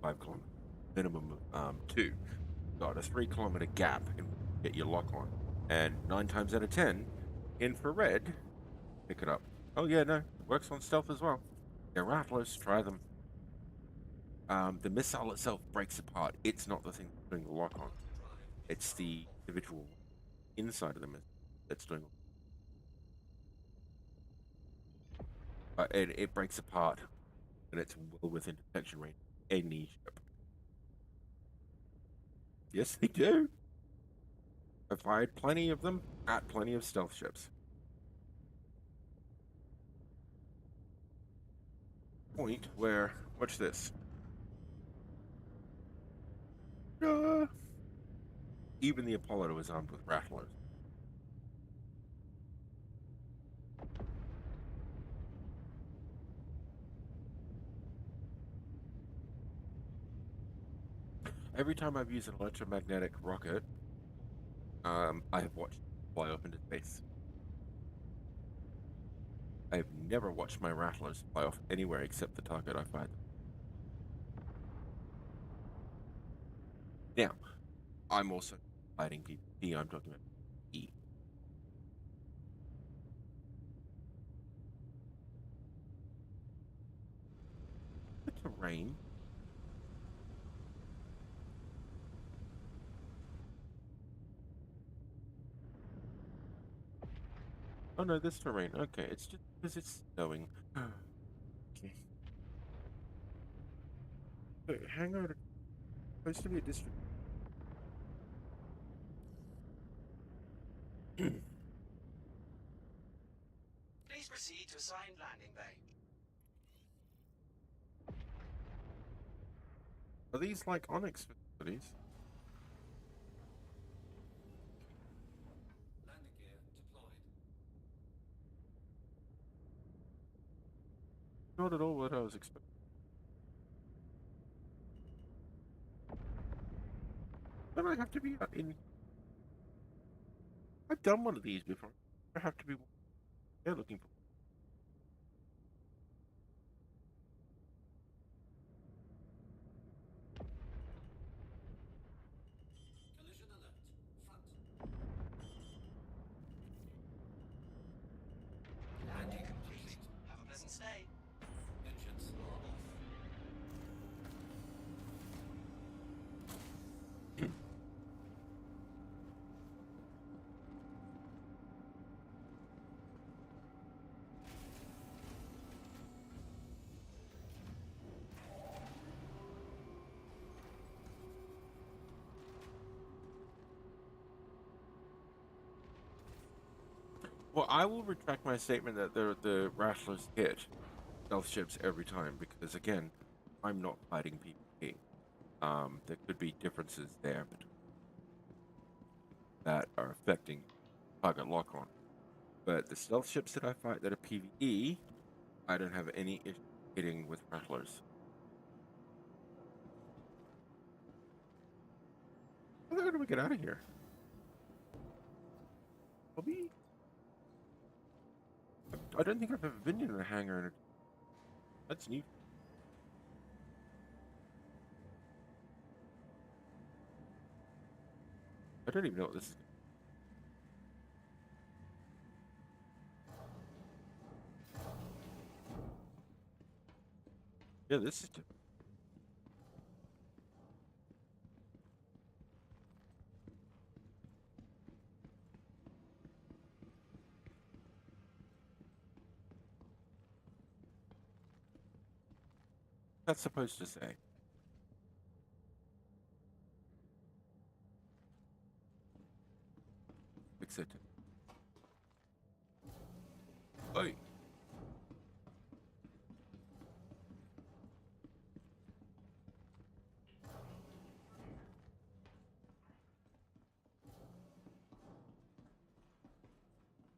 5 kilometers, minimum 2. Got a 3-kilometer gap and get your lock on, and 9 times out of 10, infrared, pick it up. Oh yeah, no, it works on stealth as well. Yeah, Rattlers, try them. The missile itself breaks apart. It's not the thing that's doing the lock on. It's the individual inside of the missile that's doing. It breaks apart, and it's well within detection range of any ship. Yes, they do. I've fired plenty of them at plenty of stealth ships. Point where, watch this. Even the Apollo was armed with rattlers. Every time I've used an electromagnetic rocket, I have watched it fly up into space. I've never watched my rattlers fly off anywhere except the target I fired them. Now, I'm also fighting PvP. I'm talking about E. The terrain. Oh no, this terrain. Okay, it's just because it's snowing. Okay. Wait, hang on. Supposed to be a district. Please proceed to assigned landing bay. Are these like Onyx facilities? Landing gear deployed. Not at all what I was expecting. Don't I have to be in? I've done one of these before. I have to be. They're looking for. Collision alert. Front. Landing complete. Have a pleasant stay. Engines are off. Well, I will retract my statement that the Rattlers hit stealth ships every time because, again, I'm not fighting PvP. There could be differences there that are affecting target lock on. But the stealth ships that I fight that are PvE, I don't have any issue hitting with Rattlers. How do we get out of here? Bobby? I don't think I've ever been in a hangar. That's new. I don't even know what this is. Yeah, this is different. That's supposed to say. Fix it. Oi.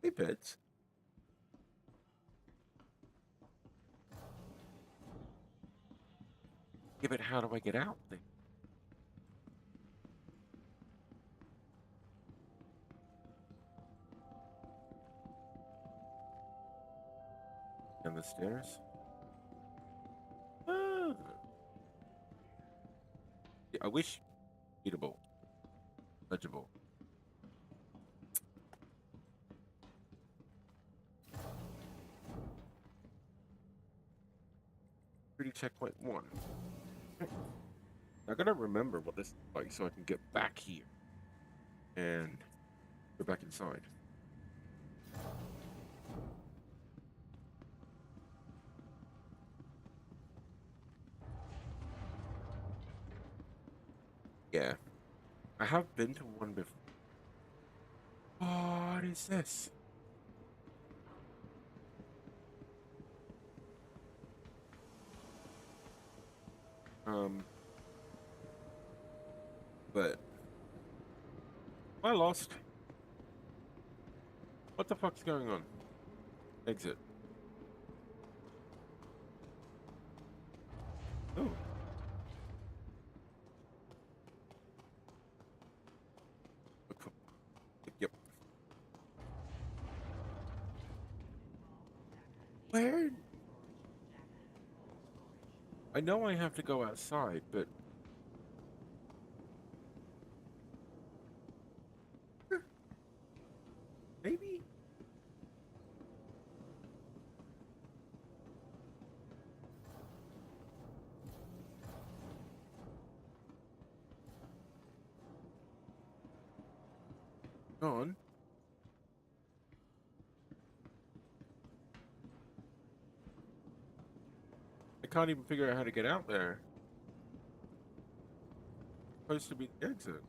Hey, Bits. Yeah, but how do I get out then? Down the stairs? Ah. Yeah, I wish readable, legible. Pretty checkpoint 1. I gotta remember what this is like so I can get back here and go back inside. Yeah, I have been to one before. What is this? But am I lost? What the fuck's going on? Exit. Oh. Yep. Where? I know I have to go outside, but maybe? On. I can't even figure out how to get out there. Supposed to be the exit.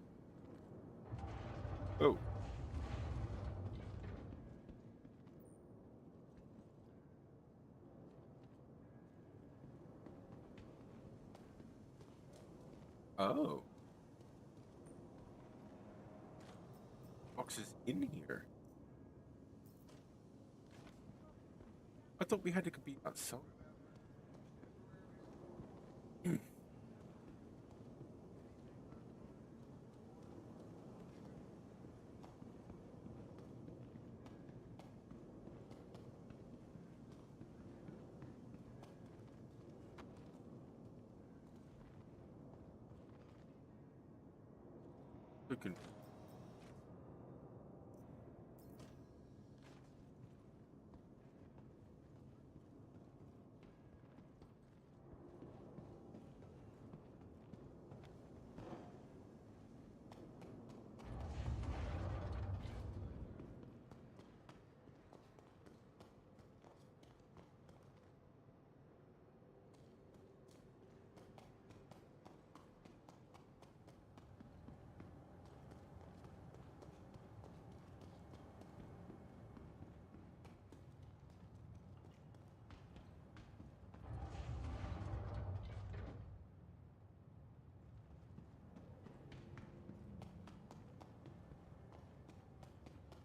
Oh. Oh. Box is in here. I thought we had to be outside. So confused.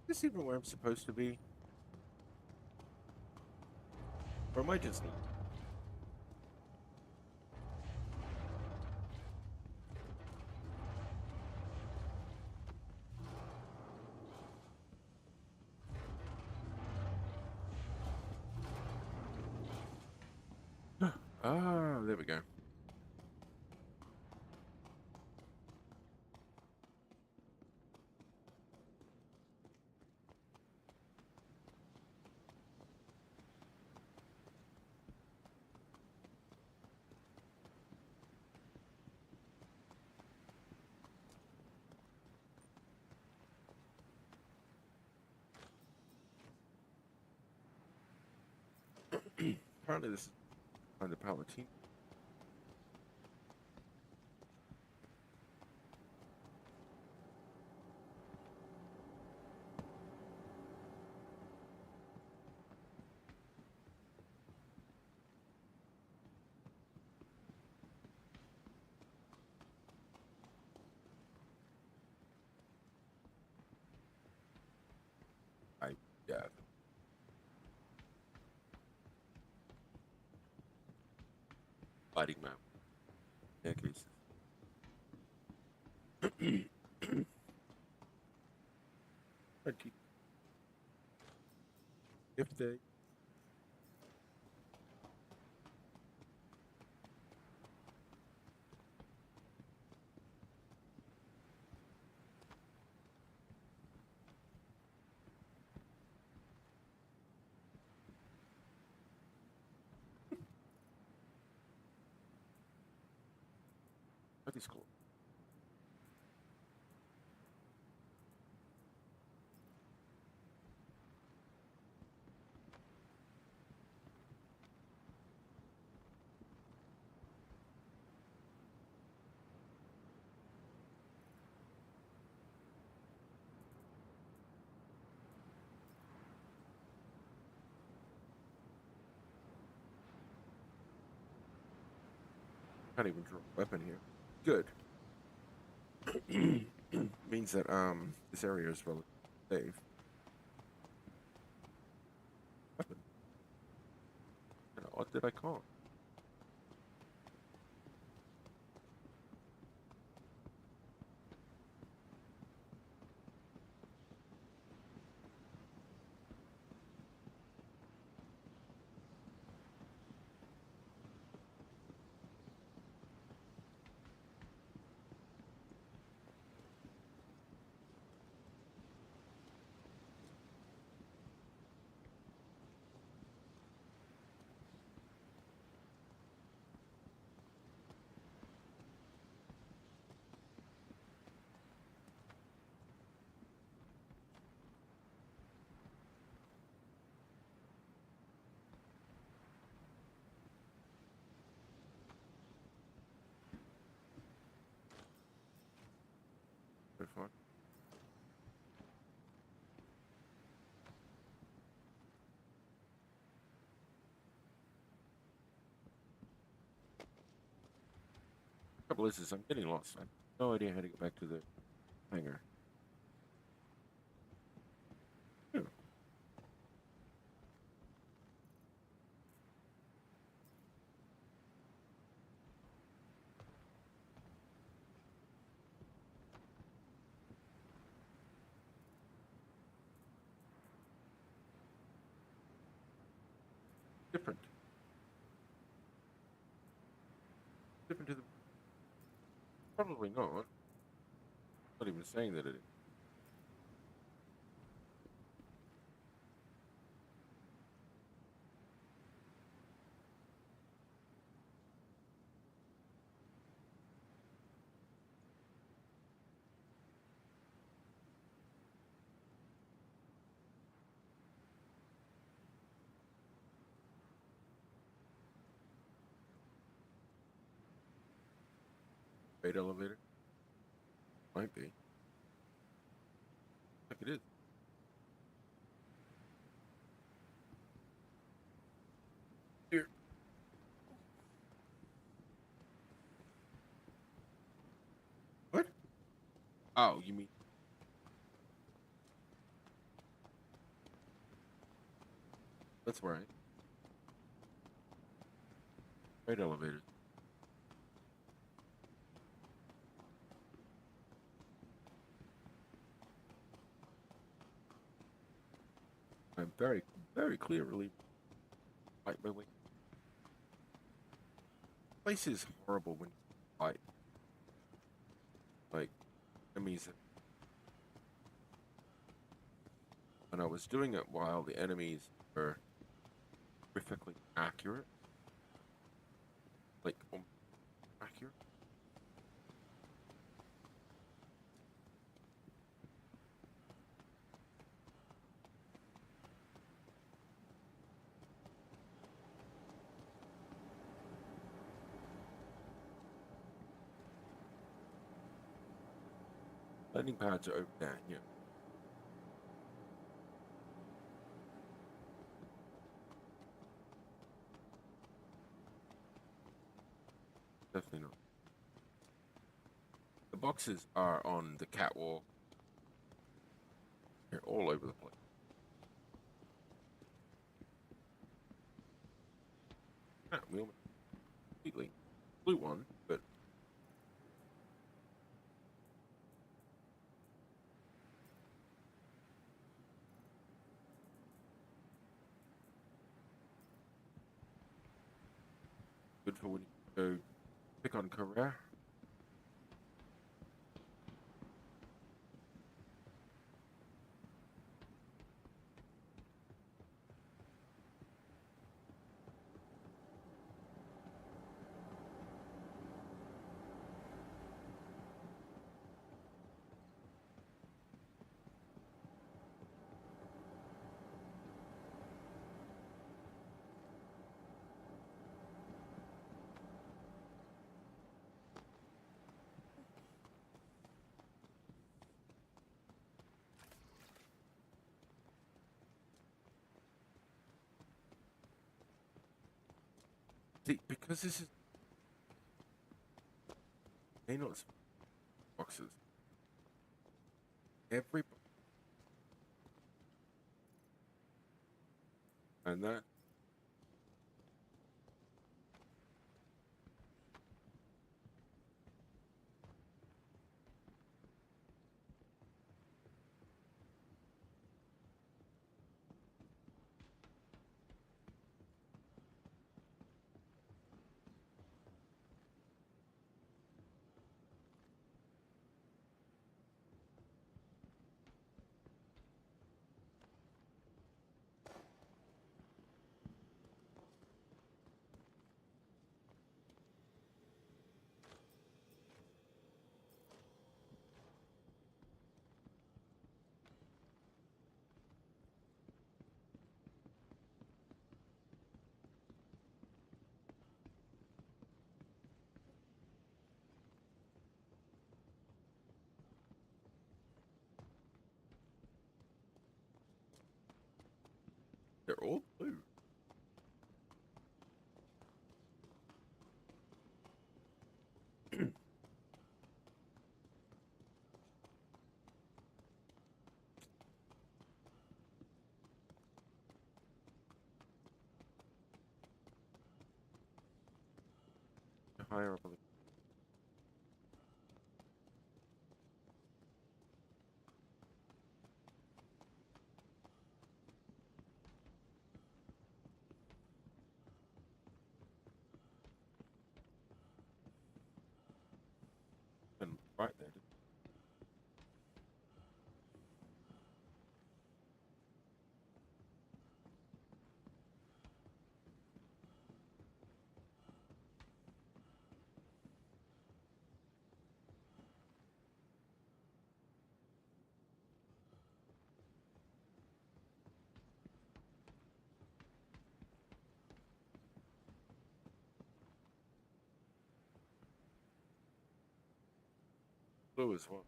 Is this even where I'm supposed to be? Or am I just... Ah, there we go. Apparently this is behind the Palatine. Yeah. Fighting map. Staircases. If they... Are these cool? Can't even draw a weapon here. Good. Means that this area is relatively safe. Weapon. What did I call? Very fun. Trouble is I'm getting lost. I have no idea how to get back to the hangar. Hmm. Different. Different to the. Probably not. Not even saying that it is. Freight elevator? Might be. Like it is. Here. What? Oh, you mean. That's right. Freight elevators. I'm very, very clearly. Wait. Place is horrible when you fight. Like, enemies. And I was doing it while the enemies were horrifically accurate. Like, accurate? Landing pads are over there, yeah. Definitely not. The boxes are on the catwalk. They're all over the place. Ah, we almost completely blew one, but good for when you go pick on career. See, because this is not boxes. Every and that they're all blue. Higher up on the and right there. Blue as well.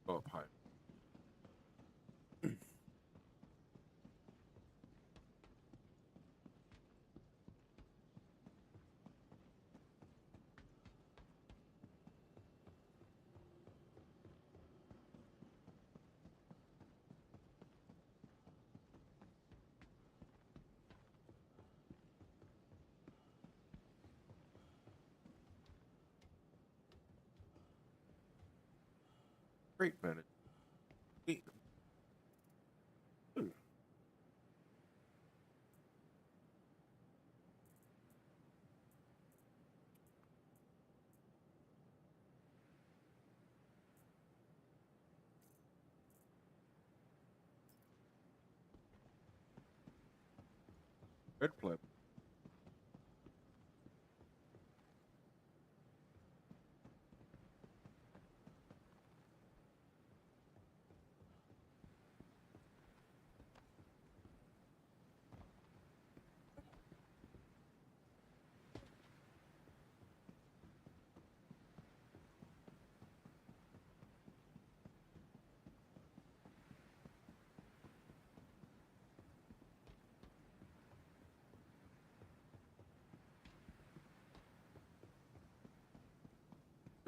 Go up high. Great minute. Blue. Red flip.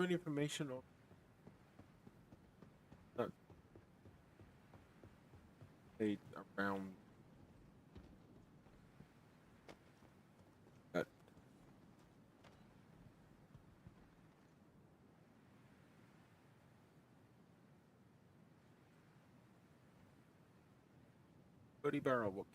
Any information on that they around that Buddy Barrel? What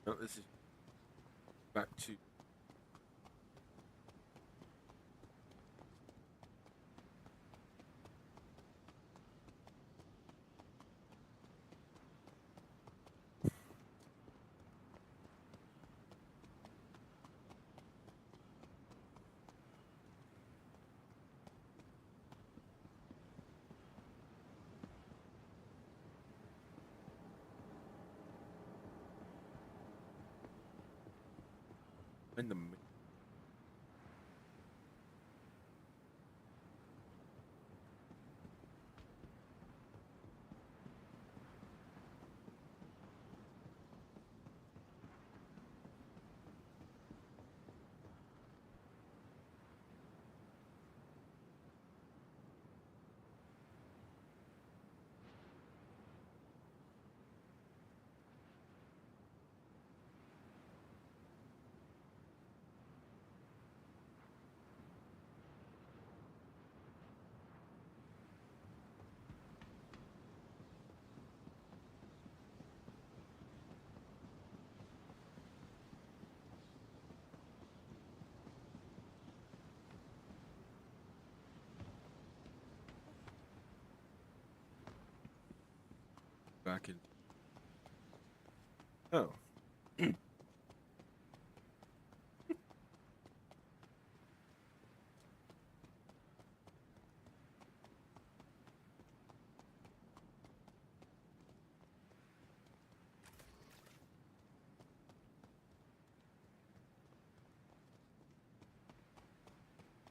No, this is back to. In the back in. Oh.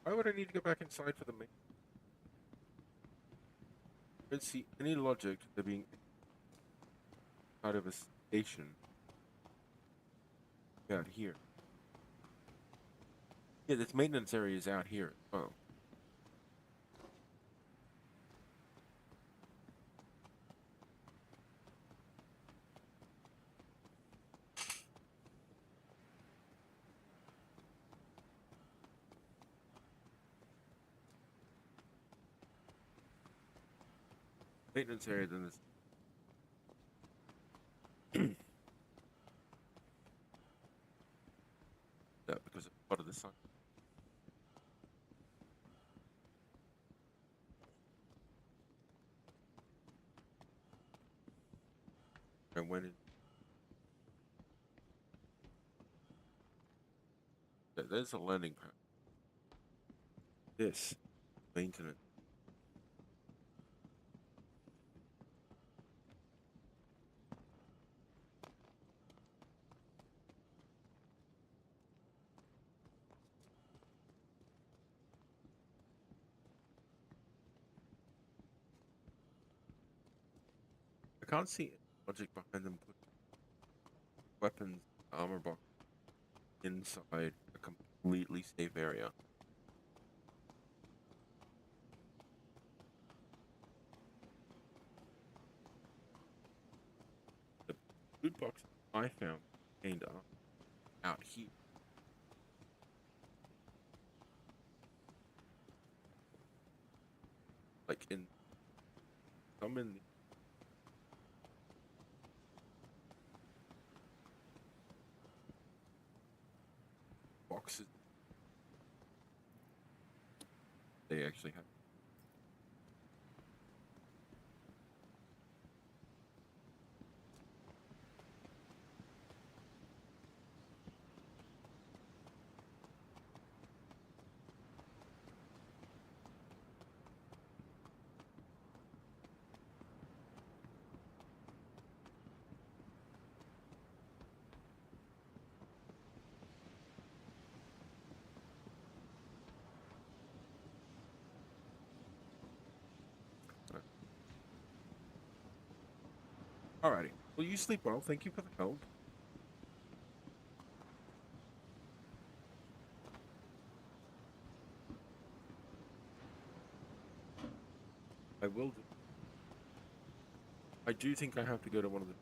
Why would I need to go back inside for the main? I don't see any logic to there being out of a station out here. Yeah, this maintenance area is out here as well. Maintenance area than this. Yeah, because it's part of the sun. I went in. There's a landing pad. This maintenance. I can't see any logic behind them putting weapons, armor box inside a completely safe area. The loot box I found contained out here. Like in some in the boxes they actually have. Alrighty. Well, you sleep well. Thank you for the help. I will do. I do think I have to go to one of the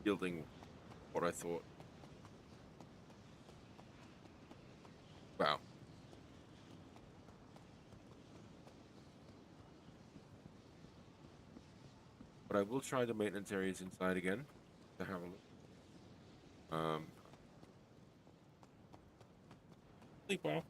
building what I thought. Wow. but I will try the maintenance areas inside again to have a look. Sleep well.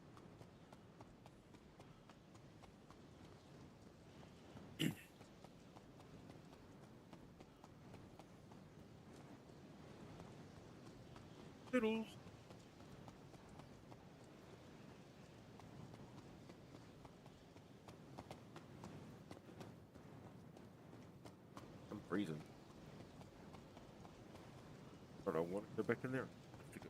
Toodles. I'm freezing. But I want to go back in there. Have to go.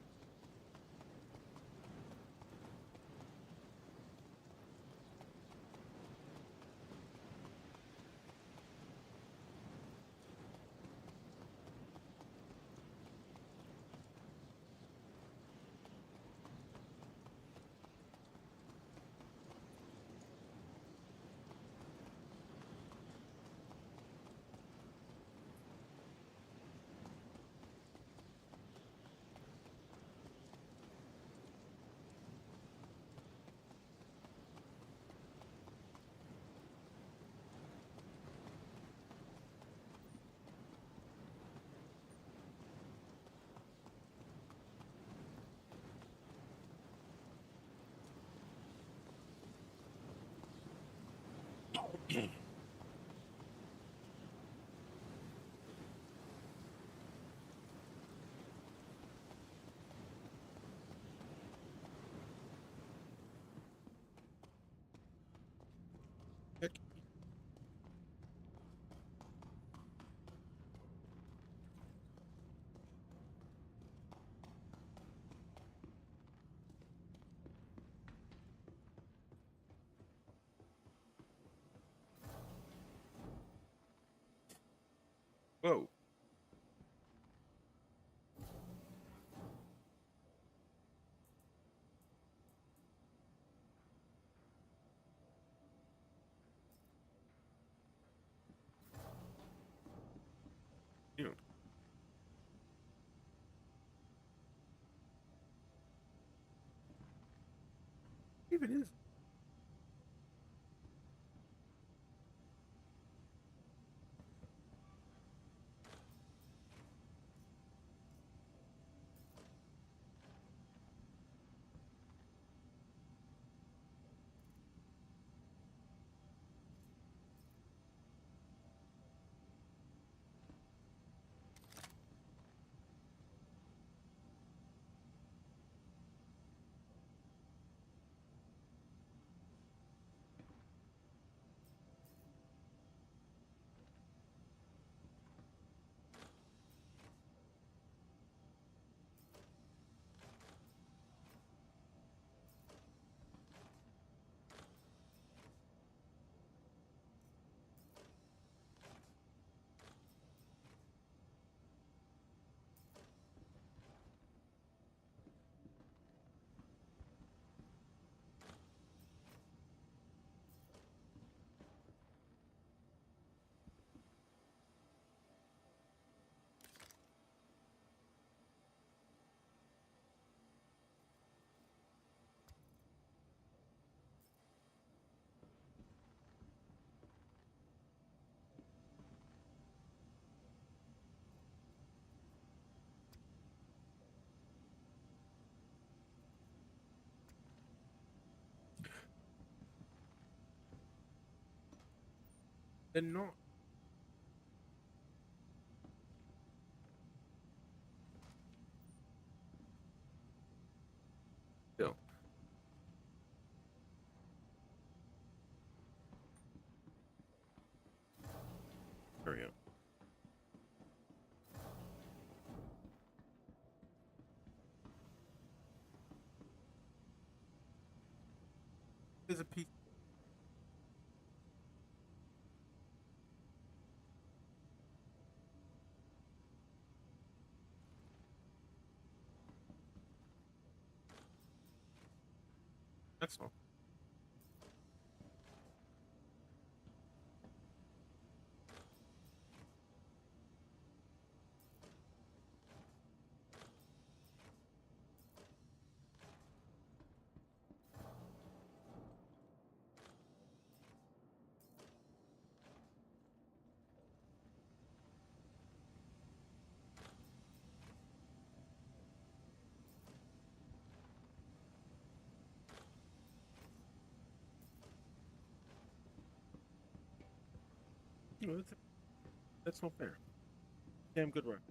Heck, whoa. You know, even is. They're not. Still. There we go. There's a piece. That's all. No, that's not fair. Damn good work.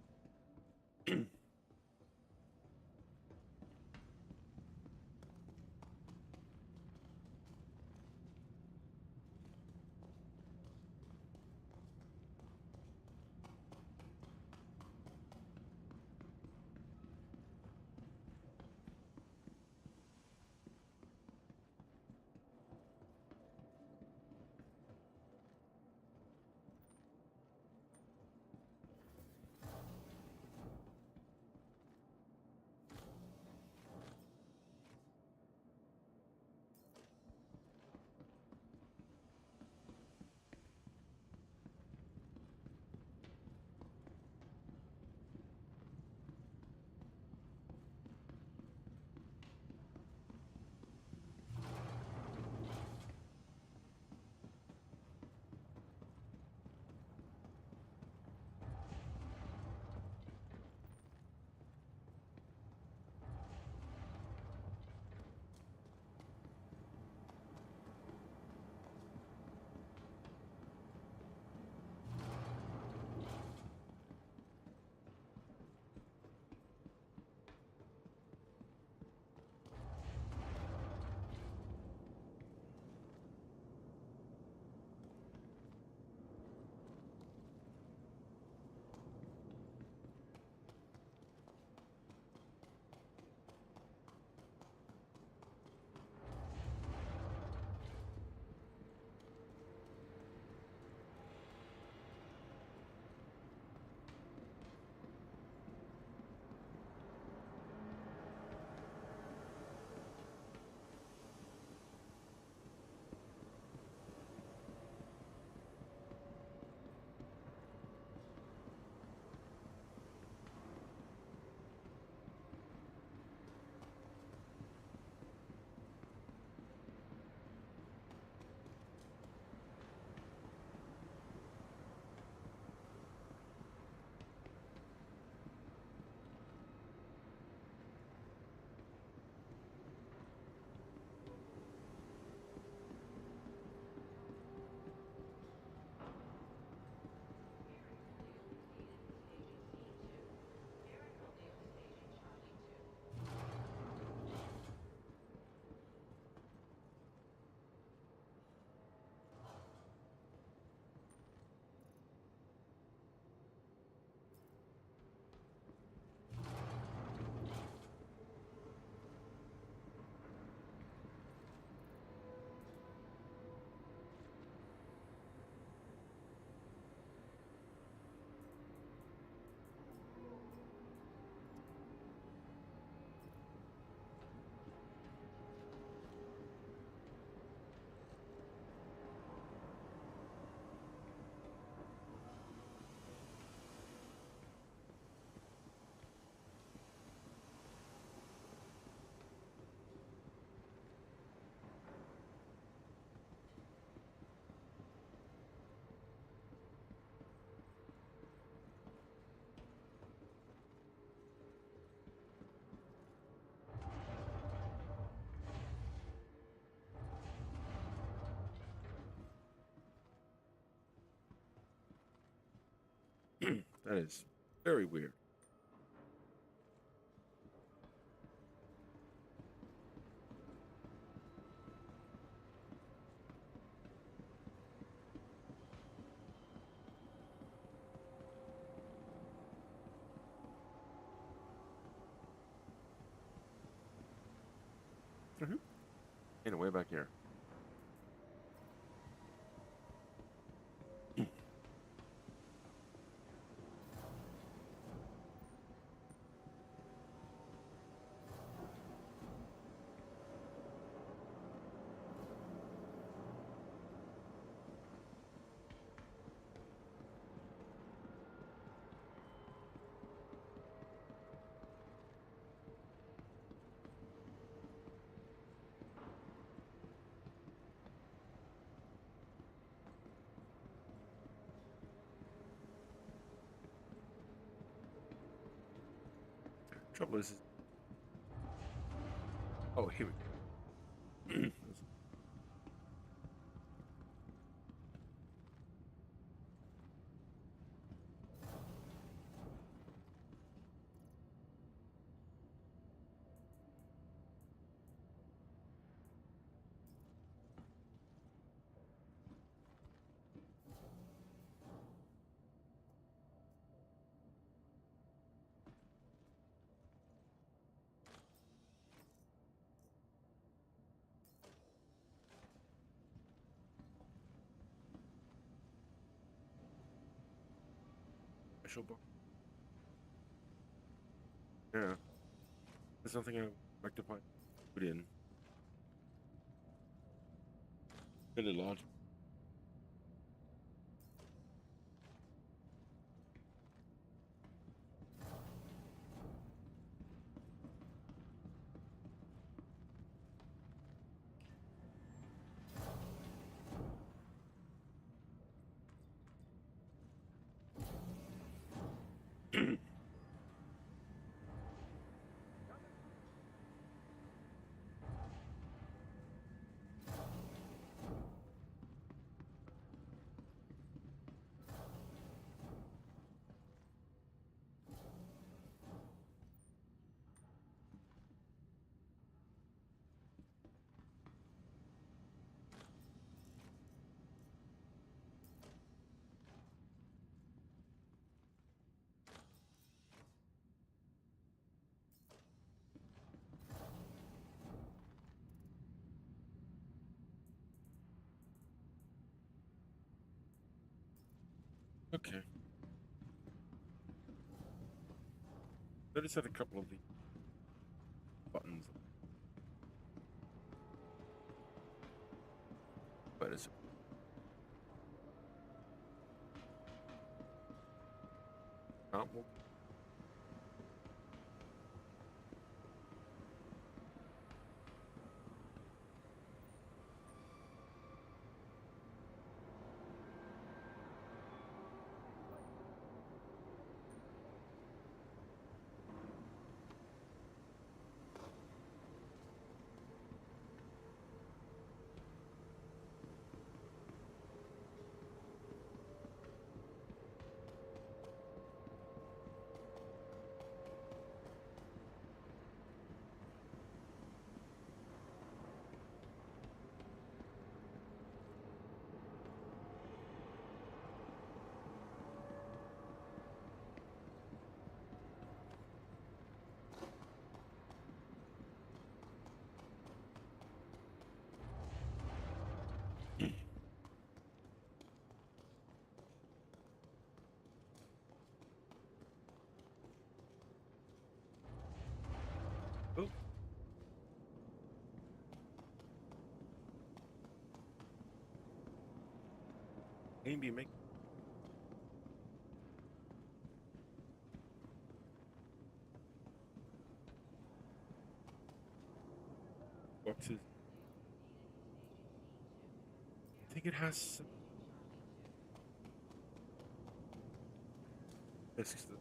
That is very weird. Mm-hmm. In way back here. Trouble is, oh, here we go. special box. Yeah. There's nothing I like to put in. Really large. Okay. Notice that a couple of the buttons. But it's not more. Oh. Maybe make boxes. I think it has some discs that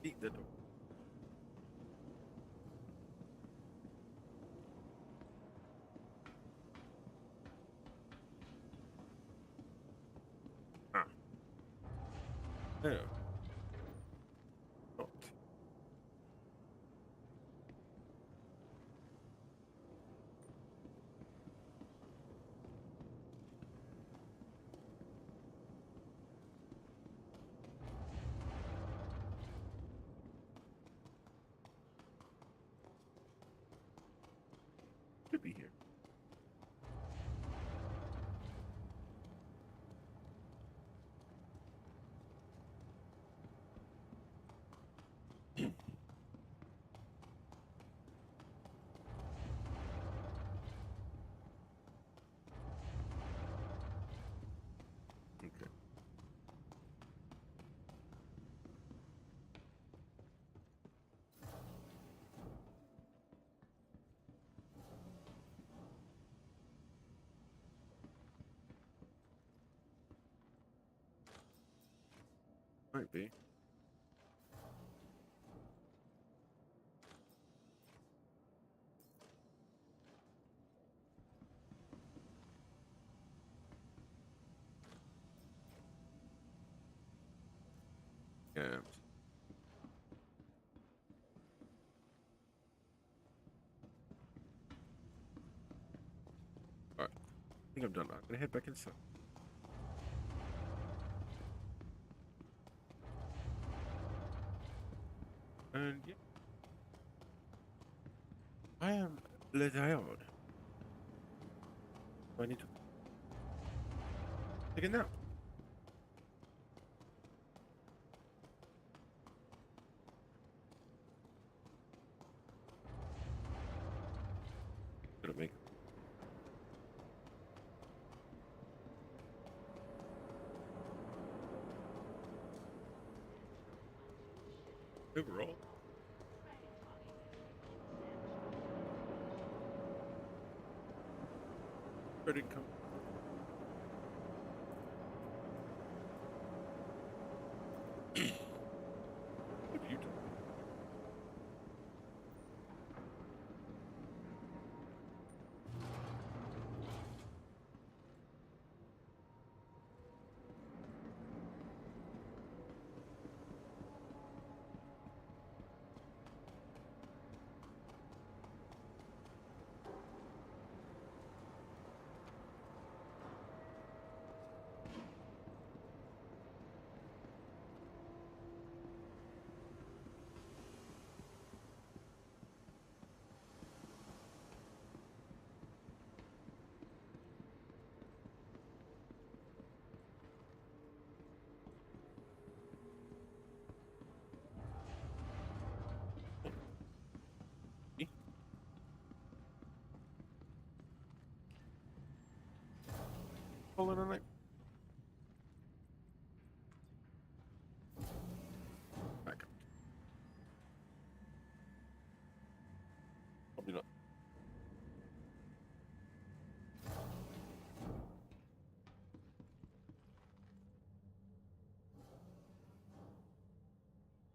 beat the door. Ah. Yeah. Not. Should be here. Okay. Might be. think I'm done. I'm gonna head back inside. And yeah, I am let out. I need to take a nap. Gonna make overall. Credit come. What have you done? Calling a night.